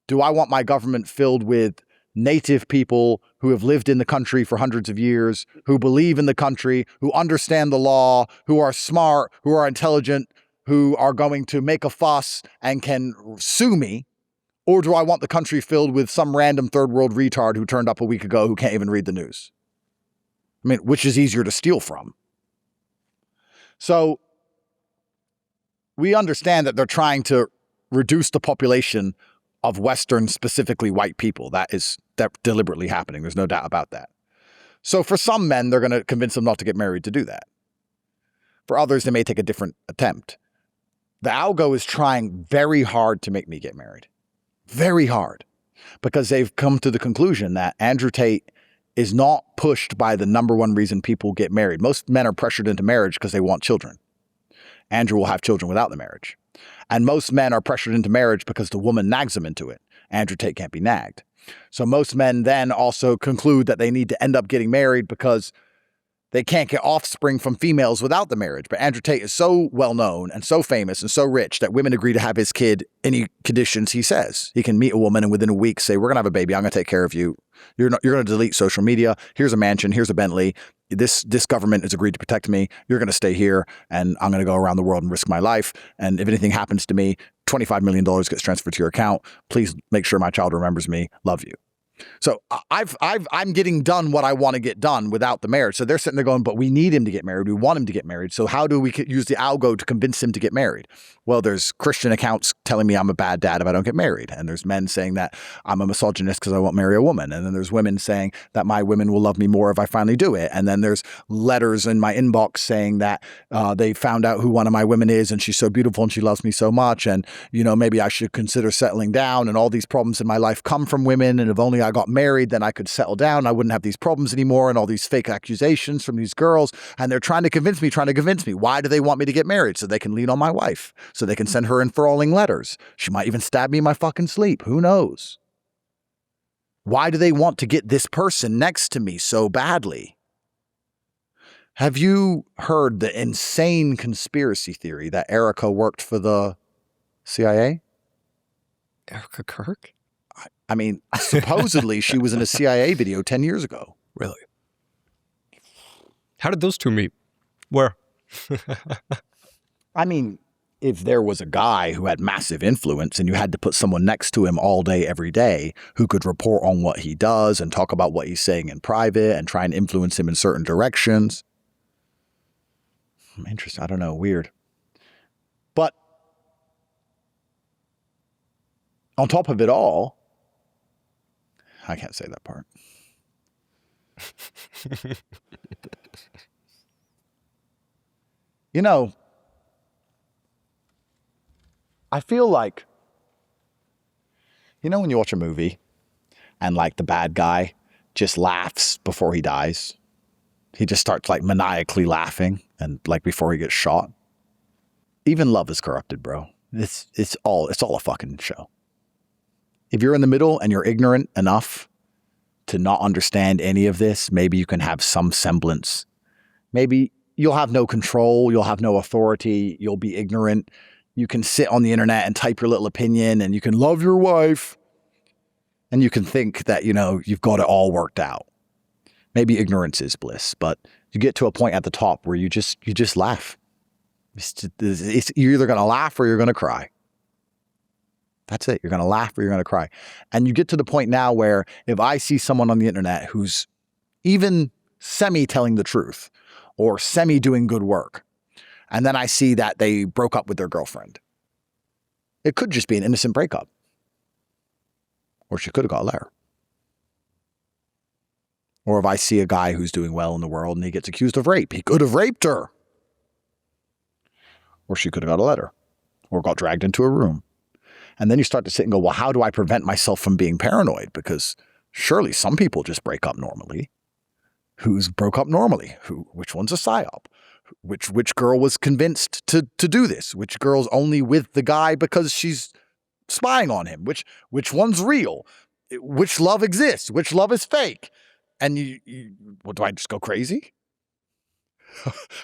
Speaker 3: do I want my government filled with native people who have lived in the country for hundreds of years, who believe in the country, who understand the law, who are smart, who are intelligent, who are going to make a fuss and can sue me? Or do I want the country filled with some random third world retard who turned up a week ago who can't even read the news? I mean, which is easier to steal from? So we understand that they're trying to reduce the population of Western, specifically white people. That's deliberately happening. There's no doubt about that. So for some men, they're going to convince them not to get married to do that. For others, they may take a different attempt. The algo is trying very hard to make me get married. Very hard. Because they've come to the conclusion that Andrew Tate is not pushed by the number one reason people get married. Most men are pressured into marriage because they want children. Andrew will have children without the marriage. And most men are pressured into marriage because the woman nags them into it. Andrew Tate can't be nagged. So most men then also conclude that they need to end up getting married because they can't get offspring from females without the marriage. But Andrew Tate is so well known and so famous and so rich that women agree to have his kid any conditions he says. He can meet a woman and within a week say, we're going to have a baby. I'm going to take care of you. You're going to delete social media. Here's a mansion. Here's a Bentley. This government has agreed to protect me. You're going to stay here and I'm going to go around the world and risk my life. And if anything happens to me, $25 million gets transferred to your account. Please make sure my child remembers me. Love you. So I'm getting done what I want to get done without the marriage. So they're sitting there going, but we need him to get married. We want him to get married. So how do we use the algo to convince him to get married? Well, there's Christian accounts telling me I'm a bad dad if I don't get married. And there's men saying that I'm a misogynist because I won't marry a woman. And then there's women saying that my women will love me more if I finally do it. And then there's letters in my inbox saying that they found out who one of my women is and she's so beautiful and she loves me so much. And, you know, maybe I should consider settling down, and all these problems in my life come from women. And if only I got married, then I could settle down. I wouldn't have these problems anymore, and all these fake accusations from these girls. And they're trying to convince me. Why do they want me to get married? So they can lean on my wife, so they can send her enthralling letters. She might even stab me in my fucking sleep. Who knows? Why do they want to get this person next to me so badly? Have you heard the insane conspiracy theory that Erica worked for the CIA?
Speaker 1: Erica Kirk?
Speaker 3: I mean, supposedly she was in a CIA video 10 years ago.
Speaker 1: Really? How did those two meet? Where?
Speaker 3: I mean, if there was a guy who had massive influence and you had to put someone next to him all day, every day, who could report on what he does and talk about what he's saying in private and try and influence him in certain directions. Interesting. I don't know. Weird. But on top of it all, I can't say that part. You know, I feel like, you know, when you watch a movie and like the bad guy just laughs before he dies, he just starts like maniacally laughing and like before he gets shot. Even love is corrupted, bro. It's all a fucking show. If you're in the middle and you're ignorant enough to not understand any of this, maybe you can have some semblance. Maybe you'll have no control. You'll have no authority. You'll be ignorant. You can sit on the internet and type your little opinion, and you can love your wife, and you can think that, you know, you've got it all worked out. Maybe ignorance is bliss, but you get to a point at the top where you just laugh. You're either going to laugh or you're going to cry. That's it. You're going to laugh or you're going to cry. And you get to the point now where if I see someone on the internet who's even semi-telling the truth or semi-doing good work, and then I see that they broke up with their girlfriend, it could just be an innocent breakup. Or she could have got a letter. Or if I see a guy who's doing well in the world and he gets accused of rape, he could have raped her. Or she could have got a letter. Or got dragged into a room. And then you start to sit and go, well, how do I prevent myself from being paranoid? Because surely some people just break up normally. Who's broke up normally? Which one's a Psy-Op? Which girl was convinced to do this? Which girl's only with the guy because she's spying on him? Which one's real? Which love exists? Which love is fake? And what, do I just go crazy?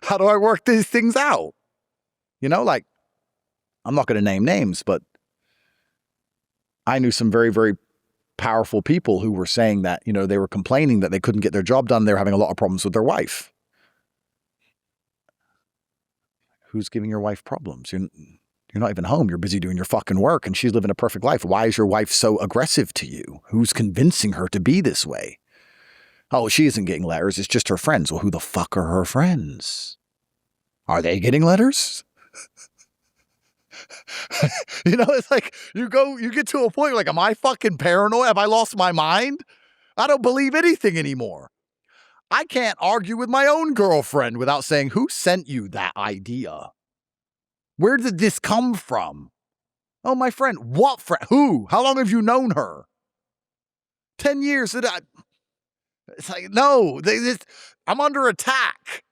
Speaker 3: How do I work these things out? You know, like, I'm not going to name names, but I knew some very, very powerful people who were saying that, you know, they were complaining that they couldn't get their job done. They were having a lot of problems with their wife. Who's giving your wife problems? You're not even home. You're busy doing your fucking work and she's living a perfect life. Why is your wife so aggressive to you? Who's convincing her to be this way? Oh, she isn't getting letters. It's just her friends. Well, who the fuck are her friends? Are they getting letters? You know, it's like you get to a point where like, am I fucking paranoid? Have I lost my mind? I don't believe anything anymore. I can't argue with my own girlfriend without saying, who sent you that idea? Where did this come from? Oh, my friend. What friend? Who? How long have you known her? 10 years. It's like, no, I'm under attack.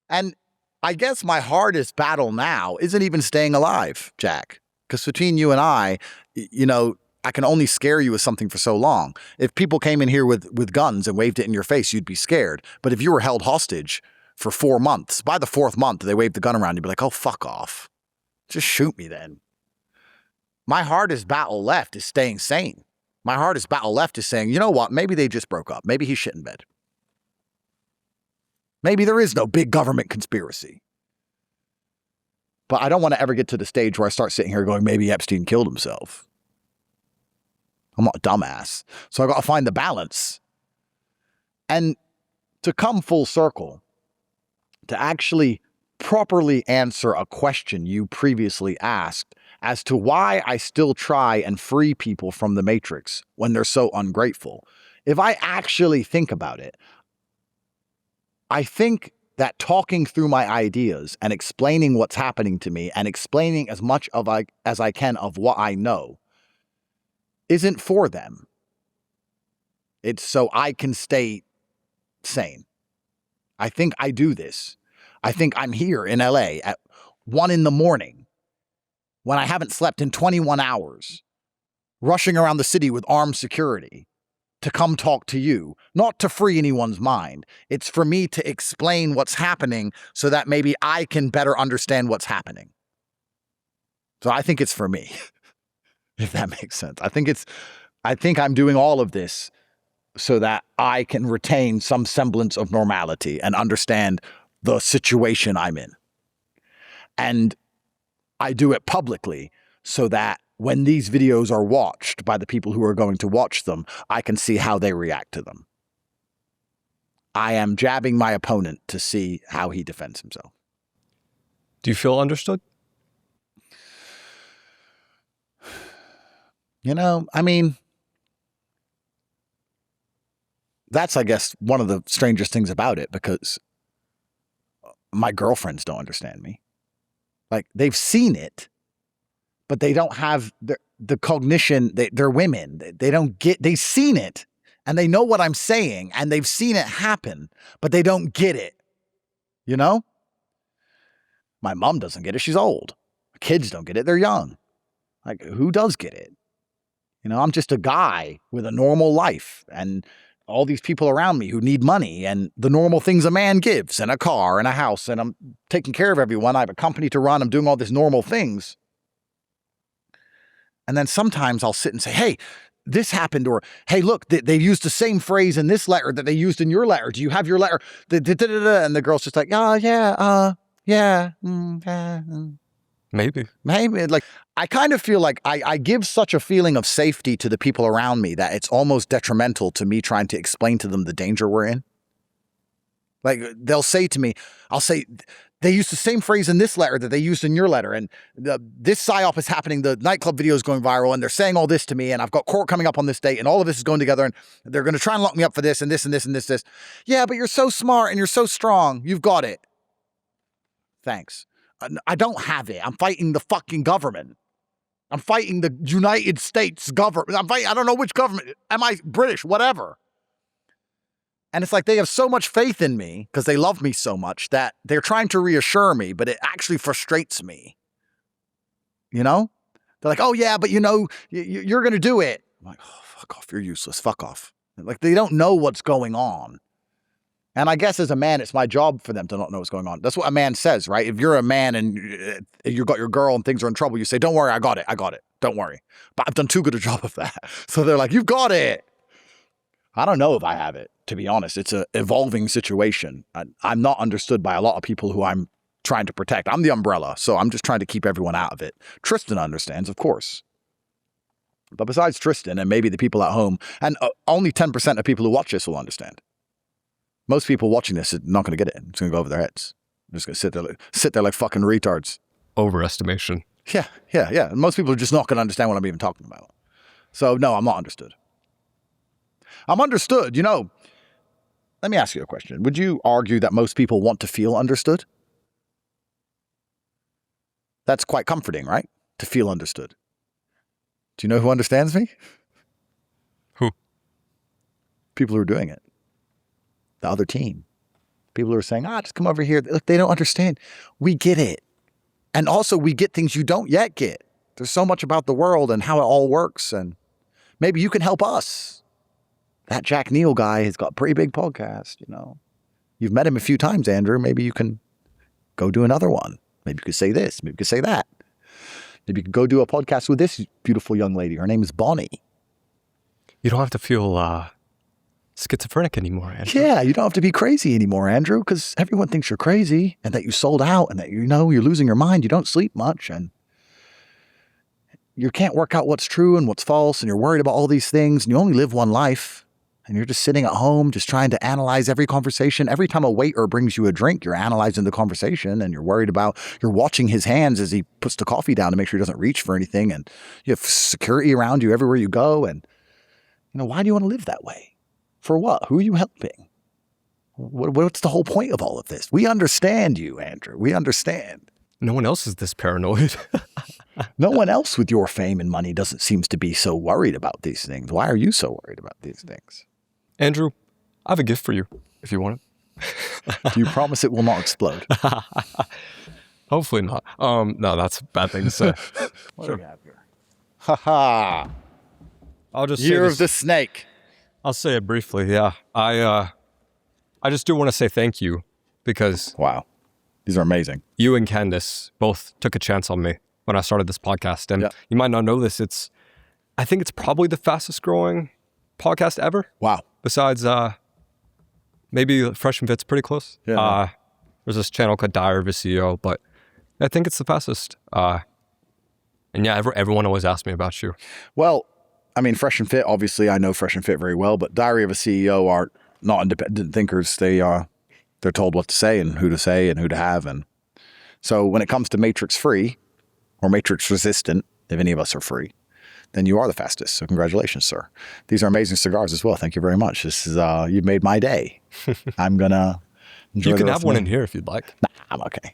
Speaker 3: And I guess my hardest battle now isn't even staying alive, Jack. Because between you and I, you know, I can only scare you with something for so long. If people came in here with guns and waved it in your face, you'd be scared. But if you were held hostage for 4 months, by the 4th month, they waved the gun around, you'd be like, oh, fuck off. Just shoot me then. My hardest battle left is staying sane. My hardest battle left is saying, you know what? Maybe they just broke up. Maybe he's shit in bed. Maybe there is no big government conspiracy. But I don't want to ever get to the stage where I start sitting here going, maybe Epstein killed himself. I'm not a dumbass. So I got to find the balance. And to come full circle, to actually properly answer a question you previously asked as to why I still try and free people from the Matrix when they're so ungrateful. If I actually think about it, I think that talking through my ideas and explaining what's happening to me and explaining as much as I can of what I know isn't for them. It's so I can stay sane. I think I do this. I think I'm here in LA at 1 a.m. when I haven't slept in 21 hours, rushing around the city with armed security to come talk to you, not to free anyone's mind. It's for me to explain what's happening so that maybe I can better understand what's happening. So I think it's for me, if that makes sense. I think I'm doing all of this so that I can retain some semblance of normality and understand the situation I'm in. And I do it publicly so that when these videos are watched by the people who are going to watch them, I can see how they react to them. I am jabbing my opponent to see how he defends himself.
Speaker 1: Do you feel understood?
Speaker 3: You know, I mean, that's, I guess, one of the strangest things about it, because my girlfriends don't understand me. Like, they've seen it, but they don't have the cognition. They're women. They don't get, they've seen it and they know what I'm saying and they've seen it happen, but they don't get it. You know? My mom doesn't get it. She's old. Kids don't get it. They're young. Like, who does get it? You know, I'm just a guy with a normal life and all these people around me who need money and the normal things a man gives, and a car and a house, and I'm taking care of everyone. I have a company to run. I'm doing all these normal things. And then sometimes I'll sit and say, hey, this happened, or hey, look, they used the same phrase in this letter that they used in your letter. Do you have your letter? And the girl's just like, oh, yeah, yeah.
Speaker 1: Maybe.
Speaker 3: Like, I kind of feel like I give such a feeling of safety to the people around me that it's almost detrimental to me trying to explain to them the danger we're in. Like, they'll say to me, I'll say, they use the same phrase in this letter that they used in your letter. And this Psy-Op is happening. The nightclub video is going viral. And they're saying all this to me. And I've got court coming up on this date. And all of this is going together. And they're going to try and lock me up for this and this and this and this. Yeah, but you're so smart and you're so strong. You've got it. Thanks. I don't have it. I'm fighting the fucking government. I'm fighting the United States government. I don't know which government. Am I British? Whatever. And it's like they have so much faith in me because they love me so much that they're trying to reassure me, but it actually frustrates me. You know? They're like, oh, yeah, but you know, you're going to do it. I'm like, oh, fuck off. You're useless. Fuck off. Like, they don't know what's going on. And I guess as a man, it's my job for them to not know what's going on. That's what a man says, right? If you're a man and you've got your girl and things are in trouble, you say, don't worry, I got it. Don't worry. But I've done too good a job of that. So they're like, you've got it. I don't know if I have it, to be honest. It's an evolving situation. I'm not understood by a lot of people who I'm trying to protect. I'm the umbrella, so I'm just trying to keep everyone out of it. Tristan understands, of course. But besides Tristan and maybe the people at home, and only 10% of people who watch this will understand. Most people watching this are not going to get it. It's going to go over their heads. They're just going to sit there like fucking retards.
Speaker 1: Overestimation.
Speaker 3: Yeah. And most people are just not going to understand what I'm even talking about. So, no, I'm not understood. I'm understood. You know, let me ask you a question. Would you argue that most people want to feel understood? That's quite comforting, right? To feel understood. Do you know who understands me?
Speaker 1: Who?
Speaker 3: People who are doing it. The other team. People who are saying, just come over here. Look, they don't understand. We get it. And also we get things you don't yet get. There's so much about the world and how it all works. And maybe you can help us. That Jack Neel guy has got a pretty big podcast, you know. You've met him a few times, Andrew. Maybe you can go do another one. Maybe you could say this. Maybe you could say that. Maybe you could go do a podcast with this beautiful young lady. Her name is Bonnie.
Speaker 1: You don't have to feel schizophrenic anymore, Andrew.
Speaker 3: Yeah, you don't have to be crazy anymore, Andrew, because everyone thinks you're crazy and that you sold out and that, you know, you're losing your mind. You don't sleep much and you can't work out what's true and what's false and you're worried about all these things and you only live one life and you're just sitting at home just trying to analyze every conversation. Every time a waiter brings you a drink, you're analyzing the conversation and you're worried about, you're watching his hands as he puts the coffee down to make sure he doesn't reach for anything and you have security around you everywhere you go and, you know, why do you want to live that way? For what? Who are you helping? What's the whole point of all of this? We understand you, Andrew. We understand.
Speaker 1: No one else is this paranoid.
Speaker 3: No one else with your fame and money doesn't seem to be so worried about these things. Why are you so worried about these things?
Speaker 1: Andrew, I have a gift for you if you want
Speaker 3: it. Do you promise it will not explode?
Speaker 1: Hopefully not. No, that's a bad thing to say.
Speaker 3: What do we have here? Ha.
Speaker 1: I'll just
Speaker 3: Year of the Snake.
Speaker 1: I'll say it briefly, yeah. I just do want to say thank you because...
Speaker 3: Wow. These are amazing.
Speaker 1: You and Candace both took a chance on me when I started this podcast. And you might not know this. I think it's probably the fastest growing podcast ever.
Speaker 3: Wow.
Speaker 1: Besides, maybe Fresh and Fit's pretty close.
Speaker 3: Yeah.
Speaker 1: There's this channel called Diary of a CEO, but I think it's the fastest. And yeah, everyone always asks me about you.
Speaker 3: Well, I mean, Fresh and Fit, obviously, I know Fresh and Fit very well, but Diary of a CEO are not independent thinkers. They're told what to say and who to have. And so when it comes to Matrix free or Matrix resistant, if any of us are free, then you are the fastest. So congratulations, sir. These are amazing cigars as well. Thank you very much. This is, you've made my day. I'm going to enjoy
Speaker 1: You can have one in here if you'd like.
Speaker 3: Nah, I'm okay.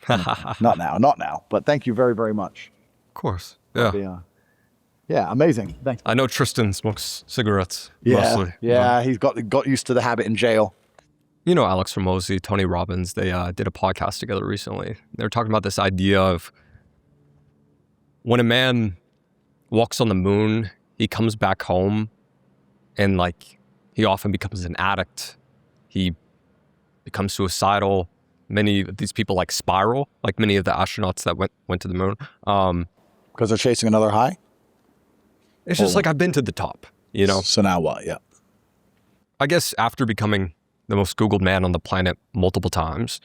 Speaker 3: Not now. But thank you very, very much.
Speaker 1: Of course. Yeah.
Speaker 3: Yeah, amazing. Thanks.
Speaker 1: I know Tristan smokes cigarettes
Speaker 3: mostly. Yeah,
Speaker 1: but...
Speaker 3: he's got used to the habit in jail.
Speaker 1: You know Alex Ramosi, Tony Robbins, they did a podcast together recently. They were talking about this idea of when a man walks on the moon, he comes back home and like he often becomes an addict. He becomes suicidal. Many of these people like spiral, like many of the astronauts that went to the moon.
Speaker 3: Because they're chasing another high?
Speaker 1: It's just like I've been to the top, you know?
Speaker 3: So now what? Yeah.
Speaker 1: I guess after becoming the most Googled man on the planet multiple times,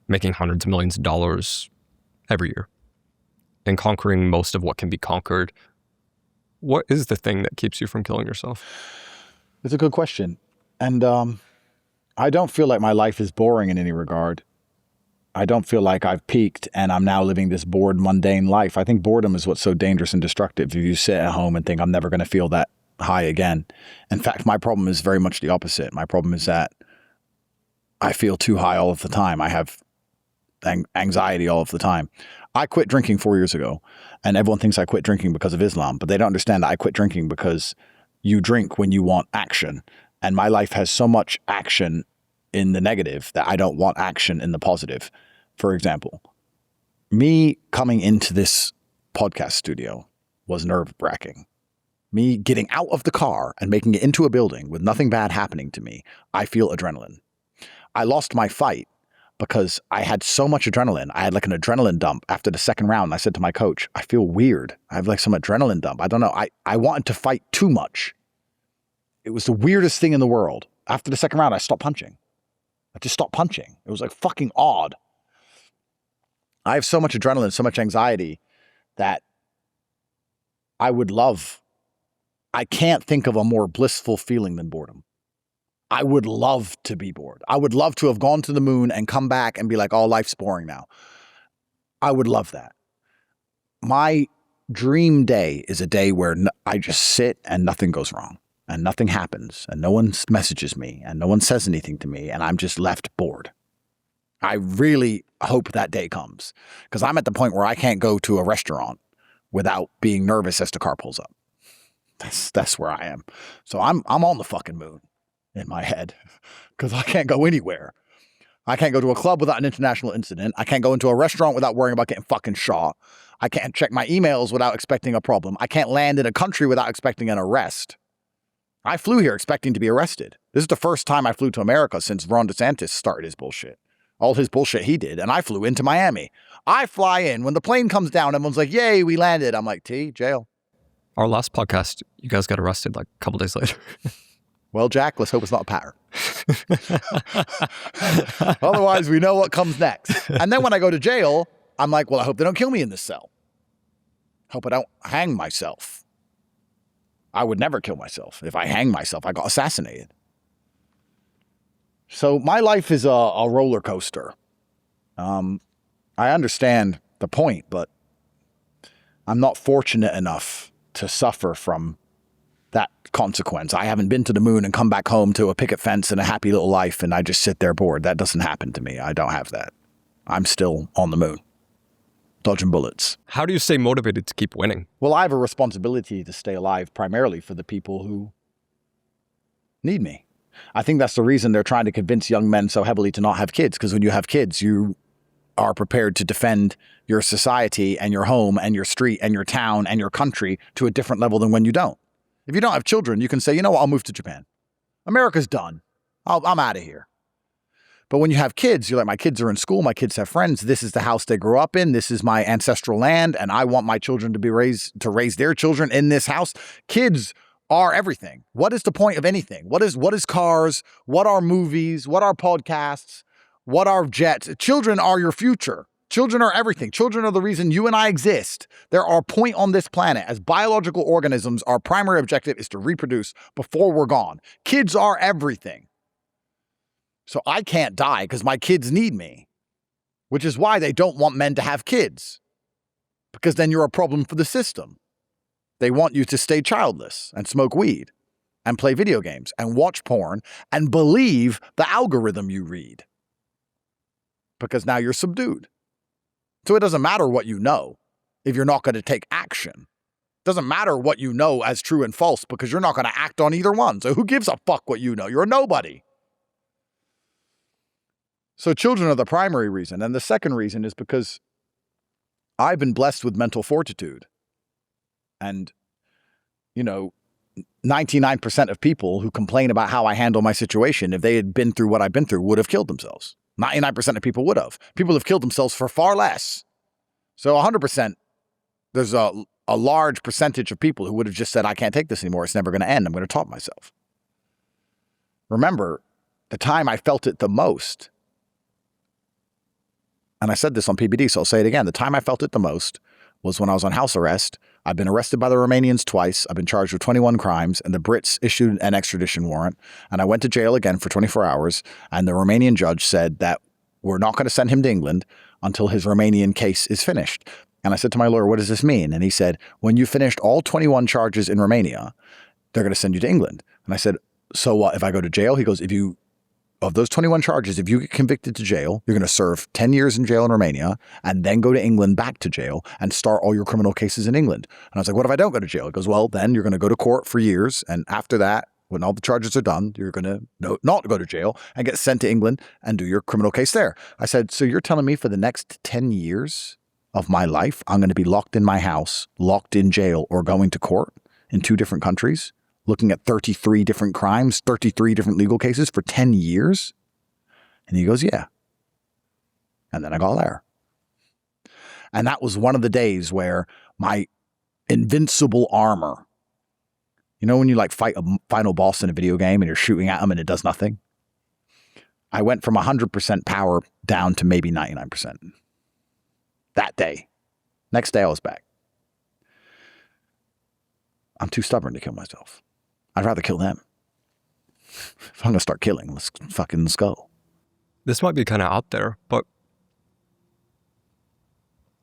Speaker 1: making hundreds of millions of dollars, every year and conquering most of what can be conquered. What is the thing that keeps you from killing yourself?
Speaker 3: It's a good question. And I don't feel like my life is boring in any regard. I don't feel like I've peaked and I'm now living this bored, mundane life. I think boredom is what's so dangerous and destructive. If you sit at home and think, I'm never going to feel that high again. In fact, my problem is very much the opposite. My problem is that I feel too high all of the time. I have anxiety all of the time. I quit drinking 4 years ago, and everyone thinks I quit drinking because of Islam, but they don't understand that I quit drinking because you drink when you want action. And my life has so much action in the negative that I don't want action in the positive. For example, me coming into this podcast studio was nerve-wracking. Me getting out of the car and making it into a building with nothing bad happening to me, I feel adrenaline. I lost my fight because I had so much adrenaline. I had like an adrenaline dump after the second round. I said to my coach, I feel weird. I have like some adrenaline dump. I don't know. I wanted to fight too much. It was the weirdest thing in the world. After the second round, I stopped punching. I just stopped punching. It was like fucking odd. I have so much adrenaline, so much anxiety that I can't think of a more blissful feeling than boredom. I would love to be bored. I would love to have gone to the moon and come back and be like, oh, life's boring now. I would love that. My dream day is a day where I just sit and nothing goes wrong and nothing happens and no one messages me and no one says anything to me and I'm just left bored. I really hope that day comes because I'm at the point where I can't go to a restaurant without being nervous as the car pulls up. That's where I am. So I'm on the fucking moon in my head because I can't go anywhere. I can't go to a club without an international incident. I can't go into a restaurant without worrying about getting fucking shot. I can't check my emails without expecting a problem. I can't land in a country without expecting an arrest. I flew here expecting to be arrested. This is the first time I flew to America since Ron DeSantis started his bullshit. All his bullshit he did, and I flew into Miami. I fly in. When the plane comes down, everyone's like, yay, we landed. I'm like, jail.
Speaker 1: Our last podcast, you guys got arrested like a couple days later.
Speaker 3: Well, Jack, let's hope it's not a pattern. Otherwise, we know what comes next. And then when I go to jail, I'm like, well, I hope they don't kill me in this cell. Hope I don't hang myself. I would never kill myself. If I hang myself, I got assassinated. So my life is a roller coaster. I understand the point, but I'm not fortunate enough to suffer from that consequence. I haven't been to the moon and come back home to a picket fence and a happy little life and I just sit there bored. That doesn't happen to me. I don't have that. I'm still on the moon, dodging bullets.
Speaker 1: How do you stay motivated to keep winning?
Speaker 3: Well, I have a responsibility to stay alive primarily for the people who need me. I think that's the reason they're trying to convince young men so heavily to not have kids, because when you have kids, you are prepared to defend your society and your home and your street and your town and your country to a different level than when you don't. If you don't have children, you can say, you know what, I'll move to Japan. America's done. I'm out of here. But when you have kids, you're like, my kids are in school, my kids have friends, this is the house they grew up in, this is my ancestral land, and I want my children to raise their children in this house. Kids are everything. What is the point of anything? What is cars? What are movies? What are podcasts? What are jets? Children are your future. Children are everything. Children are the reason you and I exist. They're our point on this planet. As biological organisms, our primary objective is to reproduce before we're gone. Kids are everything. So I can't die because my kids need me, which is why they don't want men to have kids, because then you're a problem for the system. They want you to stay childless and smoke weed and play video games and watch porn and believe the algorithm you read, because now you're subdued. So it doesn't matter what you know if you're not going to take action. It doesn't matter what you know as true and false because you're not going to act on either one. So who gives a fuck what you know? You're a nobody. So children are the primary reason. And the second reason is because I've been blessed with mental fortitude. And, 99% of people who complain about how I handle my situation, if they had been through what I've been through, would have killed themselves. 99% of people would have. People have killed themselves for far less. So 100%, there's a large percentage of people who would have just said, I can't take this anymore. It's never going to end. I'm going to top myself. Remember, the time I felt it the most And I said this on PBD, so I'll say it again. The time I felt it the most was when I was on house arrest. I've been arrested by the Romanians twice. I've been charged with 21 crimes, and the Brits issued an extradition warrant. And I went to jail again for 24 hours, and the Romanian judge said that we're not going to send him to England until his Romanian case is finished. And I said to my lawyer, what does this mean? And he said, when you finished all 21 charges in Romania, they're going to send you to England. And I said, so what, if I go to jail? He goes, of those 21 charges, if you get convicted to jail, you're going to serve 10 years in jail in Romania and then go to England back to jail and start all your criminal cases in England. And I was like, what if I don't go to jail? He goes, well, then you're going to go to court for years. And after that, when all the charges are done, you're going to not go to jail and get sent to England and do your criminal case there. I said, so you're telling me for the next 10 years of my life, I'm going to be locked in my house, locked in jail, or going to court in 2 different countries, looking at 33 different crimes, 33 different legal cases for 10 years? And he goes, yeah. And then I got there. And that was one of the days where my invincible armor, you know when you like fight a final boss in a video game and you're shooting at him and it does nothing? I went from 100% power down to maybe 99%. That day. Next day I was back. I'm too stubborn to kill myself. I'd rather kill them. If I'm going to start killing, let's go.
Speaker 1: This might be kind of out there, but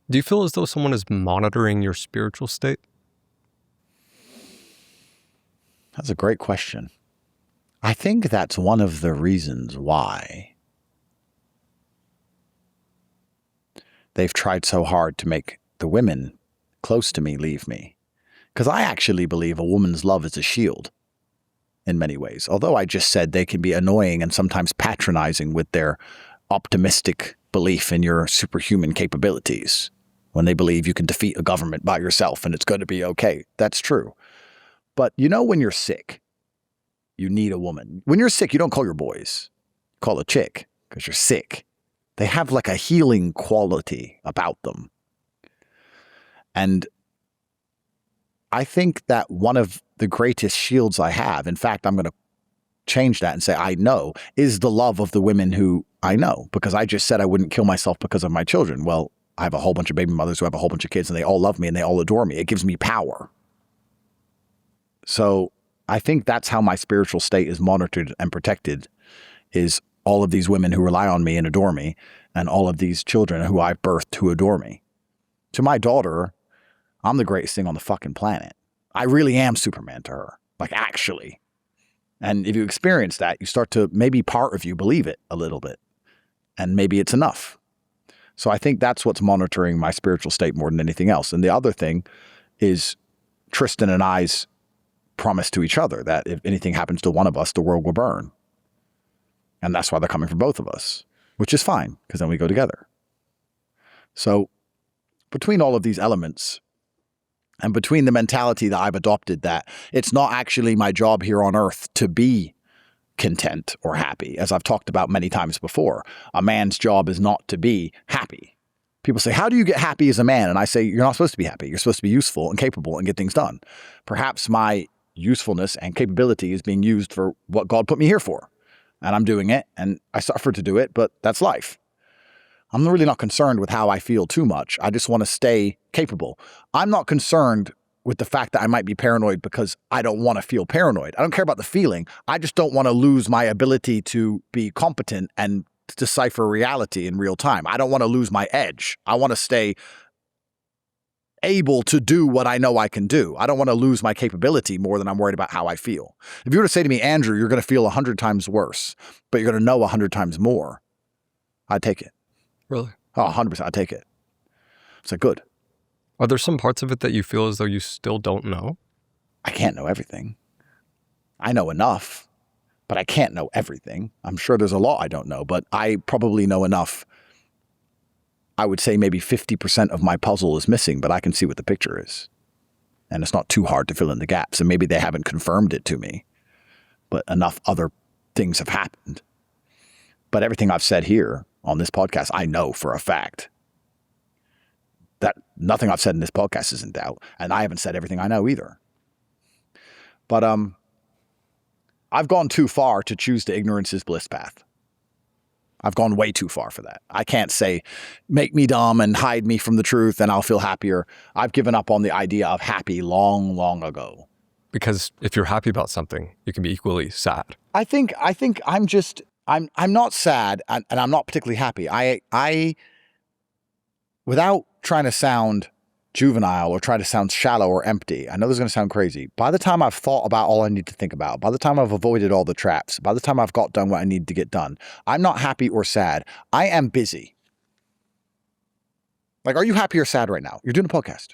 Speaker 1: do you feel as though someone is monitoring your spiritual state?
Speaker 3: That's a great question. I think that's one of the reasons why they've tried so hard to make the women close to me leave me. Because I actually believe a woman's love is a shield in many ways. Although I just said they can be annoying and sometimes patronizing with their optimistic belief in your superhuman capabilities when they believe you can defeat a government by yourself and it's going to be okay. That's true. But you know when you're sick, you need a woman. When you're sick, you don't call your boys. You call a chick because you're sick. They have like a healing quality about them. And I think that one of the greatest shields I have, in fact, I'm going to change that and say I know, is the love of the women who I know. Because I just said I wouldn't kill myself because of my children. Well, I have a whole bunch of baby mothers who have a whole bunch of kids and they all love me and they all adore me. It gives me power. So I think that's how my spiritual state is monitored and protected, is all of these women who rely on me and adore me, and all of these children who I've birthed who adore me. To my daughter, I'm the greatest thing on the fucking planet. I really am Superman to her, like actually. And if you experience that, you start to, maybe part of you believe it a little bit, and maybe it's enough. So I think that's what's monitoring my spiritual state more than anything else. And the other thing is Tristan and I's promise to each other that if anything happens to one of us, the world will burn. And that's why they're coming for both of us, which is fine, because then we go together. So between all of these elements, and between the mentality that I've adopted that it's not actually my job here on earth to be content or happy, as I've talked about many times before, a man's job is not to be happy. People say, how do you get happy as a man? And I say, you're not supposed to be happy. You're supposed to be useful and capable and get things done. Perhaps my usefulness and capability is being used for what God put me here for. And I'm doing it, and I suffer to do it, but that's life. I'm really not concerned with how I feel too much. I just want to stay capable. I'm not concerned with the fact that I might be paranoid because I don't want to feel paranoid. I don't care about the feeling. I just don't want to lose my ability to be competent and decipher reality in real time. I don't want to lose my edge. I want to stay able to do what I know I can do. I don't want to lose my capability more than I'm worried about how I feel. If you were to say to me, Andrew, you're going to feel 100 times worse, but you're going to know 100 times more, I'd take it.
Speaker 1: Really?
Speaker 3: Oh, 100%. I'd take it. It's like, good.
Speaker 1: Are there some parts of it that you feel as though you still don't know?
Speaker 3: I can't know everything. I know enough, but I can't know everything. I'm sure there's a lot I don't know, but I probably know enough. I would say maybe 50% of my puzzle is missing, but I can see what the picture is. And it's not too hard to fill in the gaps. And maybe they haven't confirmed it to me, but enough other things have happened. But everything I've said here on this podcast, I know for a fact that nothing I've said in this podcast is in doubt. And I haven't said everything I know either. But I've gone too far to choose the ignorance is bliss path. I've gone way too far for that. I can't say, make me dumb and hide me from the truth and I'll feel happier. I've given up on the idea of happy long, long ago.
Speaker 1: Because if you're happy about something, you can be equally sad.
Speaker 3: I think I'm not sad and I'm not particularly happy. I without trying to sound juvenile or try to sound shallow or empty, I know this is going to sound crazy. By the time I've thought about all I need to think about, by the time I've avoided all the traps, by the time I've got done what I need to get done, I'm not happy or sad. I am busy. Like, are you happy or sad right now? You're doing a podcast.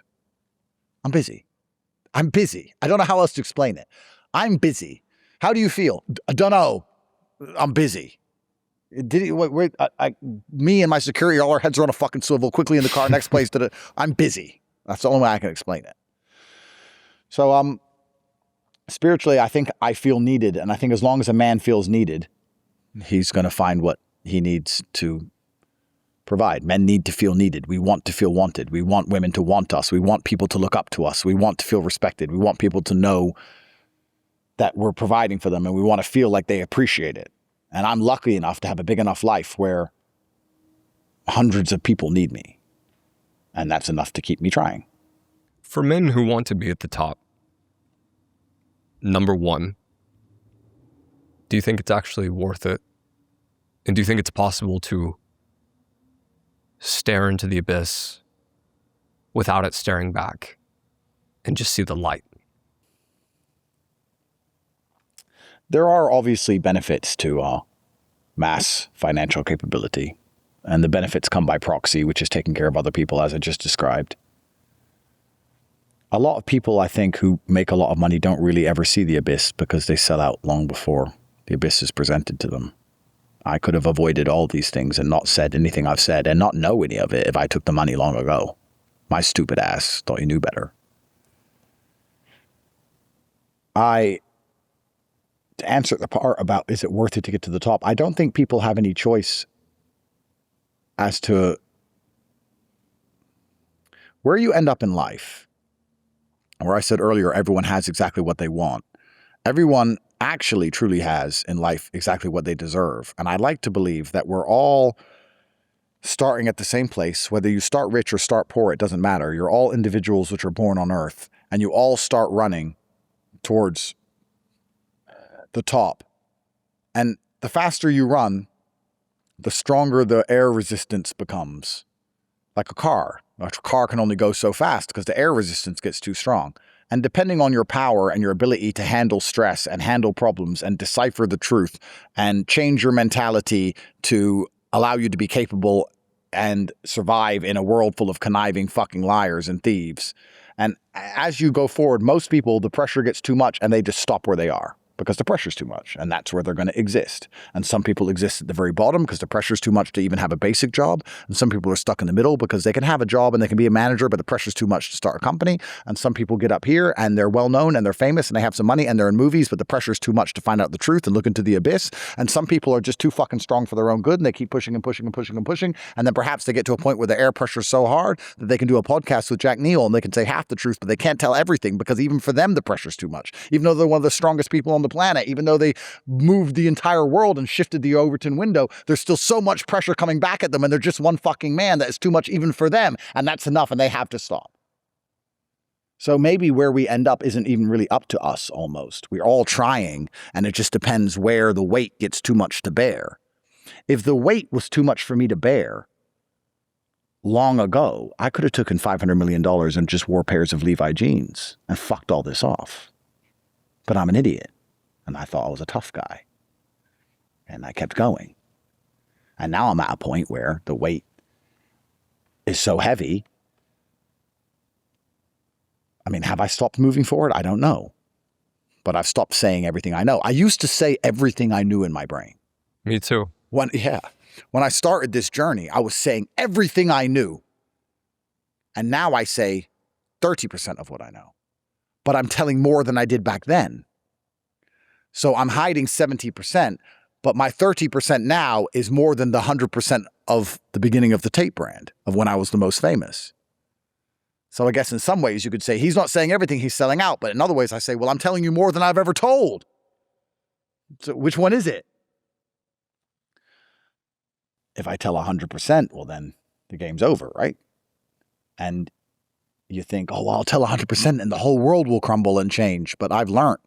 Speaker 3: I'm busy. I'm busy. I don't know how else to explain it. I'm busy. How do you feel? I don't know. I'm busy. Me and my security, all our heads are on a fucking swivel, quickly in the car, next place. I'm busy. That's the only way I can explain it. So, spiritually, I think I feel needed. And I think as long as a man feels needed, he's going to find what he needs to provide. Men need to feel needed. We want to feel wanted. We want women to want us. We want people to look up to us. We want to feel respected. We want people to know that we're providing for them, and we want to feel like they appreciate it. And I'm lucky enough to have a big enough life where hundreds of people need me. And that's enough to keep me trying.
Speaker 1: For men who want to be at the top, number one, do you think it's actually worth it? And do you think it's possible to stare into the abyss without it staring back and just see the light?
Speaker 3: There are obviously benefits to mass financial capability, and the benefits come by proxy, which is taking care of other people, as I just described. A lot of people, I think, who make a lot of money don't really ever see the abyss because they sell out long before the abyss is presented to them. I could have avoided all these things and not said anything I've said and not know any of it if I took the money long ago. My stupid ass thought he knew better. To answer the part about is it worth it to get to the top, I don't think people have any choice as to where you end up in life. Where I said earlier, everyone has exactly what they want. Everyone actually truly has in life exactly what they deserve. And I like to believe that we're all starting at the same place. Whether you start rich or start poor, it doesn't matter. You're all individuals which are born on earth, and you all start running towards the top. And the faster you run, the stronger the air resistance becomes. Like a car. A car can only go so fast because the air resistance gets too strong. And depending on your power and your ability to handle stress and handle problems and decipher the truth and change your mentality to allow you to be capable and survive in a world full of conniving fucking liars and thieves. And as you go forward, most people, the pressure gets too much and they just stop where they are. Because the pressure's too much, and that's where they're going to exist. And some people exist at the very bottom because the pressure's too much to even have a basic job. And some people are stuck in the middle because they can have a job and they can be a manager, but the pressure's too much to start a company. And some people get up here and they're well known and they're famous and they have some money and they're in movies, but the pressure's too much to find out the truth and look into the abyss. And some people are just too fucking strong for their own good and they keep pushing and pushing and pushing and pushing. And then perhaps they get to a point where the air pressure's so hard that they can do a podcast with Jack Neel and they can say half the truth, but they can't tell everything because even for them, the pressure's too much. Even though they're one of the strongest people on the planet, even though they moved the entire world and shifted the Overton window, there's still so much pressure coming back at them and they're just one fucking man that is too much even for them, and that's enough and they have to stop. So maybe where we end up isn't even really up to us almost. We're all trying and it just depends where the weight gets too much to bear. If the weight was too much for me to bear long ago, I could have taken $500 million and just wore pairs of Levi jeans and fucked all this off. But I'm an idiot. And I thought I was a tough guy. And I kept going. And now I'm at a point where the weight is so heavy. I mean, have I stopped moving forward? I don't know. But I've stopped saying everything I know. I used to say everything I knew in my brain.
Speaker 1: Me too.
Speaker 3: When I started this journey, I was saying everything I knew. And now I say 30% of what I know. But I'm telling more than I did back then. So I'm hiding 70%, but my 30% now is more than the 100% of the beginning of the Tate brand, of when I was the most famous. So I guess in some ways you could say he's not saying everything, he's selling out. But in other ways I say, well, I'm telling you more than I've ever told. So which one is it? if I tell 100%, well, then the game's over, right? And you think, oh, well, I'll tell 100% and the whole world will crumble and change. But I've learned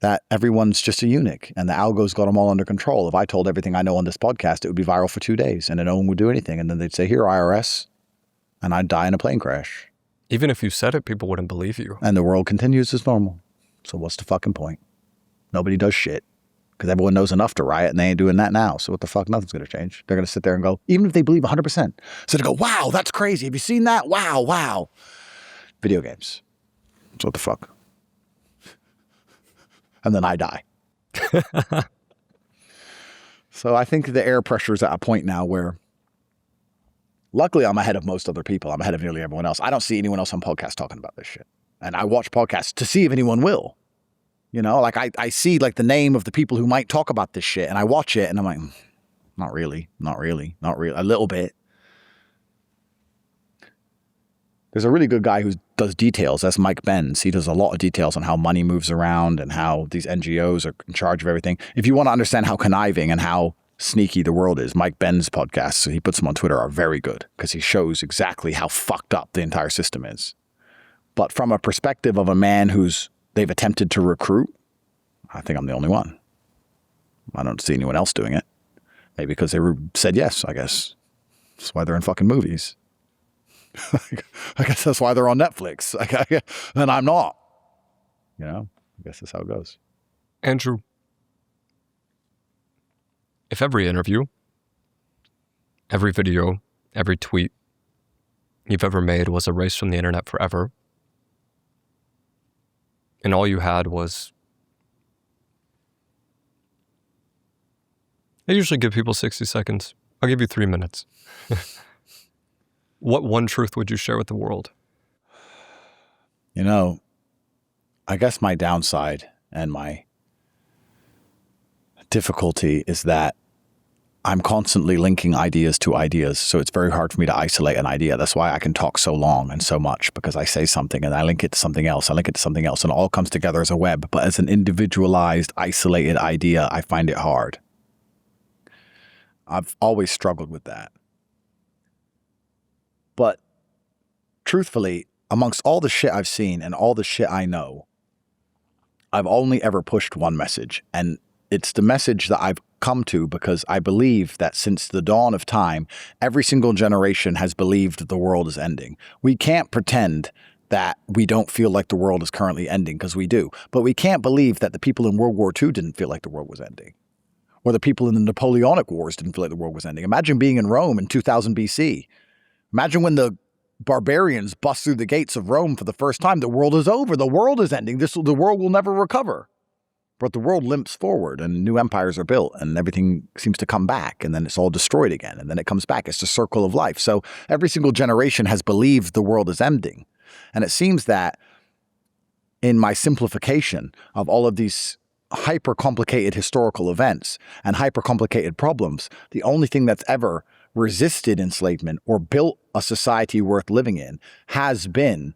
Speaker 3: that everyone's just a eunuch and the algo's got them all under control. If I told everything I know on this podcast, it would be viral for 2 days and then no one would do anything. And then they'd say, here, IRS, and I'd die in a plane crash.
Speaker 1: Even if you said it, people wouldn't believe you.
Speaker 3: And the world continues as normal. So what's the fucking point? Nobody does shit because everyone knows enough to riot and they ain't doing that now. So what the fuck? Nothing's going to change. They're going to sit there and go, even if they believe 100%. So they go, wow, that's crazy. Have you seen that? Wow. Video games. So what the fuck? And then I die. So I think the air pressure is at a point now where luckily I'm ahead of most other people. I'm ahead of nearly everyone else. I don't see anyone else on podcasts talking about this shit. And I watch podcasts to see if anyone will. You know, like I see like the name of the people who might talk about this shit and I watch it and I'm like, not really, a little bit. There's a really good guy who does details. That's Mike Benz. He does a lot of details on how money moves around and how these NGOs are in charge of everything. If you want to understand how conniving and how sneaky the world is, Mike Benz podcasts, so he puts them on Twitter, are very good because he shows exactly how fucked up the entire system is. But from a perspective of a man they've attempted to recruit, I think I'm the only one. I don't see anyone else doing it. Maybe because they said yes, I guess. That's why they're in fucking movies. I guess that's why they're on Netflix. And I'm not. You know, I guess that's how it goes.
Speaker 1: Andrew, if every interview, every video, every tweet you've ever made was erased from the internet forever, and all you had was... I usually give people 60 seconds. I'll give you 3 minutes. What one truth would you share with the world?
Speaker 3: You know, I guess my downside and my difficulty is that I'm constantly linking ideas to ideas, so it's very hard for me to isolate an idea. That's why I can talk so long and so much, because I say something and I link it to something else, and it all comes together as a web. But as an individualized, isolated idea, I find it hard. I've always struggled with that. But truthfully, amongst all the shit I've seen and all the shit I know, I've only ever pushed one message, and it's the message that I've come to because I believe that since the dawn of time, every single generation has believed the world is ending. We can't pretend that we don't feel like the world is currently ending, because we do. But we can't believe that the people in World War II didn't feel like the world was ending. Or the people in the Napoleonic Wars didn't feel like the world was ending. Imagine being in Rome in 2000 BC. Imagine when the barbarians bust through the gates of Rome for the first time. The world is over. The world is ending. The world will never recover. But the world limps forward and new empires are built and everything seems to come back, and then it's all destroyed again and then it comes back. It's the circle of life. So every single generation has believed the world is ending. And it seems that in my simplification of all of these hyper-complicated historical events and hyper-complicated problems, the only thing that's ever resisted enslavement or built a society worth living in has been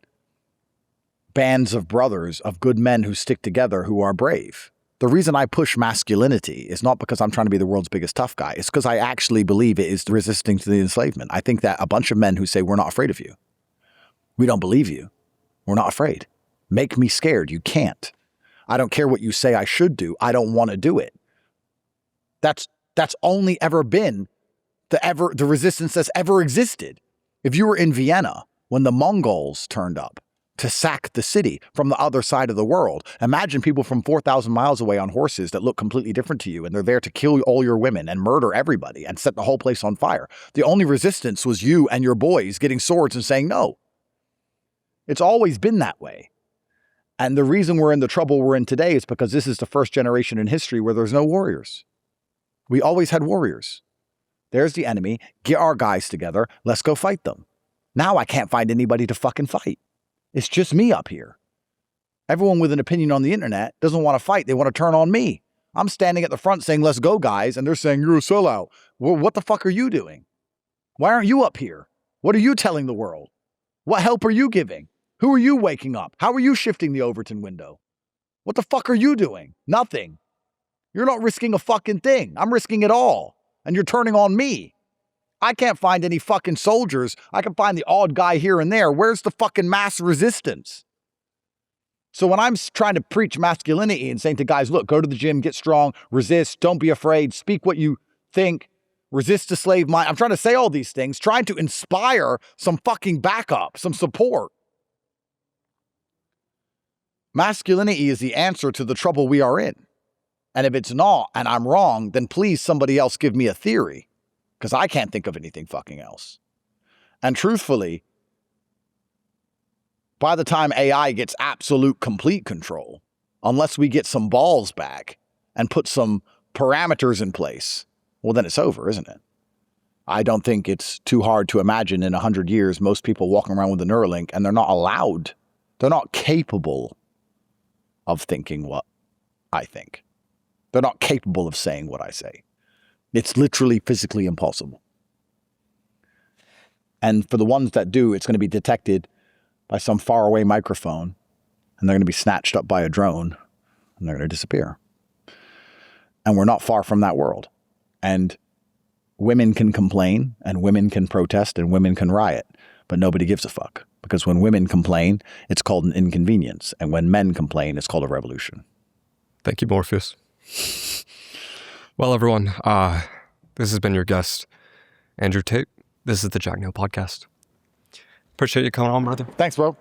Speaker 3: bands of brothers, of good men who stick together, who are brave. The reason I push masculinity is not because I'm trying to be the world's biggest tough guy. It's because I actually believe it is resisting to the enslavement. I think that a bunch of men who say, we're not afraid of you. We don't believe you. We're not afraid. Make me scared. You can't. I don't care what you say I should do. I don't want to do it. That's only ever been the resistance that's ever existed. If you were in Vienna when the Mongols turned up to sack the city from the other side of the world, imagine people from 4,000 miles away on horses that look completely different to you, and they're there to kill all your women and murder everybody and set the whole place on fire. The only resistance was you and your boys getting swords and saying no. It's always been that way. And the reason we're in the trouble we're in today is because this is the first generation in history where there's no warriors. We always had warriors. There's the enemy. Get our guys together. Let's go fight them. Now I can't find anybody to fucking fight. It's just me up here. Everyone with an opinion on the internet doesn't want to fight. They want to turn on me. I'm standing at the front saying, let's go, guys. And they're saying, you're a sellout. Well, what the fuck are you doing? Why aren't you up here? What are you telling the world? What help are you giving? Who are you waking up? How are you shifting the Overton window? What the fuck are you doing? Nothing. You're not risking a fucking thing. I'm risking it all. and you're turning on me. I can't find any fucking soldiers. I can find the odd guy here and there. Where's the fucking mass resistance? So when I'm trying to preach masculinity and saying to guys, look, go to the gym, get strong, resist, don't be afraid, speak what you think, resist the slave mind. I'm trying to say all these things, trying to inspire some fucking backup, some support. Masculinity is the answer to the trouble we are in. And if it's not, and I'm wrong, then please somebody else give me a theory, because I can't think of anything fucking else. And truthfully, by the time AI gets absolute complete control, unless we get some balls back and put some parameters in place, well, then it's over, isn't it? I don't think it's too hard to imagine in 100 years, most people walking around with a Neuralink and they're not allowed, they're not capable of thinking what I think. They're not capable of saying what I say. It's literally physically impossible. And for the ones that do, it's going to be detected by some faraway microphone, and they're going to be snatched up by a drone, and they're going to disappear. And we're not far from that world. And women can complain, and women can protest, and women can riot, but nobody gives a fuck. Because when women complain, it's called an inconvenience. And when men complain, it's called a revolution.
Speaker 1: Thank you, Morpheus. Well, everyone, this has been your guest, Andrew Tate. This is the Jack Neel Podcast. Appreciate you coming on, brother.
Speaker 3: Thanks, bro.